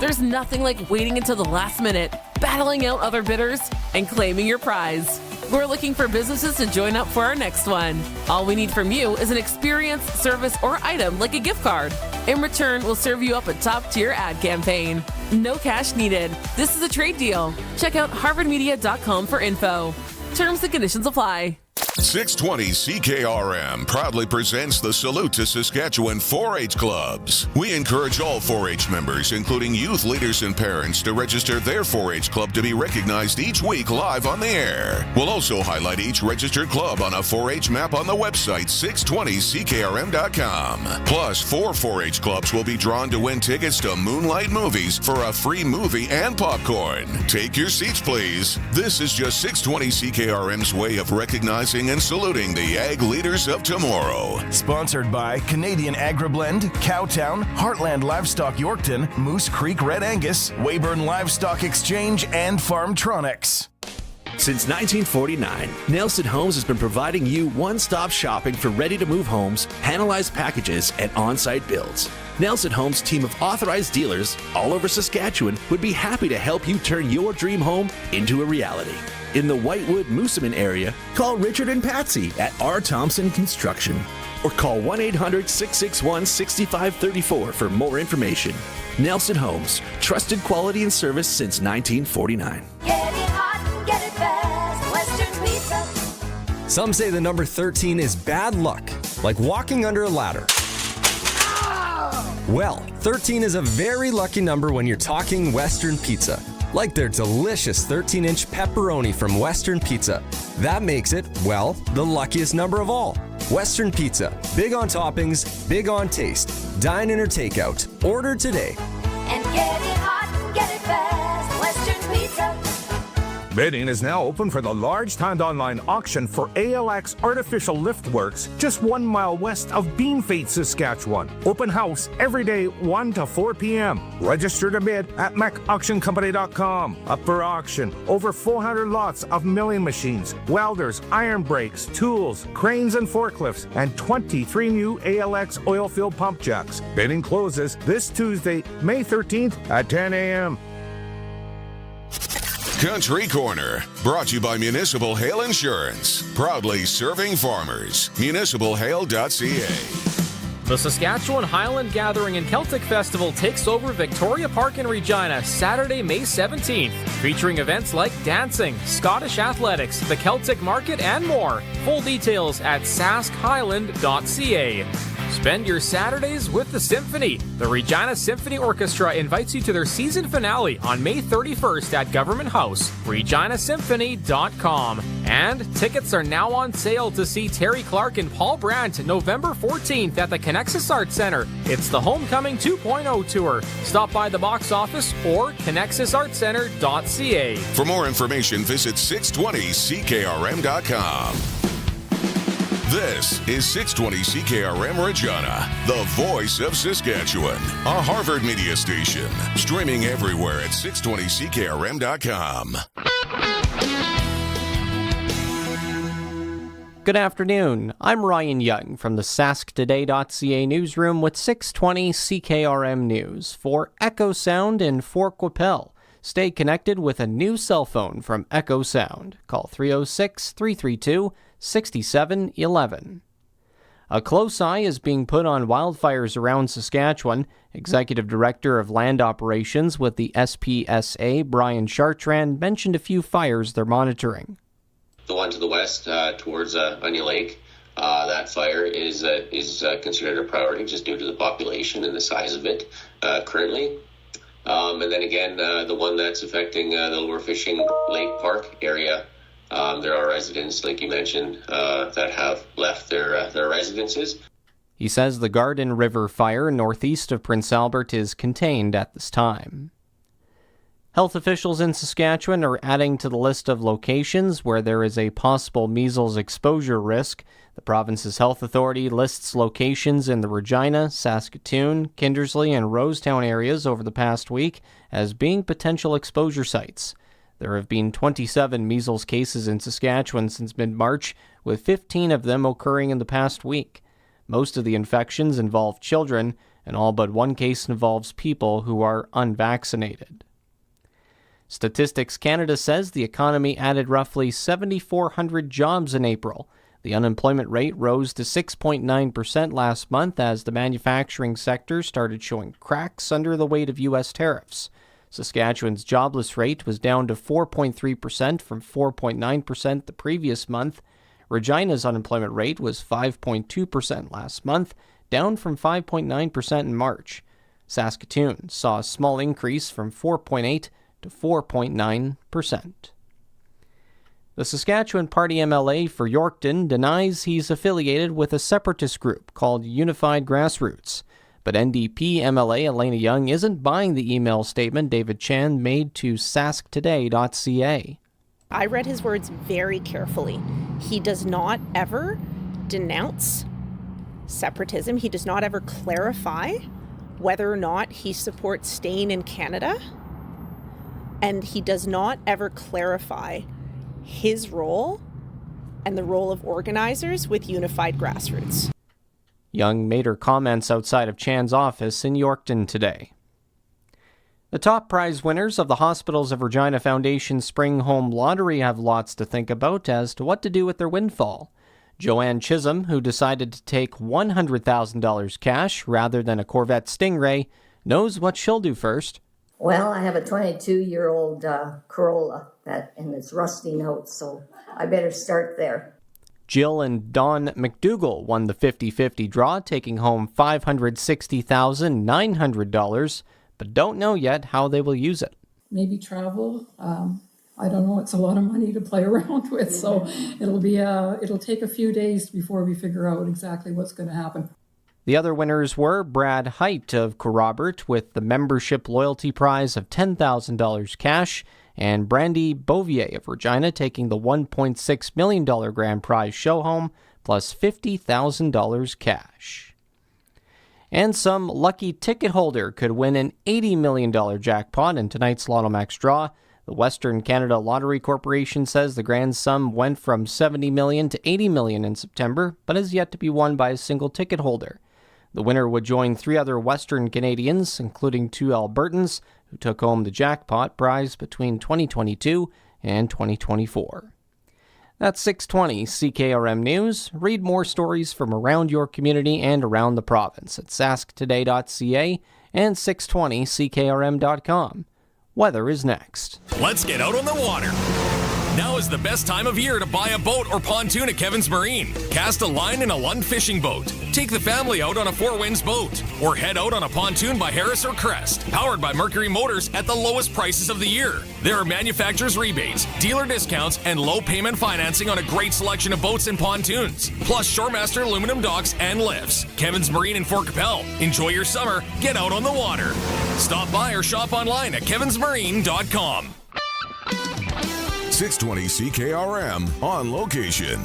There's nothing like waiting until the last minute, battling out other bidders, and claiming your prize. We're looking for businesses to join up for our next one. All we need from you is an experience, service, or item like a gift card. In return, we'll serve you up a top-tier ad campaign. No cash needed. This is a trade deal. Check out harvardmedia.com for info. Terms and conditions apply. 620 CKRM proudly presents the Salute to Saskatchewan 4-H Clubs. We encourage all 4-H members, including youth leaders and parents, to register their 4-H club to be recognized each week live on the air. We'll also highlight each registered club on a 4-H map on the website 620ckrm.com. Plus, 4 4-H clubs will be drawn to win tickets to Moonlight Movies for a free movie and popcorn. Take your seats, please. This is just 620 CKRM's way of recognizing and saluting the ag leaders of tomorrow. Sponsored by Canadian AgriBlend, Cowtown, Heartland Livestock Yorkton, Moose Creek Red Angus, Weyburn Livestock Exchange, and Farmtronics. Since 1949, Nelson Homes has been providing you one-stop shopping for ready-to-move homes, panelized packages, and on-site builds. Nelson Homes' team of authorized dealers all over Saskatchewan would be happy to help you turn your dream home into a reality. In the Whitewood-Moosomin area, call Richard and Patsy at R. Thompson Construction. Or call 1-800-661-6534 for more information. Nelson Homes, trusted quality and service since 1949. Get it hot and get it fast, Western Pizza. Some say the number 13 is bad luck, like walking under a ladder. Well, 13 is a very lucky number when you're talking Western Pizza. Like their delicious 13-inch pepperoni from Western Pizza. That makes it, well, the luckiest number of all. Western Pizza. Big on toppings, big on taste. Dine in or take out. Order today. And get Pizza. Bidding is now open for the large timed online auction for ALX Artificial Lift Works, just 1 mile west of Beanfate, Saskatchewan. Open house every day, 1 to 4 p.m. Register to bid at macauctioncompany.com. Up for auction, over 400 lots of milling machines, welders, iron brakes, tools, cranes and forklifts, and 23 new ALX oil-filled pump jacks. Bidding closes this Tuesday, May 13th at 10 a.m. Country Corner, brought to you by Municipal Hail Insurance. Proudly serving farmers. MunicipalHail.ca. The Saskatchewan Highland Gathering and Celtic Festival takes over Victoria Park in Regina Saturday, May 17th, featuring events like dancing, Scottish athletics, the Celtic Market, and more. Full details at saskhighland.ca. Spend your Saturdays with the Symphony. The Regina Symphony Orchestra invites you to their season finale on May 31st at Government House, reginasymphony.com. And tickets are now on sale to see Terry Clark and Paul Brandt November 14th at the Connexus Arts Center. It's the Homecoming 2.0 tour. Stop by the box office or connexusartscenter.ca. For more information, visit 620ckrm.com. This is 620 CKRM Regina, the voice of Saskatchewan, a Harvard media station. Streaming everywhere at 620ckrm.com. Good afternoon. I'm Ryan Young from the sasktoday.ca newsroom with 620 CKRM News for Echo Sound in Fort Qu'Appelle. Stay connected with a new cell phone from Echo Sound. Call 306-332-6711. A close eye is being put on wildfires around Saskatchewan. Executive Director of Land Operations with the SPSA, Brian Chartrand, mentioned a few fires they're monitoring. The one to the west towards Onion Lake, that fire is considered a priority just due to the population and the size of it currently. And then again, the one that's affecting the Lower Fishing Lake Park area, there are residents, like you mentioned, that have left their residences. He says the Garden River fire northeast of Prince Albert is contained at this time. Health officials in Saskatchewan are adding to the list of locations where there is a possible measles exposure risk. The province's health authority lists locations in the Regina, Saskatoon, Kindersley, and Rosetown areas over the past week as being potential exposure sites. There have been 27 measles cases in Saskatchewan since mid-March, with 15 of them occurring in the past week. Most of the infections involve children, and all but one case involves people who are unvaccinated. Statistics Canada says the economy added roughly 7,400 jobs in April. The unemployment rate rose to 6.9% last month as the manufacturing sector started showing cracks under the weight of U.S. tariffs. Saskatchewan's jobless rate was down to 4.3% from 4.9% the previous month. Regina's unemployment rate was 5.2% last month, down from 5.9% in March. Saskatoon saw a small increase from 4.8% to 4.9%. The Saskatchewan Party MLA for Yorkton denies he's affiliated with a separatist group called Unified Grassroots. But NDP MLA Elena Young isn't buying the email statement David Chan made to sasktoday.ca. I read his words very carefully. He does not ever denounce separatism. He does not ever clarify whether or not he supports staying in Canada. And he does not ever clarify his role and the role of organizers with Unified Grassroots. Young made her comments outside of Chan's office in Yorkton today. The top prize winners of the Hospitals of Regina Foundation Spring Home Lottery have lots to think about as to what to do with their windfall. Joanne Chisholm, who decided to take $100,000 cash rather than a Corvette Stingray, knows what she'll do first. Well, I have a 22-year-old Corolla and it's rusting out, so I better start there. Jill and Don McDougall won the 50-50 draw, taking home $560,900, but don't know yet how they will use it. Maybe travel. I don't know. It's a lot of money to play around with, so it'll take a few days before we figure out exactly what's going to happen. The other winners were Brad Height of Corrobert with the membership loyalty prize of $10,000 cash and Brandy Bouvier of Regina taking the $1.6 million grand prize show home, plus $50,000 cash. And some lucky ticket holder could win an $80 million jackpot in tonight's Lotto Max draw. The Western Canada Lottery Corporation says the grand sum went from $70 million to $80 million in September, but is yet to be won by a single ticket holder. The winner would join 3 other Western Canadians, including 2 Albertans, who took home the jackpot prize between 2022 and 2024. That's 620 CKRM News. Read more stories from around your community and around the province at sasktoday.ca and 620ckrm.com. Weather is next. Let's get out on the water. Now is the best time of year to buy a boat or pontoon at Kevin's Marine. Cast a line in a Lund fishing boat. Take the family out on a Four Winds boat. Or head out on a pontoon by Harris or Crest. Powered by Mercury Motors at the lowest prices of the year. There are manufacturer's rebates, dealer discounts, and low payment financing on a great selection of boats and pontoons. Plus Shoremaster aluminum docks and lifts. Kevin's Marine in Fort Capel. Enjoy your summer. Get out on the water. Stop by or shop online at kevinsmarine.com. 620 CKRM on location.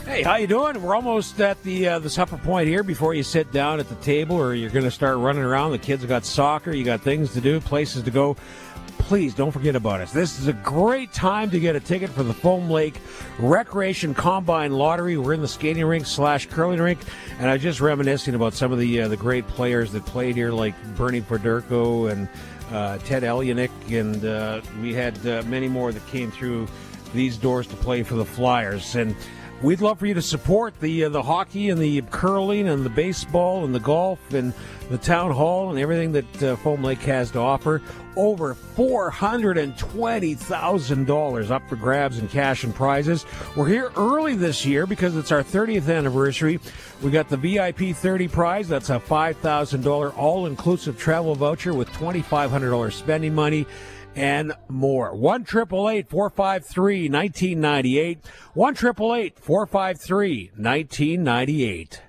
Hey, how you doing? We're almost at the supper point here before you sit down at the table, or you're going to start running around. The kids have got soccer. You got things to do, places to go. Please don't forget about us. This is a great time to get a ticket for the Foam Lake Recreation Combine Lottery. We're in the skating rink / curling rink, and I was just reminiscing about some of the great players that played here, like Bernie Perderko and Ted Elyanik, and we had many more that came through these doors to play for the Flyers. And we'd love for you to support the hockey and the curling and the baseball and the golf and the town hall and everything that Foam Lake has to offer. Over $420,000 up for grabs in cash and prizes. We're here early this year because it's our 30th anniversary. We got the VIP 30 prize. That's a $5,000 all-inclusive travel voucher with $2,500 spending money and more. 1-888-453-1998. 1-888-453-1998.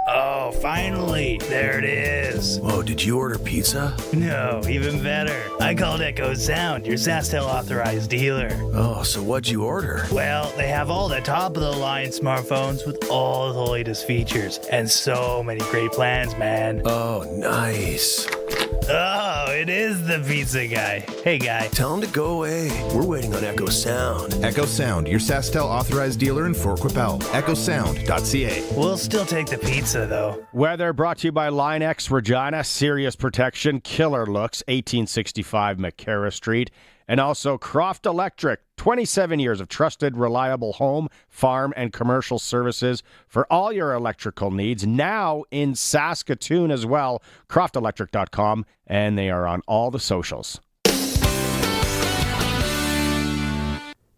Oh, finally. There it is. Whoa, did you order pizza? No, even better. I called Echo Sound, your Saskatchewan authorized dealer. Oh, so what'd you order? Well, they have all the top-of-the-line smartphones with all the latest features and so many great plans, man. Oh, nice. Oh, it is the pizza guy. Hey, guy. Tell him to go away. We're waiting on Echo Sound. Echo Sound, your Sasktel authorized dealer in Fort Quipel. EchoSound.ca. We'll still take the pizza, though. Weather brought to you by Line X Regina. Serious protection, killer looks. 1865 McCarra Street. And also Croft Electric. 27 years of trusted, reliable home, farm, and commercial services for all your electrical needs. Now in Saskatoon as well. CroftElectric.com. And they are on all the socials.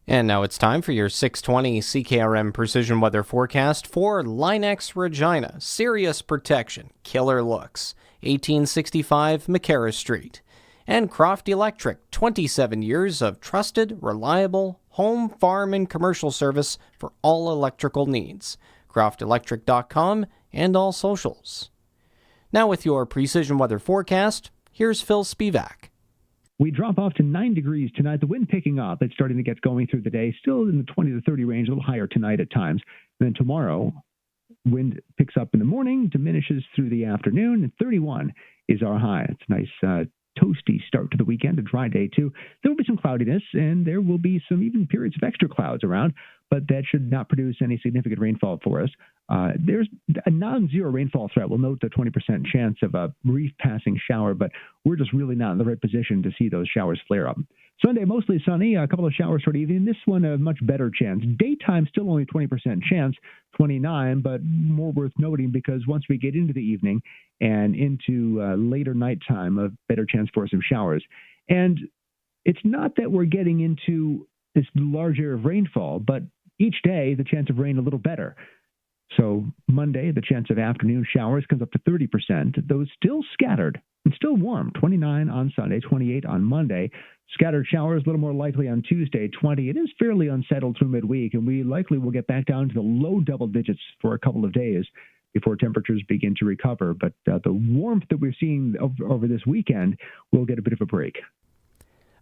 And now it's time for your 620 CKRM Precision Weather Forecast for Line X Regina. Serious protection, killer looks. 1865 McCarra Street. And Croft Electric, 27 years of trusted, reliable home, farm, and commercial service for all electrical needs. CroftElectric.com and all socials. Now with your Precision Weather Forecast, here's Phil Spivak. We drop off to 9 degrees tonight. The wind picking up. It's starting to get going through the day. Still in the 20 to 30 range, a little higher tonight at times. And then tomorrow, wind picks up in the morning, diminishes through the afternoon, and 31 is our high. It's a nice toasty start to the weekend, a dry day too. There will be some cloudiness, and there will be some even periods of extra clouds around, but that should not produce any significant rainfall for us. There's a non-zero rainfall threat. We'll note the 20% chance of a brief passing shower, but we're just really not in the right position to see those showers flare up. Sunday, mostly sunny, a couple of showers toward evening. This one, a much better chance. Daytime, still only 20% chance, 29, but more worth noting because once we get into the evening and into later nighttime, a better chance for some showers. And it's not that we're getting into this large area of rainfall, but each day, the chance of rain a little better. So Monday, the chance of afternoon showers comes up to 30%. Those still scattered and still warm. 29 on Sunday, 28 on Monday. Scattered showers a little more likely on Tuesday, 20. It is fairly unsettled through midweek, and we likely will get back down to the low double digits for a couple of days before temperatures begin to recover. But the warmth that we're seeing over this weekend will get a bit of a break.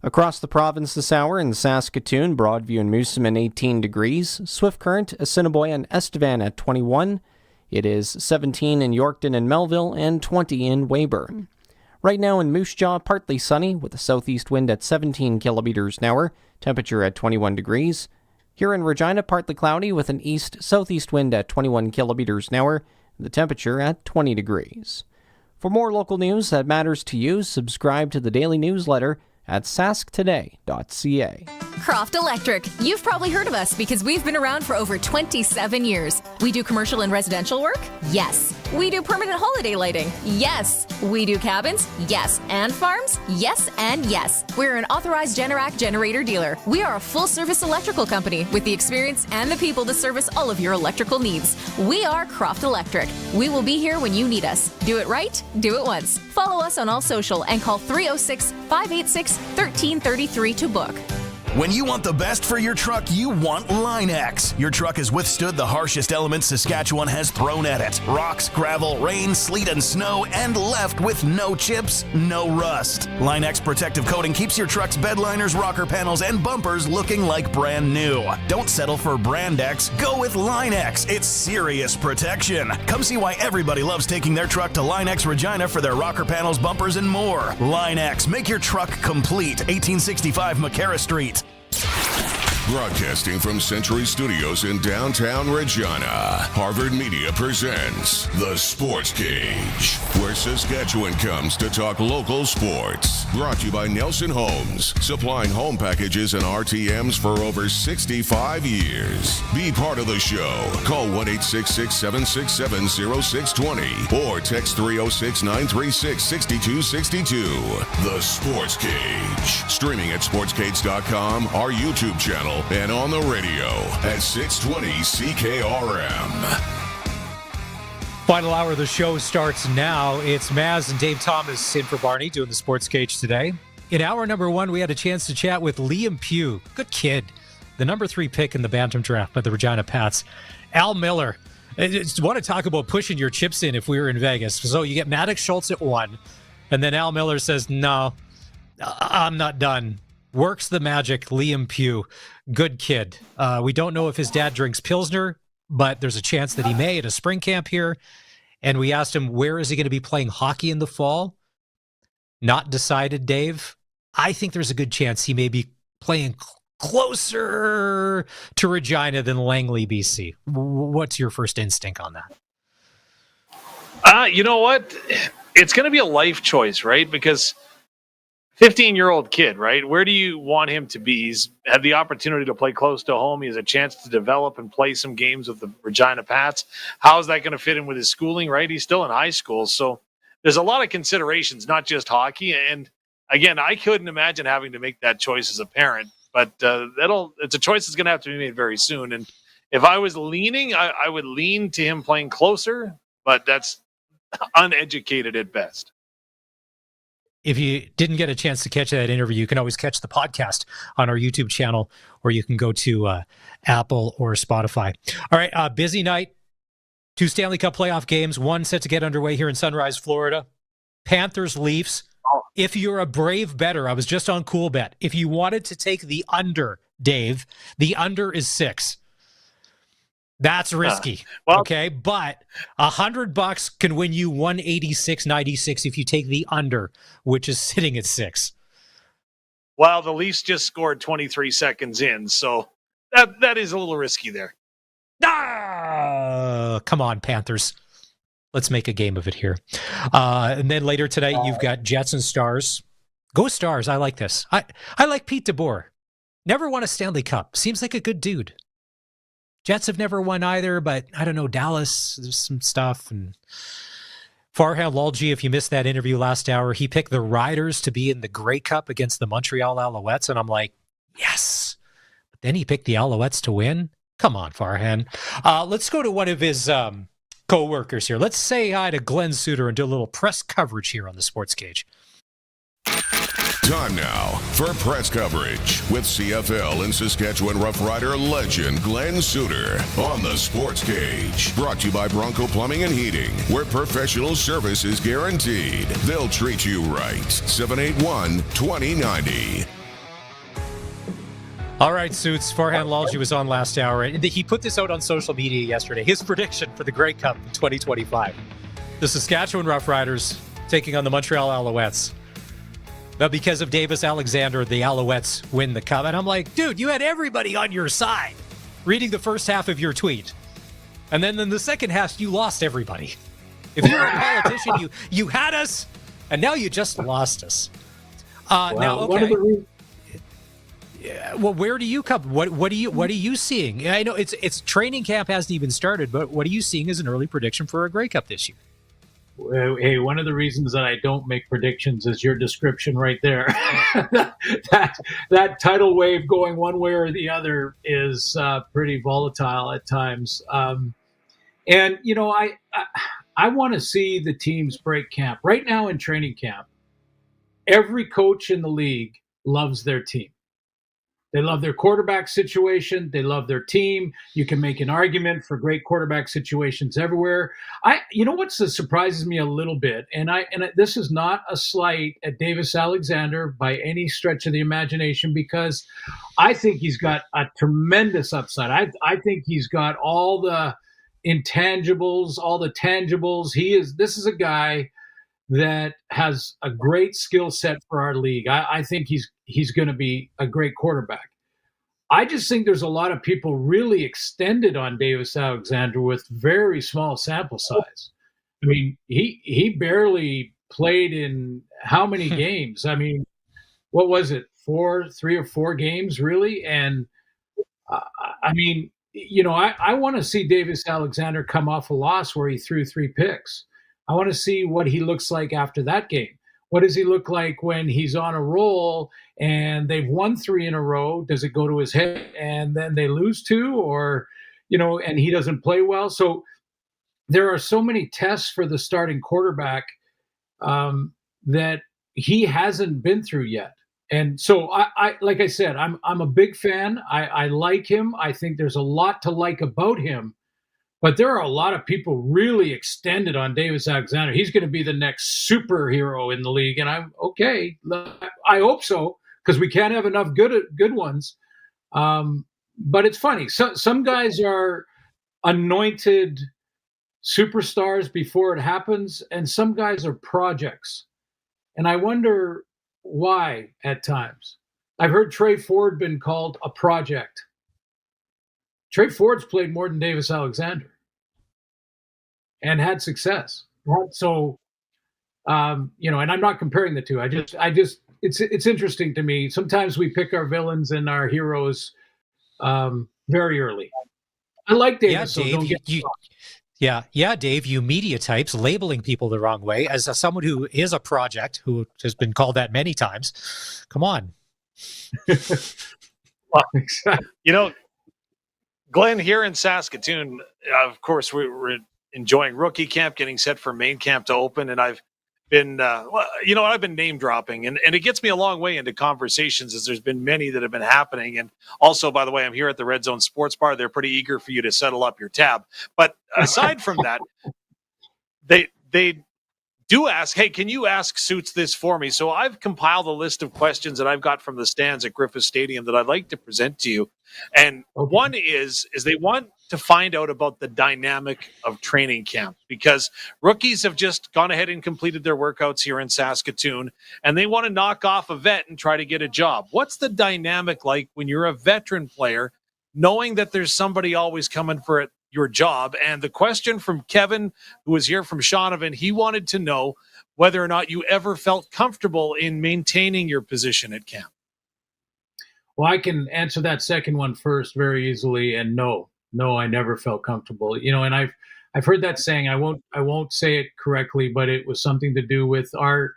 Across the province this hour in Saskatoon, Broadview and Moosomin 18 degrees, Swift Current, Assiniboia and Estevan at 21. It is 17 in Yorkton and Melville and 20 in Weyburn. Right now in Moose Jaw, partly sunny with a southeast wind at 17 kilometers an hour, temperature at 21 degrees. Here in Regina, partly cloudy with an east-southeast wind at 21 kilometers an hour, the temperature at 20 degrees. For more local news that matters to you, subscribe to the daily newsletter at sasktoday.ca. Croft Electric. You've probably heard of us because we've been around for over 27 years. We do commercial and residential work? Yes. We do permanent holiday lighting? Yes. We do cabins? Yes. And farms? Yes and yes. We're an authorized Generac generator dealer. We are a full-service electrical company with the experience and the people to service all of your electrical needs. We are Croft Electric. We will be here when you need us. Do it right, do it once. Follow us on all social and call 306-586-1333 to book. When you want the best for your truck, you want Line X. Your truck has withstood the harshest elements Saskatchewan has thrown at it. Rocks, gravel, rain, sleet, and snow, and left with no chips, no rust. Line X protective coating keeps your truck's bed liners, rocker panels, and bumpers looking like brand new. Don't settle for Brand X. Go with Line X. It's serious protection. Come see why everybody loves taking their truck to Line X Regina for their rocker panels, bumpers, and more. Line X. Make your truck complete. 1865 McCarra Street. Broadcasting from Century Studios in downtown Regina, Harvard Media presents The Sports Cage, where Saskatchewan comes to talk local sports. Brought to you by Nelson Homes, supplying home packages and RTMs for over 65 years. Be part of the show. Call 1-866-767-0620 or text 306-936-6262. The Sports Cage. Streaming at sportscage.com, our YouTube channel, and on the radio at 620 CKRM. Final hour of the show starts now. It's Maz and Dave Thomas in for Barney doing the Sports Cage today. In hour number one, we had a chance to chat with Liam Pugh. Good kid. The number 3 pick in the Bantam draft by the Regina Pats. Al Miller. I just want to talk about pushing your chips in if we were in Vegas. So you get Maddox Schultz at 1, and then Al Miller says, no, I'm not done. Works the magic, Liam Pugh. Good kid. We don't know if his dad drinks Pilsner, but there's a chance that he may at a spring camp here. And we asked him, where is he going to be playing hockey in the fall? Not decided, Dave. I think there's a good chance he may be playing closer to Regina than Langley, BC. What's your first instinct on that? You know what? It's going to be a life choice, right? Because 15-year-old kid, right? Where do you want him to be? He's had the opportunity to play close to home. He has a chance to develop and play some games with the Regina Pats. How is that going to fit in with his schooling, right? He's still in high school. So there's a lot of considerations, not just hockey. And again, I couldn't imagine having to make that choice as a parent, but it's a choice that's going to have to be made very soon. And if I was leaning, I would lean to him playing closer, but that's uneducated at best. If you didn't get a chance to catch that interview, you can always catch the podcast on our YouTube channel, or you can go to Apple or Spotify. All right, busy night. 2 Stanley Cup playoff games, 1 set to get underway here in Sunrise, Florida. Panthers, Leafs. If you're a brave bettor, I was just on Cool Bet. If you wanted to take the under, Dave, the under is 6. That's risky, okay? But $100 can win you $186.96 if you take the under, which is sitting at 6. Well, the Leafs just scored 23 seconds in, so that is a little risky there. Come on, Panthers. Let's make a game of it here. And then later tonight, you've got Jets and Stars. Go Stars. I like this. I like Pete DeBoer. Never won a Stanley Cup. Seems like a good dude. Jets have never won either, but I don't know, Dallas, there's some stuff. And Farhan Lalji, if you missed that interview last hour, he picked the Riders to be in the Grey Cup against the Montreal Alouettes, and I'm like, yes. But then he picked the Alouettes to win? Come on, Farhan. Let's go to one of his co-workers here. Let's say hi to Glenn Suter and do a little press coverage here on the Sports Cage. Time now for press coverage with CFL and Saskatchewan Roughrider legend Glenn Suter on the Sports Cage. Brought to you by Bronco Plumbing and Heating, where professional service is guaranteed. They'll treat you right. 781-2090. All right, Suits. Farhan Lalji was on last hour, and he put this out on social media yesterday. His prediction for the Grey Cup in 2025. The Saskatchewan Roughriders taking on the Montreal Alouettes. But because of Davis Alexander, the Alouettes win the cup. And I'm like, dude, you had everybody on your side reading the first half of your tweet. And then in the second half, you lost everybody. If you're a politician, you had us, and now you just lost us. Now, okay. Well, where do you come? What are you seeing? I know it's training camp hasn't even started, but what are you seeing as an early prediction for a Grey Cup this year? Hey, one of the reasons that I don't make predictions is your description right there. that tidal wave going one way or the other is pretty volatile at times. And you know, I want to see the teams break camp right now in training camp. Every coach in the league loves their team. They love their quarterback situation. They love their team. You can make an argument for great quarterback situations everywhere. You know what surprises me a little bit, and this is not a slight at Davis Alexander by any stretch of the imagination, because I think he's got a tremendous upside. I think he's got all the intangibles, all the tangibles. This is a guy that has a great skill set for our league. I think he's going to be a great quarterback. I just think there's a lot of people really extended on Davis Alexander with very small sample size. I mean, he barely played in how many games? I mean, what was it? 3 or 4 games, really? And I mean, you know, I want to see Davis Alexander come off a loss where he threw 3 picks. I want to see what he looks like after that game. What does he look like when he's on a roll and they've won 3 in a row? Does it go to his head and then they lose 2, or, you know, and he doesn't play well? So there are so many tests for the starting quarterback that he hasn't been through yet. And so I like I said, I'm a big fan. I like him. I think there's a lot to like about him. But there are a lot of people really extended on Davis Alexander. He's going to be the next superhero in the league, and I'm okay. I hope so, because we can't have enough good ones. But it's funny. Some guys are anointed superstars before it happens, and some guys are projects. And I wonder why at times. I've heard Trey Ford been called a project. Trey Ford's played more than Davis Alexander and had success. So, you know, and I'm not comparing the two. I just, it's interesting to me. Sometimes we pick our villains and our heroes very early. I like Davis. Yeah, Dave, Dave, you media types labeling people the wrong way as someone who is a project, who has been called that many times. Come on. Well, you know, Glenn, here in Saskatoon, of course, we're enjoying rookie camp, getting set for main camp to open. And I've been, I've been name dropping, and it gets me a long way into conversations, as there's been many that have been happening. And also, by the way, I'm here at the Red Zone Sports Bar. They're pretty eager for you to settle up your tab. But aside from that, they do ask, hey, can you ask Suits this for me? So I've compiled a list of questions that I've got from the stands at Griffith Stadium that I'd like to present to you. And one is they want to find out about the dynamic of training camp, because rookies have just gone ahead and completed their workouts here in Saskatoon, and they want to knock off a vet and try to get a job. What's the dynamic like when you're a veteran player, knowing that there's somebody always coming for your job? And the question from Kevin, who was here from Shaunavon, he wanted to know whether or not you ever felt comfortable in maintaining your position at camp. Well, I can answer that second one first very easily, and no, I never felt comfortable. You know, and I've heard that saying. I won't say it correctly, but it was something to do with are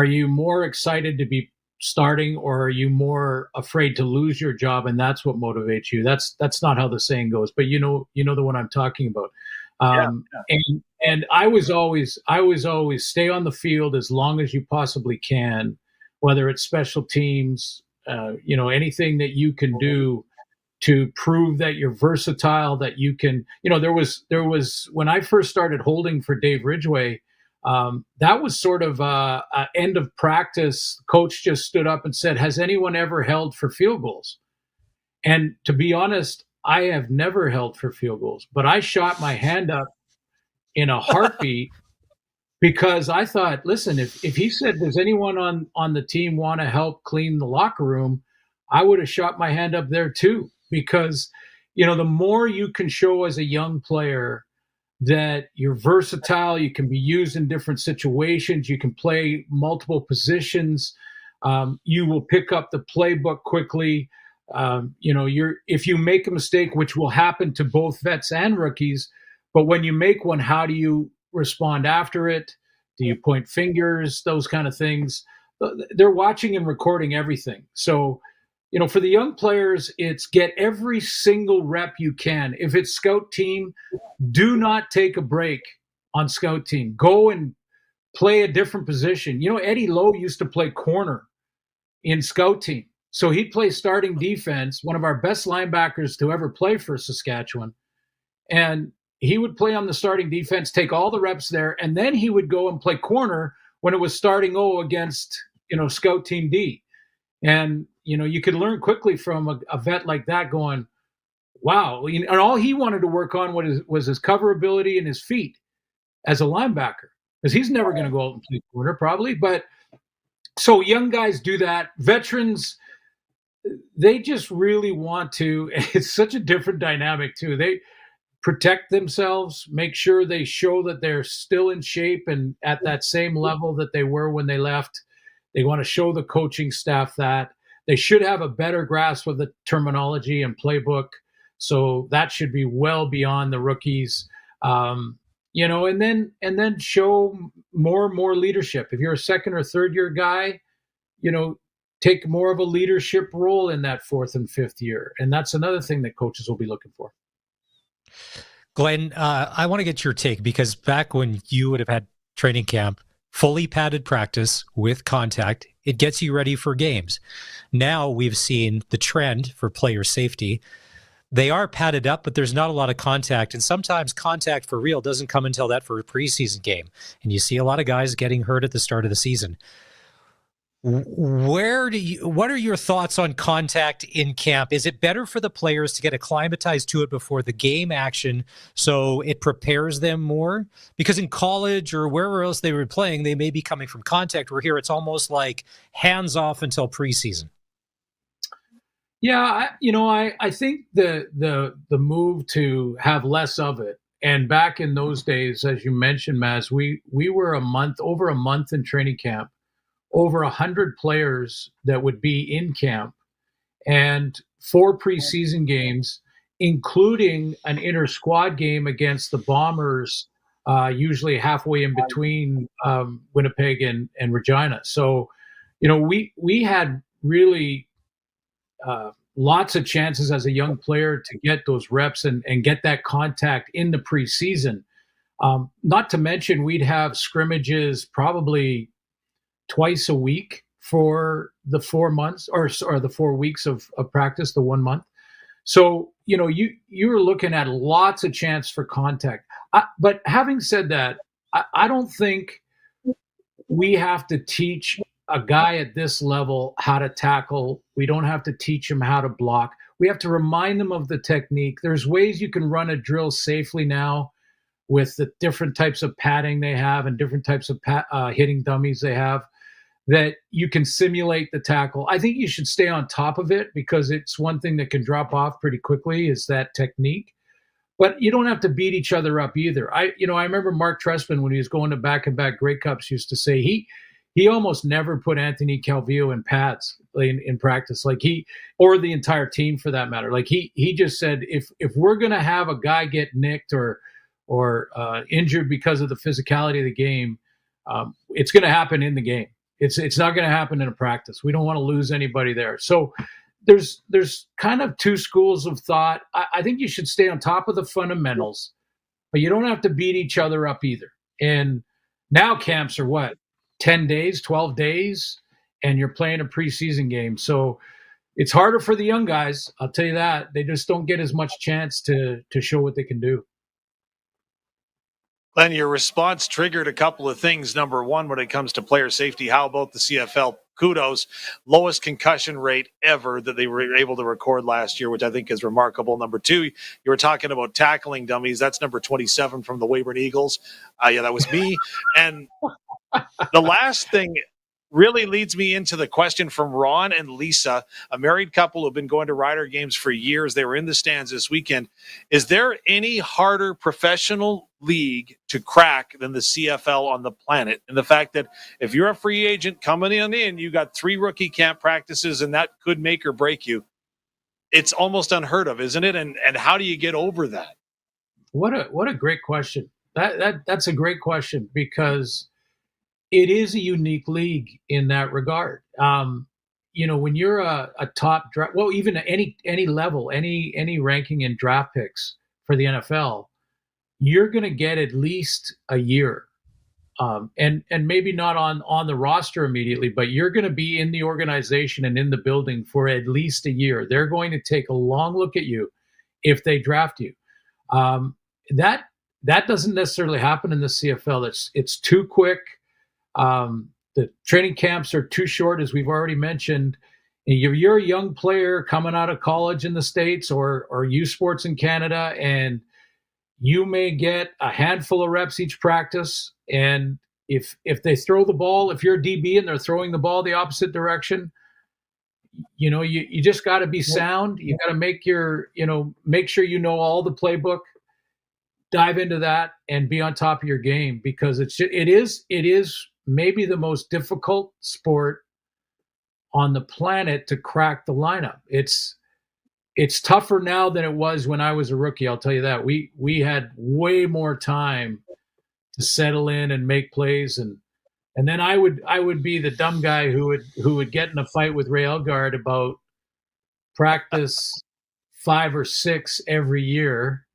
you more excited to be starting, or are you more afraid to lose your job, and that's what motivates you? That's not how the saying goes, but you know the one I'm talking about. And I was always stay on the field as long as you possibly can, whether it's special teams, anything that you can do to prove that you're versatile, that you can, there was when I first started holding for Dave Ridgway, that was sort of a end of practice. Coach just stood up and said, has anyone ever held for field goals? And to be honest, I have never held for field goals, but I shot my hand up in a heartbeat because I thought, listen, if he said, does anyone on the team want to help clean the locker room, I would have shot my hand up there too. Because, the more you can show as a young player that you're versatile, you can be used in different situations, you can play multiple positions, you will pick up the playbook quickly. If you make a mistake, which will happen to both vets and rookies, but when you make one, how do you respond after it? Do you point fingers? Those kind of things. They're watching and recording everything. So, for the young players, it's get every single rep you can. If it's scout team, do not take a break on scout team. Go and play a different position. Eddie Lowe used to play corner in scout team. So he'd play starting defense, one of our best linebackers to ever play for Saskatchewan. And he would play on the starting defense, take all the reps there, and then he would go and play corner when it was starting against, scout team D. And, you could learn quickly from a vet like that going, wow. And all he wanted to work on was his cover ability and his feet as a linebacker, because he's never going to go out and play corner probably. But so young guys do that. Veterans, they just really want to, it's such a different dynamic too. They protect themselves, make sure they show that they're still in shape and at that same level that they were when they left. They want to show the coaching staff that they should have a better grasp of the terminology and playbook. So that should be well beyond the rookies, and then show more and more leadership. If you're a second or third year guy, take more of a leadership role in that fourth and fifth year. And that's another thing that coaches will be looking for. Glenn, I want to get your take, because back when you would have had training camp, fully padded practice with contact, it gets you ready for games. Now we've seen the trend for player safety. They are padded up, but there's not a lot of contact. And sometimes contact for real doesn't come until that for a preseason game. And you see a lot of guys getting hurt at the start of the season. What are your thoughts on contact in camp? Is it better for the players to get acclimatized to it before the game action so it prepares them more? Because in college or wherever else they were playing, they may be coming from contact, where here it's almost like hands off until preseason. Yeah, I think the move to have less of it, and back in those days, as you mentioned, Maz, we were over a month in training camp, over 100 players that would be in camp, and 4 preseason games, including an inter-squad game against the Bombers, usually halfway in between Winnipeg and Regina. So, we had really lots of chances as a young player to get those reps and get that contact in the preseason. Not to mention, we'd have scrimmages probably twice a week for the 4 months or the 4 weeks of practice, the 1 month. So, you're looking at lots of chance for contact. But having said that, I don't think we have to teach a guy at this level how to tackle. We don't have to teach him how to block. We have to remind them of the technique. There's ways you can run a drill safely now with the different types of padding they have and different types of hitting dummies they have, that you can simulate the tackle. I think you should stay on top of it, because it's one thing that can drop off pretty quickly is that technique. But you don't have to beat each other up either. I remember Mark Trestman, when he was going to back-and-back Grey Cups, used to say he almost never put Anthony Calvillo in pads in practice, or the entire team for that matter. Like he just said, if we're going to have a guy get nicked or injured because of the physicality of the game, it's going to happen in the game. It's not going to happen in a practice. We don't want to lose anybody there. So there's kind of two schools of thought. I think you should stay on top of the fundamentals, but you don't have to beat each other up either. And now camps are what, 10 days, 12 days, and you're playing a preseason game. So it's harder for the young guys. I'll tell you that. They just don't get as much chance to show what they can do. Glenn, your response triggered a couple of things. Number one, when it comes to player safety, how about the CFL kudos. Lowest concussion rate ever that they were able to record last year, which I think is remarkable. Number 2, you were talking about tackling dummies. That's number 27 from the Weyburn Eagles. Yeah, that was me. And the last thing really leads me into the question from Ron and Lisa, a married couple who've been going to Rider games for years. They were in the stands this weekend. Is there any harder professional league to crack than the CFL on the planet? And the fact that if you're a free agent coming in, you got 3 rookie camp practices, and that could make or break you. It's almost unheard of, isn't it? And how do you get over that? What a great question. That's a great question, because it is a unique league in that regard. When you're a top draft, well, even any level, any ranking in draft picks for the NFL, you're going to get at least a year, and maybe not on the roster immediately, but you're going to be in the organization and in the building for at least a year. They're going to take a long look at you if they draft you. That doesn't necessarily happen in the CFL. It's too quick. The training camps are too short, as we've already mentioned. You're a young player coming out of college in the States or U Sports in Canada, and you may get a handful of reps each practice. And if they throw the ball, if you're a DB and they're throwing the ball the opposite direction, you just got to be sound. You got to make sure you know all the playbook, dive into that, and be on top of your game, because it is maybe the most difficult sport on the planet to crack the lineup. It's tougher now than it was when I was a rookie. I'll tell you that. We had way more time to settle in and make plays, and then I would be the dumb guy who would get in a fight with Ray Elgard about practice 5 or 6 every year.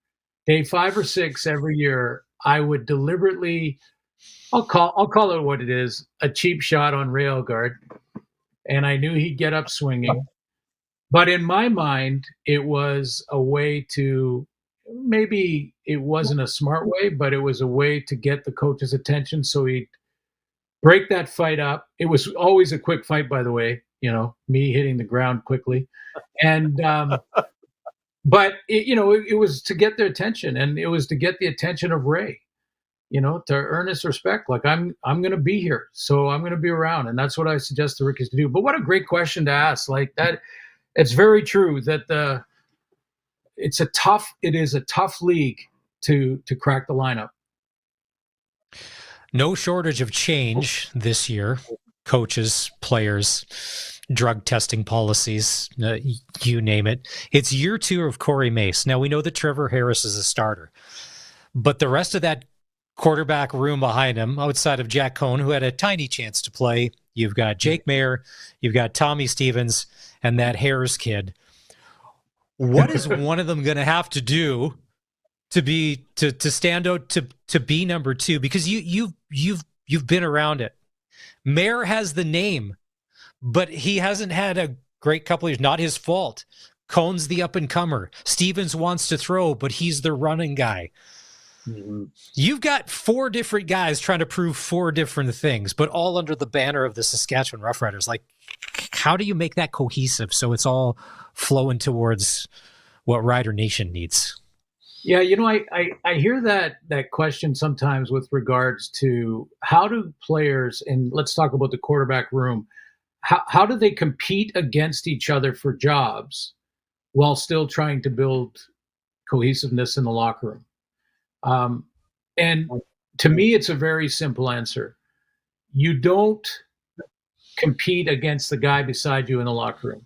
Day 5 or 6 every year, I would deliberately, I'll call it what it is, a cheap shot on Ray Elgard, and I knew he'd get up swinging. But in my mind, it was a way to, maybe it wasn't a smart way, but it was a way to get the coach's attention, so he'd break that fight up. It was always a quick fight, by the way, me hitting the ground quickly. And but it was to get their attention, and it was to get the attention of Ray, to earn his respect. Like, I'm going to be here, so I'm going to be around, and that's what I suggest the rookies to do. But what a great question to ask! Like that, it's very true that it is a tough league to crack the lineup. No shortage of change this year. Coaches, players, drug testing policies, you name it. It's year 2 of Corey Mace. Now, we know that Trevor Harris is a starter, but the rest of that quarterback room behind him, outside of Jack Cohn, who had a tiny chance to play, you've got Jake Mayer, you've got Tommy Stevens, and that Harris kid. What is one of them going to have to do to stand out to be number 2? Because you've been around it. Mayer has the name, but he hasn't had a great couple of years. Not his fault. Cohn's the up-and-comer. Stevens wants to throw, but he's the running guy. Mm-hmm. You've got 4 different guys trying to prove 4 different things, but all under the banner of the Saskatchewan Roughriders. Like, how do you make that cohesive so it's all flowing towards what Rider Nation needs? Yeah, I hear that question sometimes with regards to how do players, and let's talk about the quarterback room, how do they compete against each other for jobs while still trying to build cohesiveness in the locker room? And to me, it's a very simple answer. You don't compete against the guy beside you in the locker room.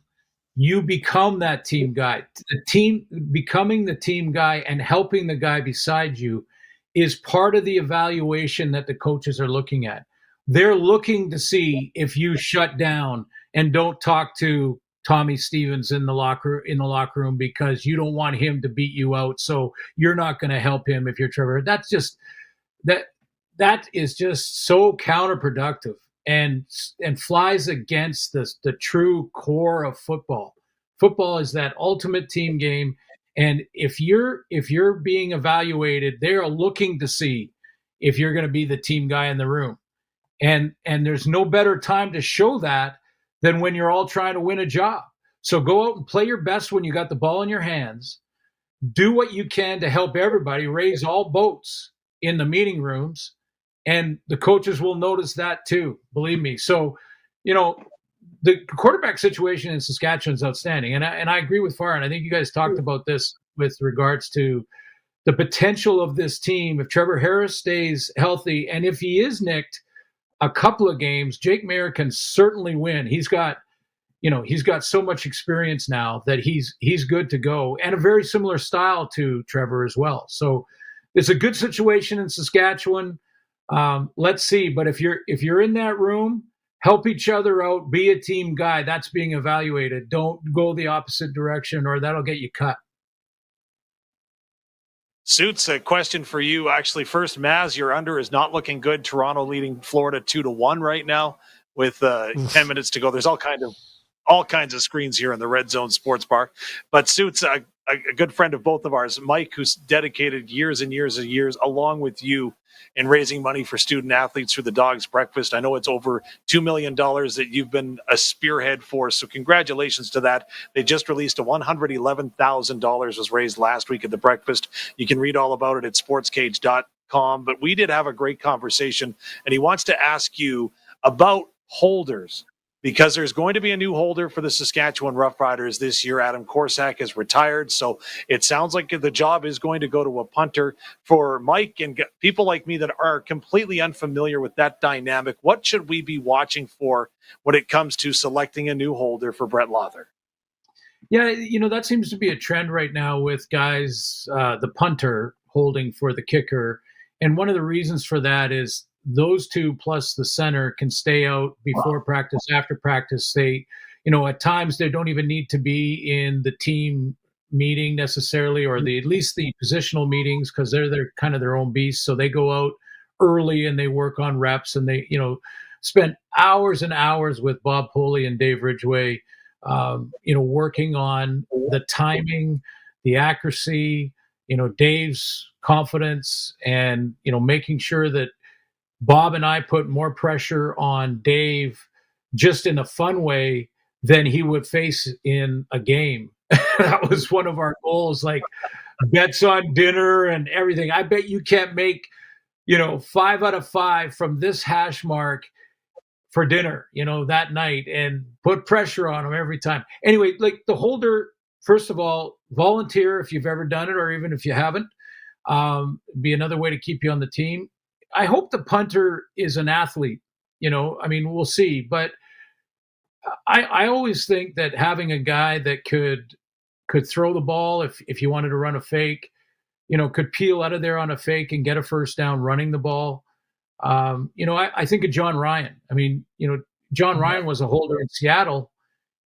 You become that team guy. Becoming the team guy and helping the guy beside you is part of the evaluation that the coaches are looking at. They're looking to see if you shut down and don't talk to Tommy Stevens in the locker room because you don't want him to beat you out. So you're not going to help him if you're Trevor. That is just so counterproductive and flies against the true core of football. Football is that ultimate team game. And if you're being evaluated, they're looking to see if you're going to be the team guy in the room. And there's no better time to show that than when you're all trying to win a job. So go out and play your best when you got the ball in your hands. Do what you can to help everybody, raise all boats in the meeting rooms, and the coaches will notice that too, believe me. So, the quarterback situation in Saskatchewan is outstanding. And I agree with Farhan. I think you guys talked about this with regards to the potential of this team. If Trevor Harris stays healthy, and if he is nicked a couple of games, Jake Mayer can certainly win. He's got so much experience now that he's good to go, and a very similar style to Trevor as well. So it's a good situation in Saskatchewan. Let's see. But if you're in that room, help each other out, be a team guy. That's being evaluated. Don't go the opposite direction, or that'll get you cut. Suits, a question for you. Actually, first, Maz, your under is not looking good. Toronto leading Florida 2-1 right now with 10 minutes to go. There's all kinds of screens here in the Red Zone Sports Bar. But Suits, a good friend of both of ours, Mike, who's dedicated years and years and years, along with you, in raising money for student athletes through the Dog's Breakfast. I know it's over $2 million that you've been a spearhead for, so congratulations to that. They just released a $111,000 was raised last week at the breakfast. You can read all about it at sportscage.com. But we did have a great conversation, and he wants to ask you about holders, because there's going to be a new holder for the Saskatchewan Roughriders this year. Adam Korsak is retired, so it sounds like the job is going to go to a punter. For Mike and people like me that are completely unfamiliar with that dynamic, what should we be watching for when it comes to selecting a new holder for Brett Lawther? Yeah, that seems to be a trend right now with guys, the punter holding for the kicker. And one of the reasons for that is those two plus the center can stay out before practice, after practice. They, at times they don't even need to be in the team meeting necessarily, or at least the positional meetings, because they're kind of their own beast. So they go out early and they work on reps, and they, spend hours and hours with Bob Poley and Dave Ridgway, working on the timing, the accuracy, Dave's confidence, and, making sure that Bob and I put more pressure on Dave just in a fun way than he would face in a game. That was one of our goals, like bets on dinner and everything. I bet you can't make, 5 out of 5 from this hash mark for dinner, that night, and put pressure on him every time. Anyway, like the holder, first of all, volunteer if you've ever done it, or even if you haven't. Be another way to keep you on the team. I hope the punter is an athlete. We'll see. But I always think that having a guy that could throw the ball if you wanted to run a fake, could peel out of there on a fake and get a first down running the ball. I think of John Ryan. John Ryan was a holder in Seattle,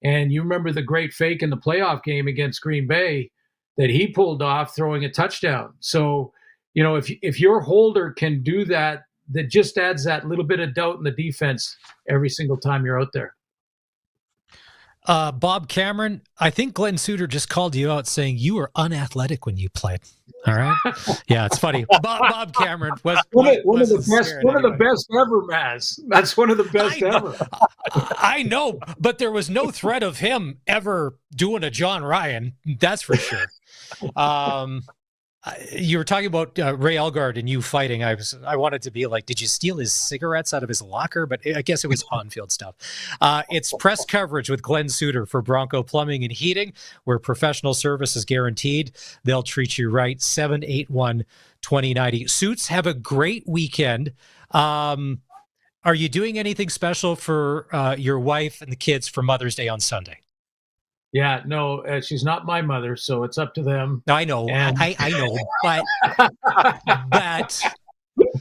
and you remember the great fake in the playoff game against Green Bay that he pulled off throwing a touchdown. So, if your holder can do that, that just adds that little bit of doubt in the defense every single time you're out there. Bob Cameron, I think Glenn Suter just called you out saying you were unathletic when you played. All right. Yeah, it's funny. Bob Cameron was one of the best ever, Maz. That's one of the best ever. I know, but there was no threat of him ever doing a John Ryan. That's for sure. You were talking about Ray Elgard and you fighting. I wanted to be like, did you steal his cigarettes out of his locker? But I guess it was on-field stuff. It's press coverage with Glenn Suter for Bronco Plumbing and Heating, where professional service is guaranteed. They'll treat you right. 781-2090. Suits, have a great weekend. Are you doing anything special for your wife and the kids for Mother's Day on Sunday? Yeah, no, she's not my mother, so it's up to them. I know, and... I know, but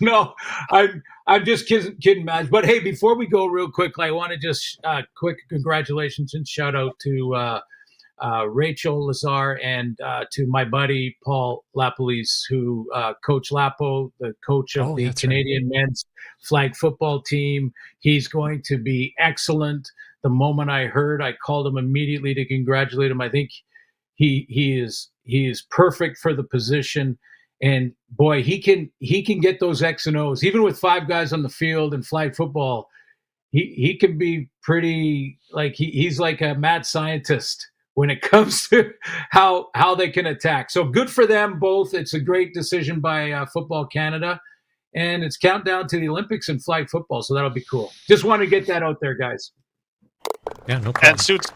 no, I'm just kidding, Madge. But hey, before we go, real quickly, I want to just quick congratulations and shout out to Rachel Lazar and to my buddy Paul Lapalisse, who Coach Lapo, the coach of the Canadian men's flag football team. He's going to be excellent. The moment I heard, I called him immediately to congratulate him. I think he is perfect for the position, and boy, he can get those X and O's. Even with 5 guys on the field in flag football, he can be pretty, like he's like a mad scientist when it comes to how they can attack. So good for them both. It's a great decision by Football Canada, and it's countdown to the Olympics in flag football, so that'll be cool. Just want to get that out there, guys. Yeah, no problem. And Suits,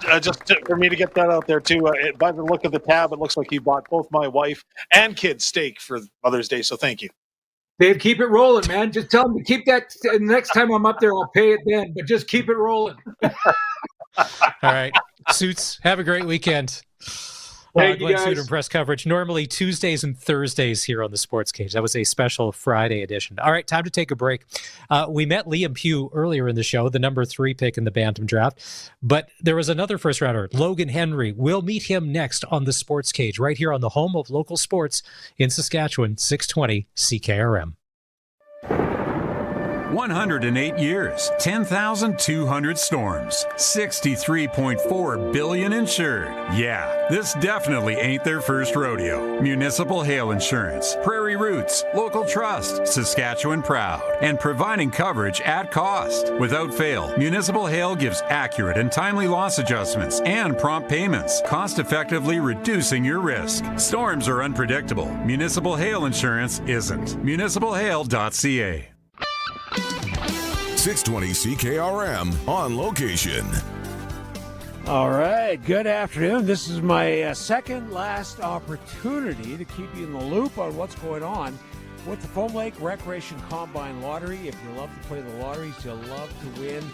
for me to get that out there too, by the look of the tab, it looks like you bought both my wife and kids steak for Mother's Day, so thank you. Dave, keep it rolling, man. Just tell them to keep that. Next time I'm up there, I'll pay it then, but just keep it rolling. All right. Suits, have a great weekend. Thank you, Glenn guys. Suter press coverage, normally Tuesdays and Thursdays here on the Sports Cage. That was a special Friday edition. All right, time to take a break. We met Liam Pugh earlier in the show, the number 3 pick in the Bantam draft, but there was another first rounder, Logan Henry. We'll meet him next on the Sports Cage, right here on the home of local sports in Saskatchewan, 620 CKRM. 108 years, 10,200 storms, 63.4 billion insured. Yeah, this definitely ain't their first rodeo. Municipal Hail Insurance, Prairie Roots, Local Trust, Saskatchewan Proud, and providing coverage at cost. Without fail, Municipal Hail gives accurate and timely loss adjustments and prompt payments, cost-effectively reducing your risk. Storms are unpredictable. Municipal Hail Insurance isn't. municipalhail.ca. 620 CKRM on location. All right, good afternoon. This is my second last opportunity to keep you in the loop on what's going on with the Foam Lake Recreation Combine Lottery. If you love to play the lotteries, you love to win,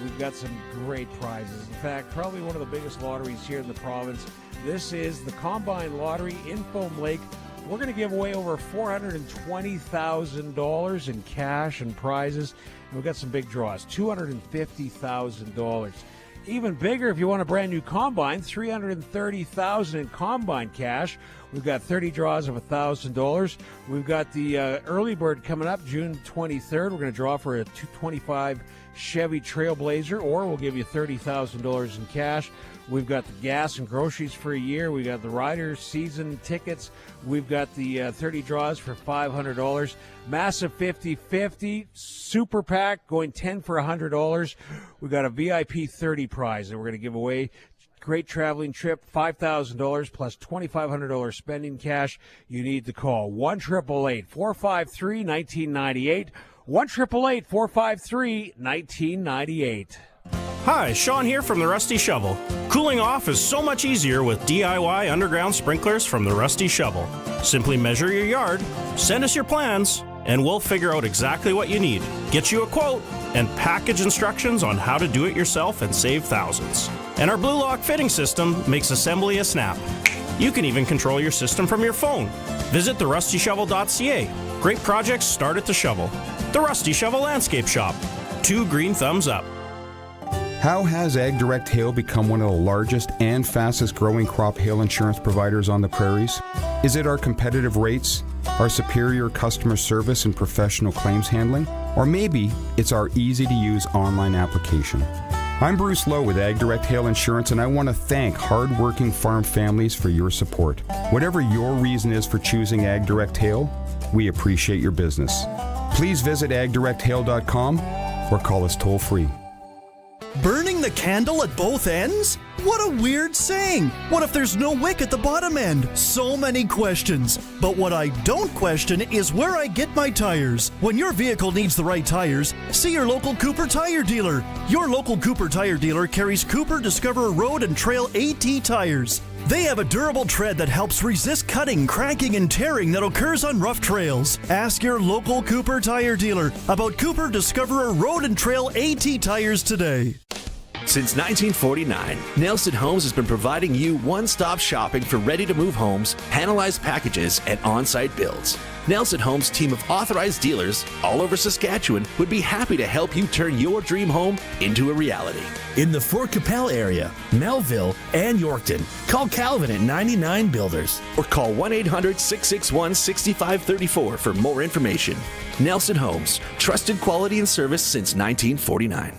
we've got some great prizes. In fact, probably one of the biggest lotteries here in the province. This is the Combine Lottery in Foam Lake. We're going to give away over $420,000 in cash and prizes. And we've got some big draws, $250,000. Even bigger if you want a brand new combine, $330,000 in combine cash. We've got 30 draws of $1,000. We've got the early bird coming up June 23rd. We're going to draw for a 225 Chevy Trailblazer, or we'll give you $30,000 in cash. We've got the gas and groceries for a year. We've got the Riders season tickets. We've got the 30 draws for $500. Massive 50-50 Super Pack going 10 for $100. We've got a VIP 30 prize that we're going to give away. Great traveling trip, $5,000 plus $2,500 spending cash. You need to call 1-888-453-1998. 1-888-453-1998. Hi, Sean here from the Rusty Shovel. Cooling off is so much easier with DIY underground sprinklers from the Rusty Shovel. Simply measure your yard, send us your plans, and we'll figure out exactly what you need, get you a quote, and package instructions on how to do it yourself and save thousands. And our Blue Lock fitting system makes assembly a snap. You can even control your system from your phone. Visit therustyshovel.ca. Great projects start at the shovel. The Rusty Shovel Landscape Shop. 2 green thumbs up. How has AgDirect Hail become one of the largest and fastest growing crop hail insurance providers on the prairies? Is it our competitive rates, our superior customer service and professional claims handling, or maybe it's our easy-to-use online application? I'm Bruce Lowe with AgDirect Hail Insurance, and I want to thank hard-working farm families for your support. Whatever your reason is for choosing AgDirect Hail, we appreciate your business. Please visit agdirecthail.com or call us toll-free. Burning the candle at both ends? What a weird saying! What if there's no wick at the bottom end? So many questions. But what I don't question is where I get my tires. When your vehicle needs the right tires, see your local Cooper tire dealer. Your local Cooper tire dealer carries Cooper Discoverer Road and Trail AT tires. They have a durable tread that helps resist cutting, cranking, and tearing that occurs on rough trails. Ask your local Cooper tire dealer about Cooper Discoverer Road and Trail AT tires today. Since 1949, Nelson Homes has been providing you one-stop shopping for ready-to-move homes, panelized packages, and on-site builds. Nelson Homes' team of authorized dealers all over Saskatchewan would be happy to help you turn your dream home into a reality. In the Fort Capel area, Melville, and Yorkton, call Calvin at 99 Builders. Or call 1-800-661-6534 for more information. Nelson Homes, trusted quality and service since 1949.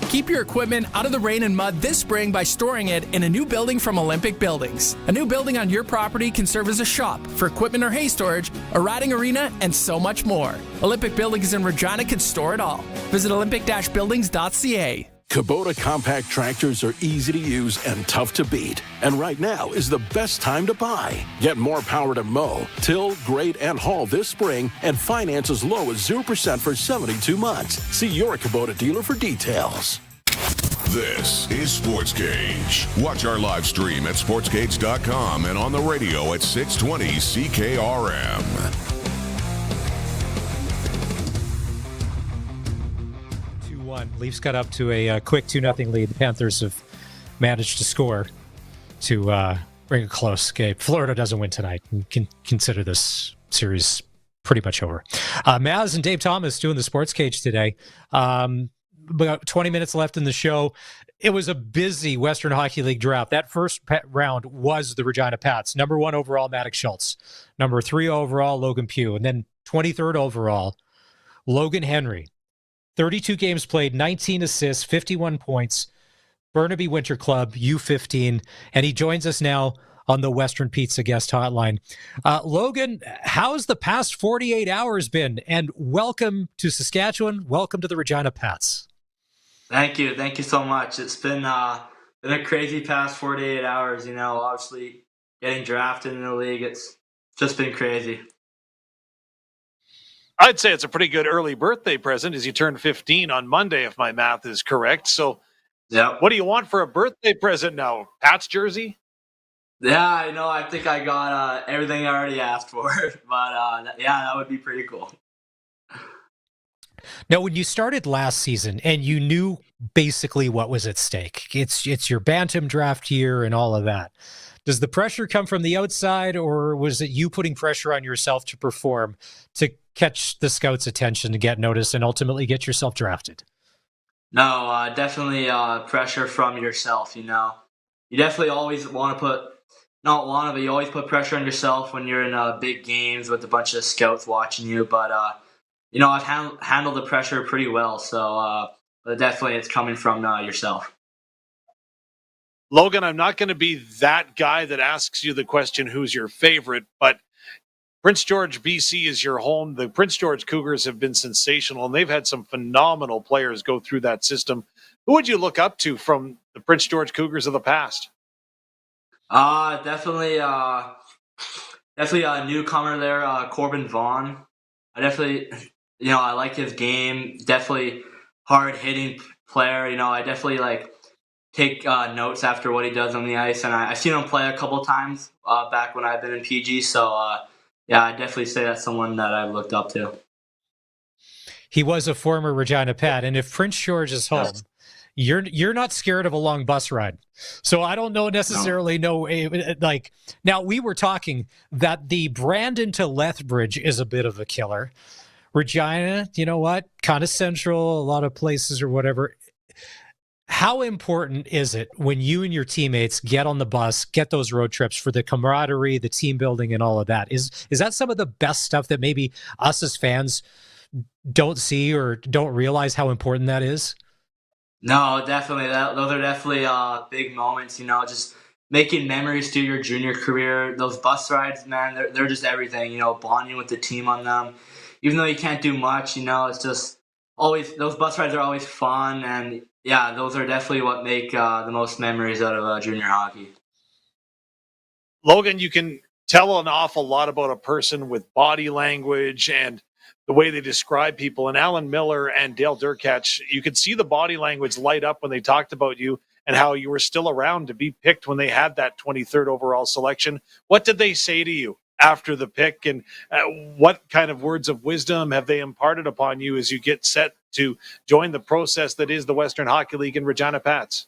Keep your equipment out of the rain and mud this spring by storing it in a new building from Olympic Buildings. A new building on your property can serve as a shop for equipment or hay storage, a riding arena, and so much more. Olympic Buildings in Regina can store it all. Visit olympic-buildings.ca. Kubota compact tractors are easy to use and tough to beat. And right now is the best time to buy. Get more power to mow, till, grade, and haul this spring and finance as low as 0% for 72 months. See your Kubota dealer for details. This is Sportscage. Watch our live stream at sportscage.com and on the radio at 620 CKRM. Leafs got up to a quick 2-0 lead. The Panthers have managed to score to bring a close game. Florida doesn't win tonight. You can consider this series pretty much over. Maz and Dave Thomas doing the Sports Cage today. About 20 minutes left in the show. It was a busy Western Hockey League draft. That first round was the Regina Pats. Number 1 overall, Maddox Schultz. Number 3 overall, Logan Pugh. And then 23rd overall, Logan Henry. 32 games played, 19 assists, 51 points. Burnaby Winter Club, U15. And he joins us now on the Western Pizza guest hotline. Logan, how's the past 48 hours been? And welcome to Saskatchewan. Welcome to the Regina Pats. Thank you. Thank you so much. It's been a crazy past 48 hours. Obviously getting drafted in the league, it's just been crazy. I'd say it's a pretty good early birthday present as you turn 15 on Monday, if my math is correct. So, yeah, what do you want for a birthday present now? Pat's jersey? Yeah, I know. I think I got everything I already asked for. But, that would be pretty cool. Now, when you started last season and you knew basically what was at stake, it's your Bantam draft year and all of that. Does the pressure come from the outside, or was it you putting pressure on yourself to perform, to catch the scouts' attention, to get noticed, and ultimately get yourself drafted? No, definitely pressure from yourself, You definitely always want to but you always put pressure on yourself when you're in big games with a bunch of scouts watching you. But, I've handled the pressure pretty well. So but definitely it's coming from yourself. Logan, I'm not going to be that guy that asks you the question, who's your favorite, but Prince George, BC is your home. The Prince George Cougars have been sensational, and they've had some phenomenal players go through that system. Who would you look up to from the Prince George Cougars of the past? Definitely a newcomer there, Corbin Vaughn. I definitely, I like his game. Definitely hard-hitting player. I definitely take notes after what he does on the ice, and I've seen him play a couple times back when I've been in PG. So, I definitely say that's someone that I've looked up to. He was a former Regina Pat, and if Prince George is home, you're not scared of a long bus ride. So I don't necessarily know. Now we were talking that the Brandon to Lethbridge is a bit of a killer. Regina, you know what? Kind of central, a lot of places or whatever. How important is it when you and your teammates get on the bus, get those road trips for the camaraderie, the team building, and all of that? Is that some of the best stuff that maybe us as fans don't see or don't realize how important that is? No, definitely. Those are definitely big moments, just making memories through your junior career. Those bus rides, man, they're just everything, bonding with the team on them. Even though you can't do much, it's just always, those bus rides are always fun. And yeah, those are definitely what make the most memories out of junior hockey. Logan, you can tell an awful lot about a person with body language and the way they describe people. And Alan Miller and Dale Durkach, you could see the body language light up when they talked about you and how you were still around to be picked when they had that 23rd overall selection. What did they say to you after the pick, and what kind of words of wisdom have they imparted upon you as you get set to join the process that is the Western Hockey League and Regina Pats?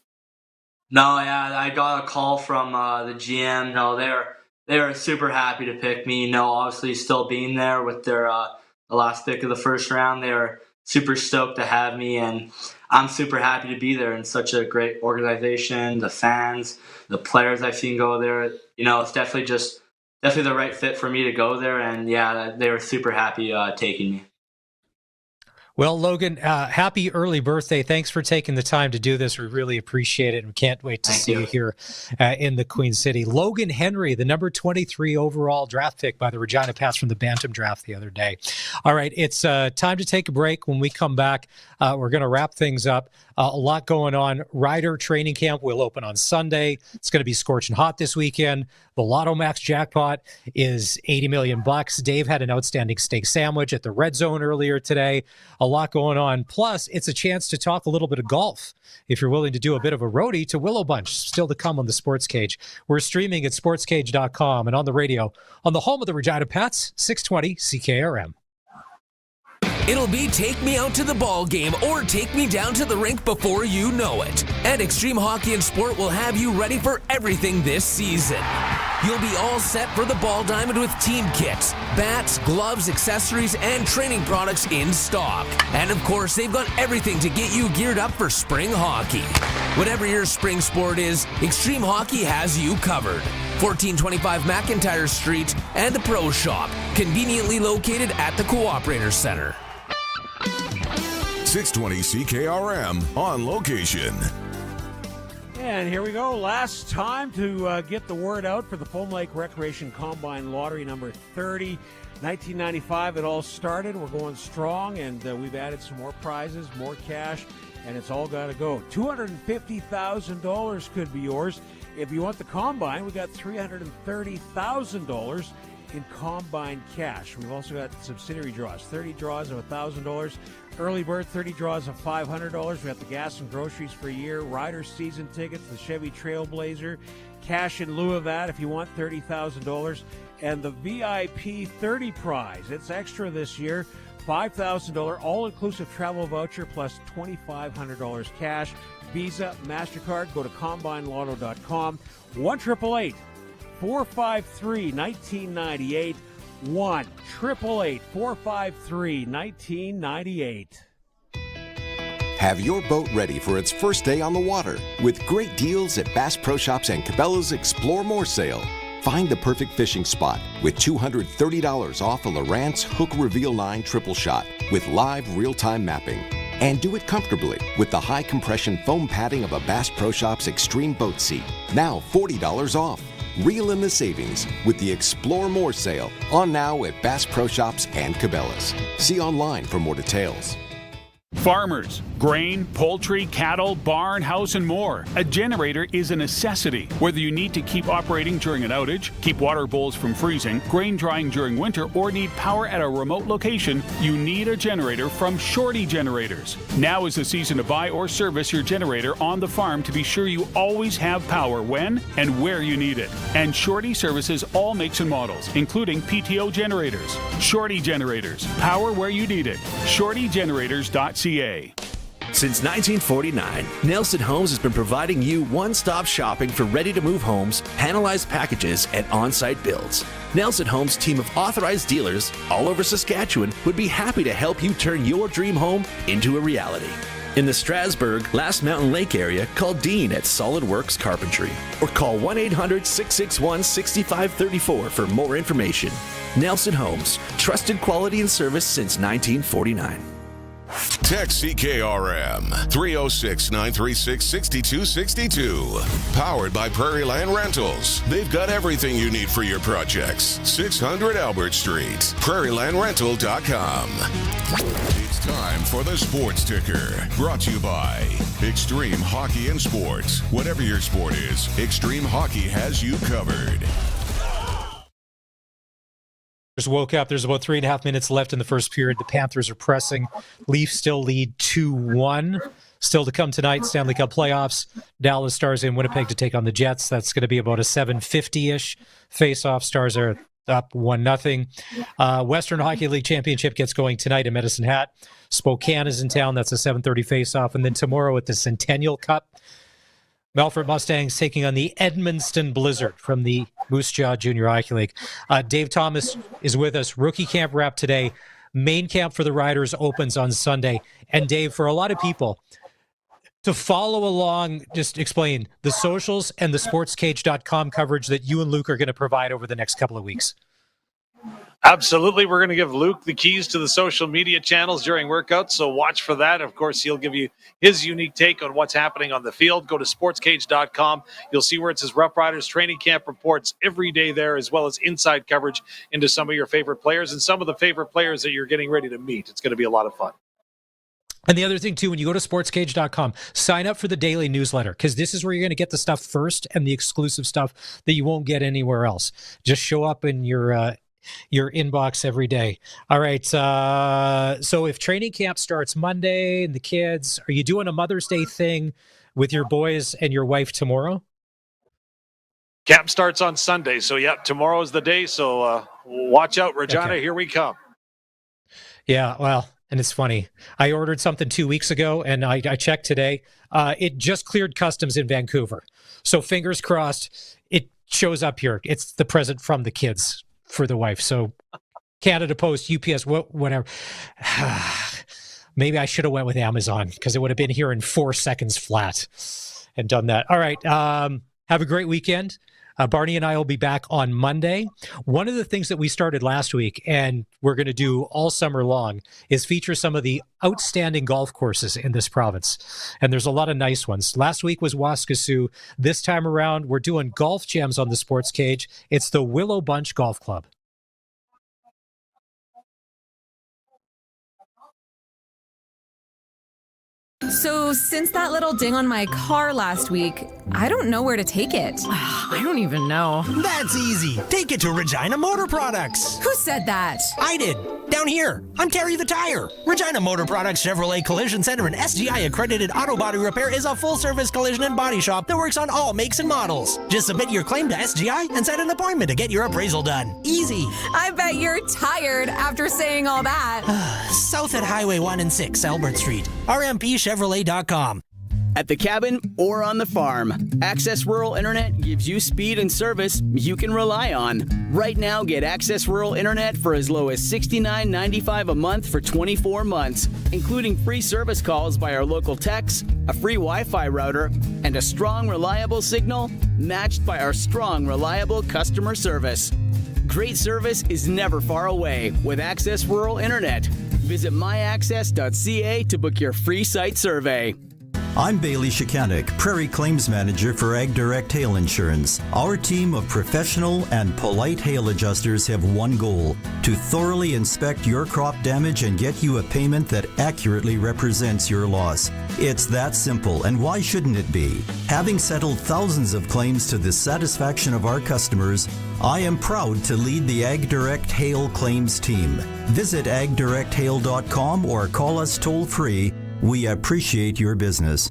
No, yeah, I got a call from the GM. No, they were super happy to pick me. Obviously still being there with their the last pick of the first round, they were super stoked to have me, and I'm super happy to be there in such a great organization. The fans, the players I've seen go there, it's definitely the right fit for me to go there, and yeah, they were super happy taking me. Well, Logan, happy early birthday. Thanks for taking the time to do this. We really appreciate it, and we can't wait to see you here in the Queen City. Logan Henry, the number 23 overall draft pick by the Regina Pats from the Bantam draft the other day. All right, it's time to take a break. When we come back, we're going to wrap things up. A lot going on. Rider training camp will open on Sunday. It's going to be scorching hot this weekend. The Lotto Max jackpot is $80 million. Dave had an outstanding steak sandwich at the Red Zone earlier today. A lot going on. Plus, it's a chance to talk a little bit of golf. If you're willing to do a bit of a roadie to Willow Bunch, still to come on the Sports Cage. We're streaming at sportscage.com and on the radio on the home of the Regina Pats, 620 CKRM. It'll be take me out to the ball game or take me down to the rink before you know it. And Extreme Hockey and Sport will have you ready for everything this season. You'll be all set for the ball diamond with team kits, bats, gloves, accessories, and training products in stock. And of course, they've got everything to get you geared up for spring hockey. Whatever your spring sport is, Extreme Hockey has you covered. 1425 McIntyre Street and the Pro Shop, conveniently located at the Cooperator Center. 620 CKRM on location. And here we go. Last time to get the word out for the Foam Lake Recreation Combine Lottery number 30. 1995 it all started. We're going strong, and we've added some more prizes, more cash, and it's all got to go. $250,000 could be yours. If you want the Combine, we got $330,000 in Combine cash. We've also got subsidiary draws, 30 draws of $1,000. Early bird, 30 draws of $500. We got the gas and groceries for a year, rider season tickets, the Chevy Trailblazer, cash in lieu of that if you want $30,000, and the VIP 30 prize. It's extra this year, $5,000 all-inclusive travel voucher plus $2,500 cash. Visa, MasterCard, go to CombineLotto.com. 1-888-453-1998. 1-888-453-1998. Have your boat ready for its first day on the water with great deals at Bass Pro Shops and Cabela's Explore More sale. Find the perfect fishing spot with $230 off a Lowrance Hook Reveal 9 triple shot with live real-time mapping. And do it comfortably with the high compression foam padding of a Bass Pro Shops Extreme Boat Seat. Now $40 off. Reel in the savings with the Explore More sale on now at Bass Pro Shops and Cabela's. See online for more details. Farmers, grain, poultry, cattle, barn, house, and more. A generator is a necessity. Whether you need to keep operating during an outage, keep water bowls from freezing, grain drying during winter, or need power at a remote location, you need a generator from Shorty Generators. Now is the season to buy or service your generator on the farm to be sure you always have power when and where you need it. And Shorty services all makes and models, including PTO generators. Shorty Generators. Power where you need it. ShortyGenerators.ca. Since 1949, Nelson Homes has been providing you one-stop shopping for ready-to-move homes, panelized packages, and on-site builds. Nelson Homes' team of authorized dealers all over Saskatchewan would be happy to help you turn your dream home into a reality. In the Strasbourg, Last Mountain Lake area, call Dean at Solid Works Carpentry or call 1-800-661-6534 for more information. Nelson Homes, trusted quality and service since 1949. Text CKRM 306-936-6262. Powered by Prairie Land Rentals. They've got everything you need for your projects. 600 Albert Street. PrairieLandRental.com. It's time for the Sports Ticker. Brought to you by Extreme Hockey and Sports. Whatever your sport is, Extreme Hockey has you covered. Just woke up. There's about 3.5 minutes left in the first period. The Panthers are pressing. Leafs still lead 2-1. Still to come tonight, Stanley Cup playoffs. Dallas Stars in Winnipeg to take on the Jets. That's going to be about a 7:50-ish face-off. Stars are up 1-0. Western Hockey League Championship gets going tonight in Medicine Hat. Spokane is in town. That's a 7:30 face-off. And then tomorrow at the Centennial Cup, Melfort Mustangs taking on the Edmundston Blizzard from the Moose Jaw Junior Hockey League. Dave Thomas is with us. Rookie camp wrap today. Main camp for the Riders opens on Sunday. And Dave, for a lot of people, to follow along, just explain the socials and the sportscage.com coverage that you and Luke are going to provide over the next couple of weeks. Absolutely. We're going to give Luke the keys to the social media channels during workouts, so watch for that. Of course, he'll give you his unique take on what's happening on the field. Go to sportscage.com. You'll see where it says Rough Riders training camp reports every day there, as well as inside coverage into some of your favorite players and some of the favorite players that you're getting ready to meet. It's going to be a lot of fun. And the other thing, too, when you go to sportscage.com, sign up for the daily newsletter, because this is where you're going to get the stuff first and the exclusive stuff that you won't get anywhere else. Just show up in your inbox every day. All right. So if training camp starts Monday and the kids, are you doing a Mother's Day thing with your boys and your wife tomorrow? Camp starts on Sunday. So, yeah, tomorrow's the day. So watch out, Regina. Okay. Here we come. Yeah, well, and it's funny. I ordered something 2 weeks ago, and I checked today. It just cleared customs in Vancouver. So fingers crossed it shows up here. It's the present from the kids for the wife. So Canada Post, UPS, whatever. Maybe I should have went with Amazon, because it would have been here in 4 seconds flat and done that. All right. Have a great weekend. Barney and I will be back on Monday. One of the things that we started last week, and we're going to do all summer long, is feature some of the outstanding golf courses in this province. And there's a lot of nice ones. Last week was Waskesiu. This time around, we're doing golf jams on the Sports Cage. It's the Willow Bunch Golf Club. So since that little ding on my car last week, I don't know where to take it. I don't even know. That's easy. Take it to Regina Motor Products. Who said that? I did. Down here. I'm Terry the Tire. Regina Motor Products Chevrolet Collision Center and SGI accredited auto body repair is a full-service collision and body shop that works on all makes and models. Just submit your claim to SGI and set an appointment to get your appraisal done. Easy. I bet you're tired after saying all that. South at Highway 1 and 6, Albert Street. RMPChevrolet.com. At the cabin or on the farm, Access Rural Internet gives you speed and service you can rely on. Right now, get Access Rural Internet for as low as $69.95 a month for 24 months, including free service calls by our local techs, a free Wi-Fi router, and a strong, reliable signal matched by our strong, reliable customer service. Great service is never far away with Access Rural Internet. Visit myaccess.ca to book your free site survey. I'm Bailey Shikanik, Prairie Claims Manager for Ag Direct Hail Insurance. Our team of professional and polite hail adjusters have one goal: to thoroughly inspect your crop damage and get you a payment that accurately represents your loss. It's that simple, and why shouldn't it be? Having settled thousands of claims to the satisfaction of our customers, I am proud to lead the Ag Direct Hail Claims team. Visit agdirecthail.com or call us toll-free. We appreciate your business.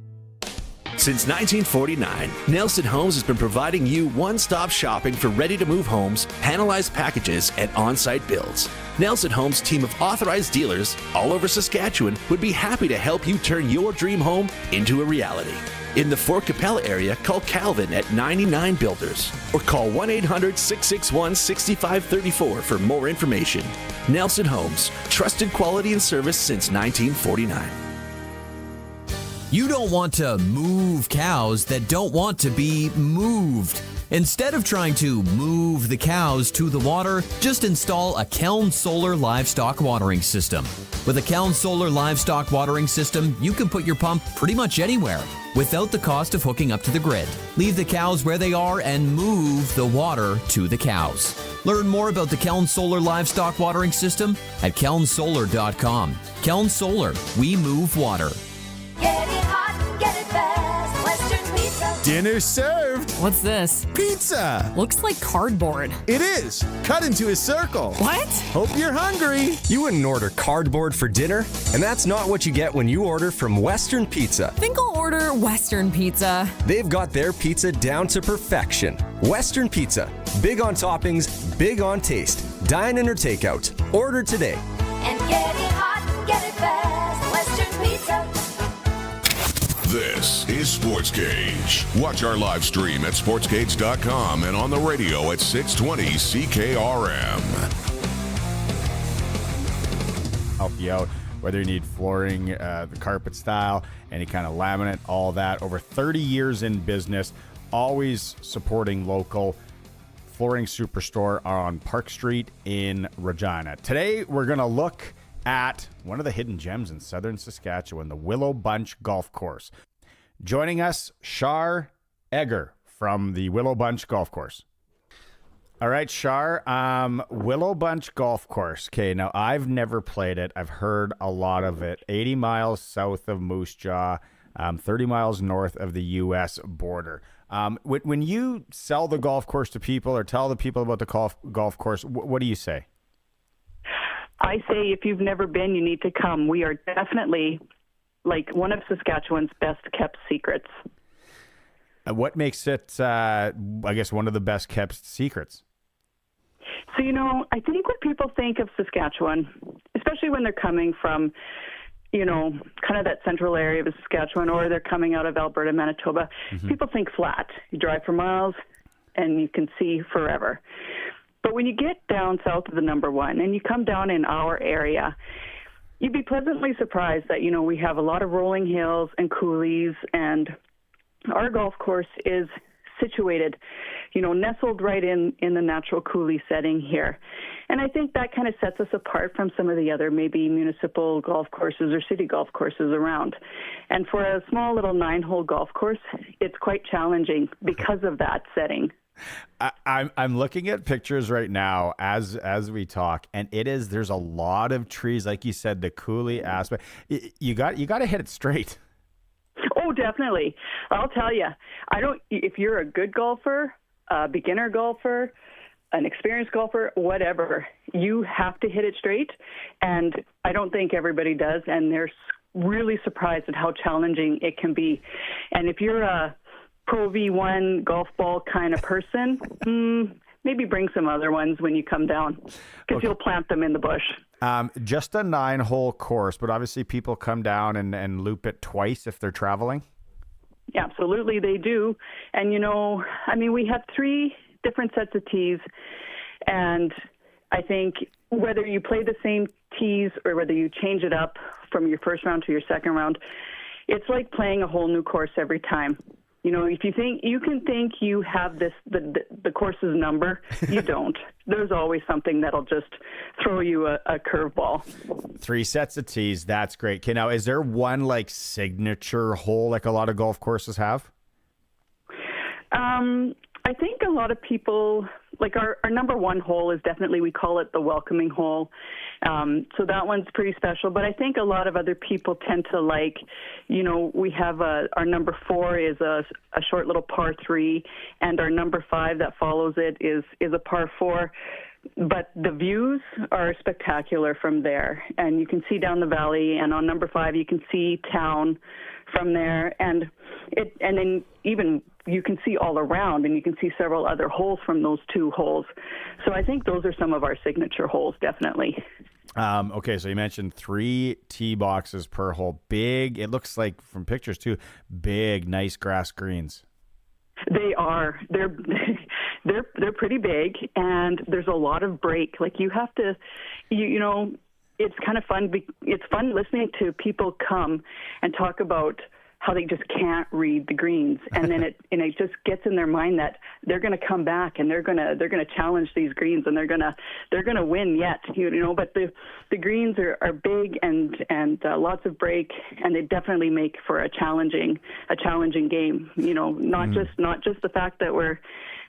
Since 1949, Nelson Homes has been providing you one-stop shopping for ready-to-move homes, panelized packages, and on-site builds. Nelson Homes' team of authorized dealers all over Saskatchewan would be happy to help you turn your dream home into a reality. In the Fort Capella area, call Calvin at 99 Builders or call 1-800-661-6534 for more information. Nelson Homes, trusted quality and service since 1949. You don't want to move cows that don't want to be moved. Instead of trying to move the cows to the water, just install a Keln Solar Livestock Watering System. With a Keln Solar Livestock Watering System, you can put your pump pretty much anywhere without the cost of hooking up to the grid. Leave the cows where they are and move the water to the cows. Learn more about the Keln Solar Livestock Watering System at kelnsolar.com. Keln Solar, we move water. Get it hot, get it fast. Western Pizza. Dinner served. What's this? Pizza. Looks like cardboard. It is. Cut into a circle. What? Hope you're hungry. You wouldn't order cardboard for dinner, and that's not what you get when you order from Western Pizza. Think I'll order Western Pizza. They've got their pizza down to perfection. Western Pizza. Big on toppings, big on taste. Dine in or takeout. Order today. And get it hot, get it fast. Western Pizza. This is Sports Cage. Watch our live stream at sportscage.com and on the radio at 620 CKRM. Help you out, whether you need flooring, the carpet style, any kind of laminate, all that. Over 30 years in business, always supporting local. Flooring Superstore on Park Street in Regina. Today, we're going to look at one of the hidden gems in southern Saskatchewan, the Willow Bunch Golf Course. Joining us, Shar Egger from the Willow Bunch Golf Course. All right, Shar, Willow Bunch Golf Course. Okay, now I've never played it. I've heard a lot of it. 80 miles south of Moose Jaw, 30 miles north of the U.S. border. When you sell the golf course to people or tell the people about the golf course, what do you say? I say if you've never been, you need to come. We are definitely like one of Saskatchewan's best kept secrets. What makes it, I guess, one of the best kept secrets? So, I think when people think of Saskatchewan, especially when they're coming from, kind of that central area of Saskatchewan, or they're coming out of Alberta, Manitoba, people think flat. You drive for miles and you can see forever. But when you get down south of the number one and you come down in our area, you'd be pleasantly surprised that, we have a lot of rolling hills and coulees, and our golf course is situated, nestled right in the natural coulee setting here. And I think that kind of sets us apart from some of the other maybe municipal golf courses or city golf courses around. And for a small little 9-hole golf course, it's quite challenging because of that setting. I'm looking at pictures right now as we talk, and there's a lot of trees, like you said, the coulee aspect. You got to hit it straight. Oh, definitely. I'll tell you, if you're a good golfer, a beginner golfer, an experienced golfer, whatever, you have to hit it straight. And I don't think everybody does. And they're really surprised at how challenging it can be. And if you're a Pro V1 golf ball kind of person, maybe bring some other ones when you come down, because you'll plant them in the bush. Just a 9-hole course, but obviously people come down and loop it twice if they're traveling. Absolutely, they do. And, we have 3 different sets of tees. And I think whether you play the same tees or whether you change it up from your first round to your second round, it's like playing a whole new course every time. If you think you have the course's number, you don't. There's always something that'll just throw you a curveball. 3 sets of tees. That's great. Okay, now is there one signature hole like a lot of golf courses have? I think a lot of people, our number 1 hole is definitely, we call it the welcoming hole. So that one's pretty special. But I think a lot of other people tend to we have our number 4 is a short little par 3, and our number 5 that follows it is a par 4. But the views are spectacular from there, and you can see down the valley. And on number 5, you can see town from there, and then even you can see all around, and you can see several other holes from those 2 holes. So I think those are some of our signature holes, definitely. Okay, so you mentioned 3 tee boxes per hole. Big, it looks like from pictures too, big, nice grass greens. They are. They're pretty big, and there's a lot of break. You have to, it's kind of fun. It's fun listening to people come and talk about how they just can't read the greens, and then it just gets in their mind that they're going to come back and they're going to challenge these greens, and they're going to win yet. But the greens are big and lots of break, and they definitely make for a challenging game. Not just the fact that we're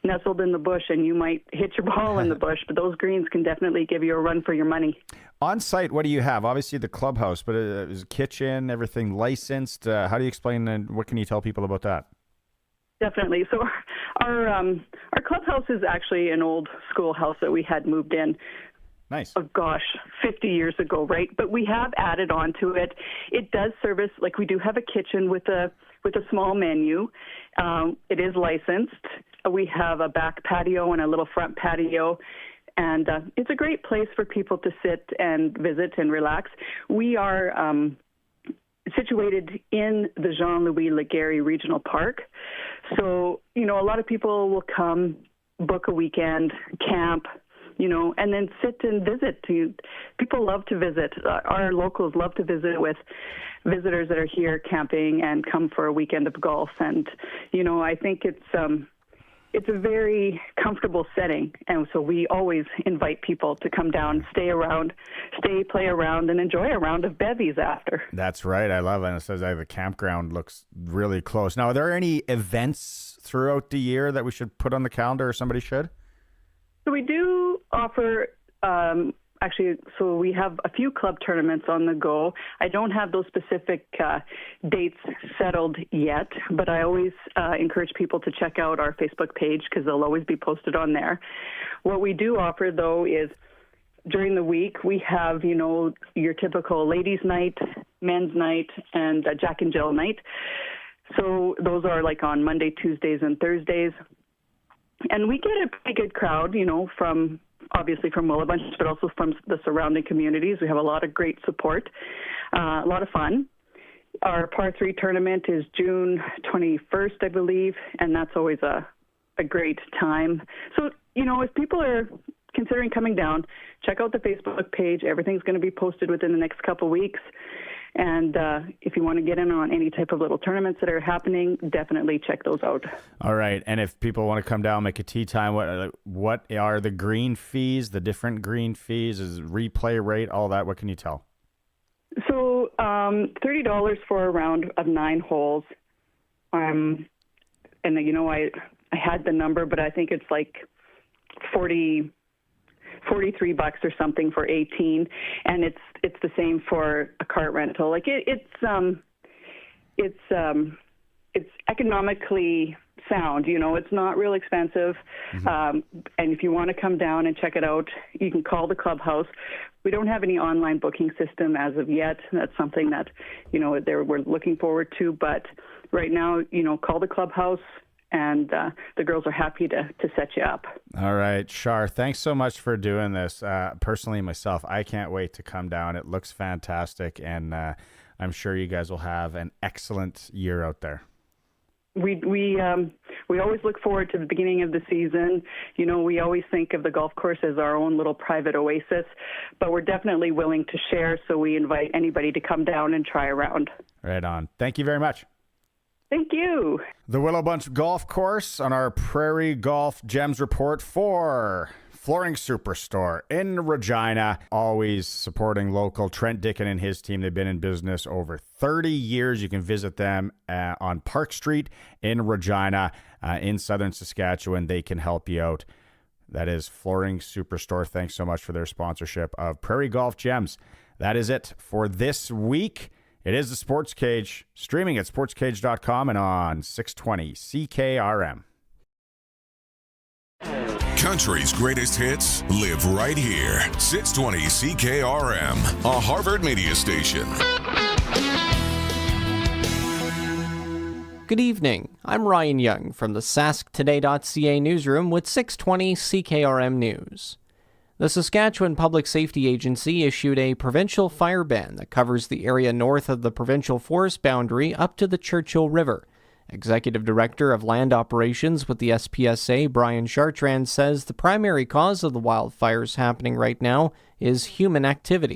nestled in the bush and you might hit your ball in the bush, but those greens can definitely give you a run for your money. On site, what do you have? Obviously the clubhouse, but is kitchen, everything licensed? How do you explain, and what can you tell people about that? Definitely. So our clubhouse is actually an old schoolhouse that we had moved in. Nice. Oh gosh, 50 years ago, right? But we have added on to it. It does service, we do have a kitchen with a small menu. It is licensed. We have a back patio and a little front patio, and it's a great place for people to sit and visit and relax. We are situated in the Jean-Louis Laguerre Regional Park. So, a lot of people will come, book a weekend, camp, and then sit and visit. People love to visit. Our locals love to visit with visitors that are here camping and come for a weekend of golf. And, I think it's a very comfortable setting, and so we always invite people to come down, play around, and enjoy a round of bevies after. That's right. I love it. It says the campground looks really close. Now, are there any events throughout the year that we should put on the calendar, or somebody should? So we do offer, so we have a few club tournaments on the go. I don't have those specific dates settled yet, but I always encourage people to check out our Facebook page because they'll always be posted on there. What we do offer, though, is during the week we have, your typical ladies' night, men's night, and Jack and Jill night. So those are like on Monday, Tuesdays, and Thursdays. And we get a pretty good crowd, obviously from Willowbunch, but also from the surrounding communities. We have a lot of great support, a lot of fun. Our Par 3 tournament is June 21st, I believe, and that's always a great time. So, if people are considering coming down, check out the Facebook page. Everything's going to be posted within the next couple weeks. And if you want to get in on any type of little tournaments that are happening, definitely check those out. All right. And if people want to come down, make a tee time, what are the green fees, the different green fees, is replay rate, all that? What can you tell? So $30 for a round of 9 holes. And, I had the number, but I think it's like $43 or something for 18, and it's the same for a cart rental. Like it's economically sound. It's not real expensive. And if you want to come down and check it out, you can call the clubhouse. We don't have any online booking system as of yet. That's something that we're looking forward to. But right now, call the clubhouse. And the girls are happy to set you up. All right, Shar, thanks so much for doing this. Personally, myself, I can't wait to come down. It looks fantastic, and I'm sure you guys will have an excellent year out there. We always look forward to the beginning of the season. We always think of the golf course as our own little private oasis, but we're definitely willing to share, so we invite anybody to come down and try around. Right on. Thank you very much. Thank you. The Willowbunch Golf Course on our Prairie Golf Gems report for Flooring Superstore in Regina, always supporting local. Trent Dickin and his team, they've been in business over 30 years. You can visit them on Park Street in Regina in southern Saskatchewan. They can help you out. That is Flooring Superstore. Thanks so much for their sponsorship of Prairie Golf Gems. That is it for this week. It is the Sports Cage, streaming at sportscage.com and on 620 CKRM. Country's greatest hits live right here. 620 CKRM, a Harvard media station. Good evening. I'm Ryan Young from the sasktoday.ca newsroom with 620 CKRM News. The Saskatchewan Public Safety Agency issued a provincial fire ban that covers the area north of the provincial forest boundary up to the Churchill River. Executive Director of Land Operations with the SPSA, Brian Chartrand, says the primary cause of the wildfires happening right now is human activity.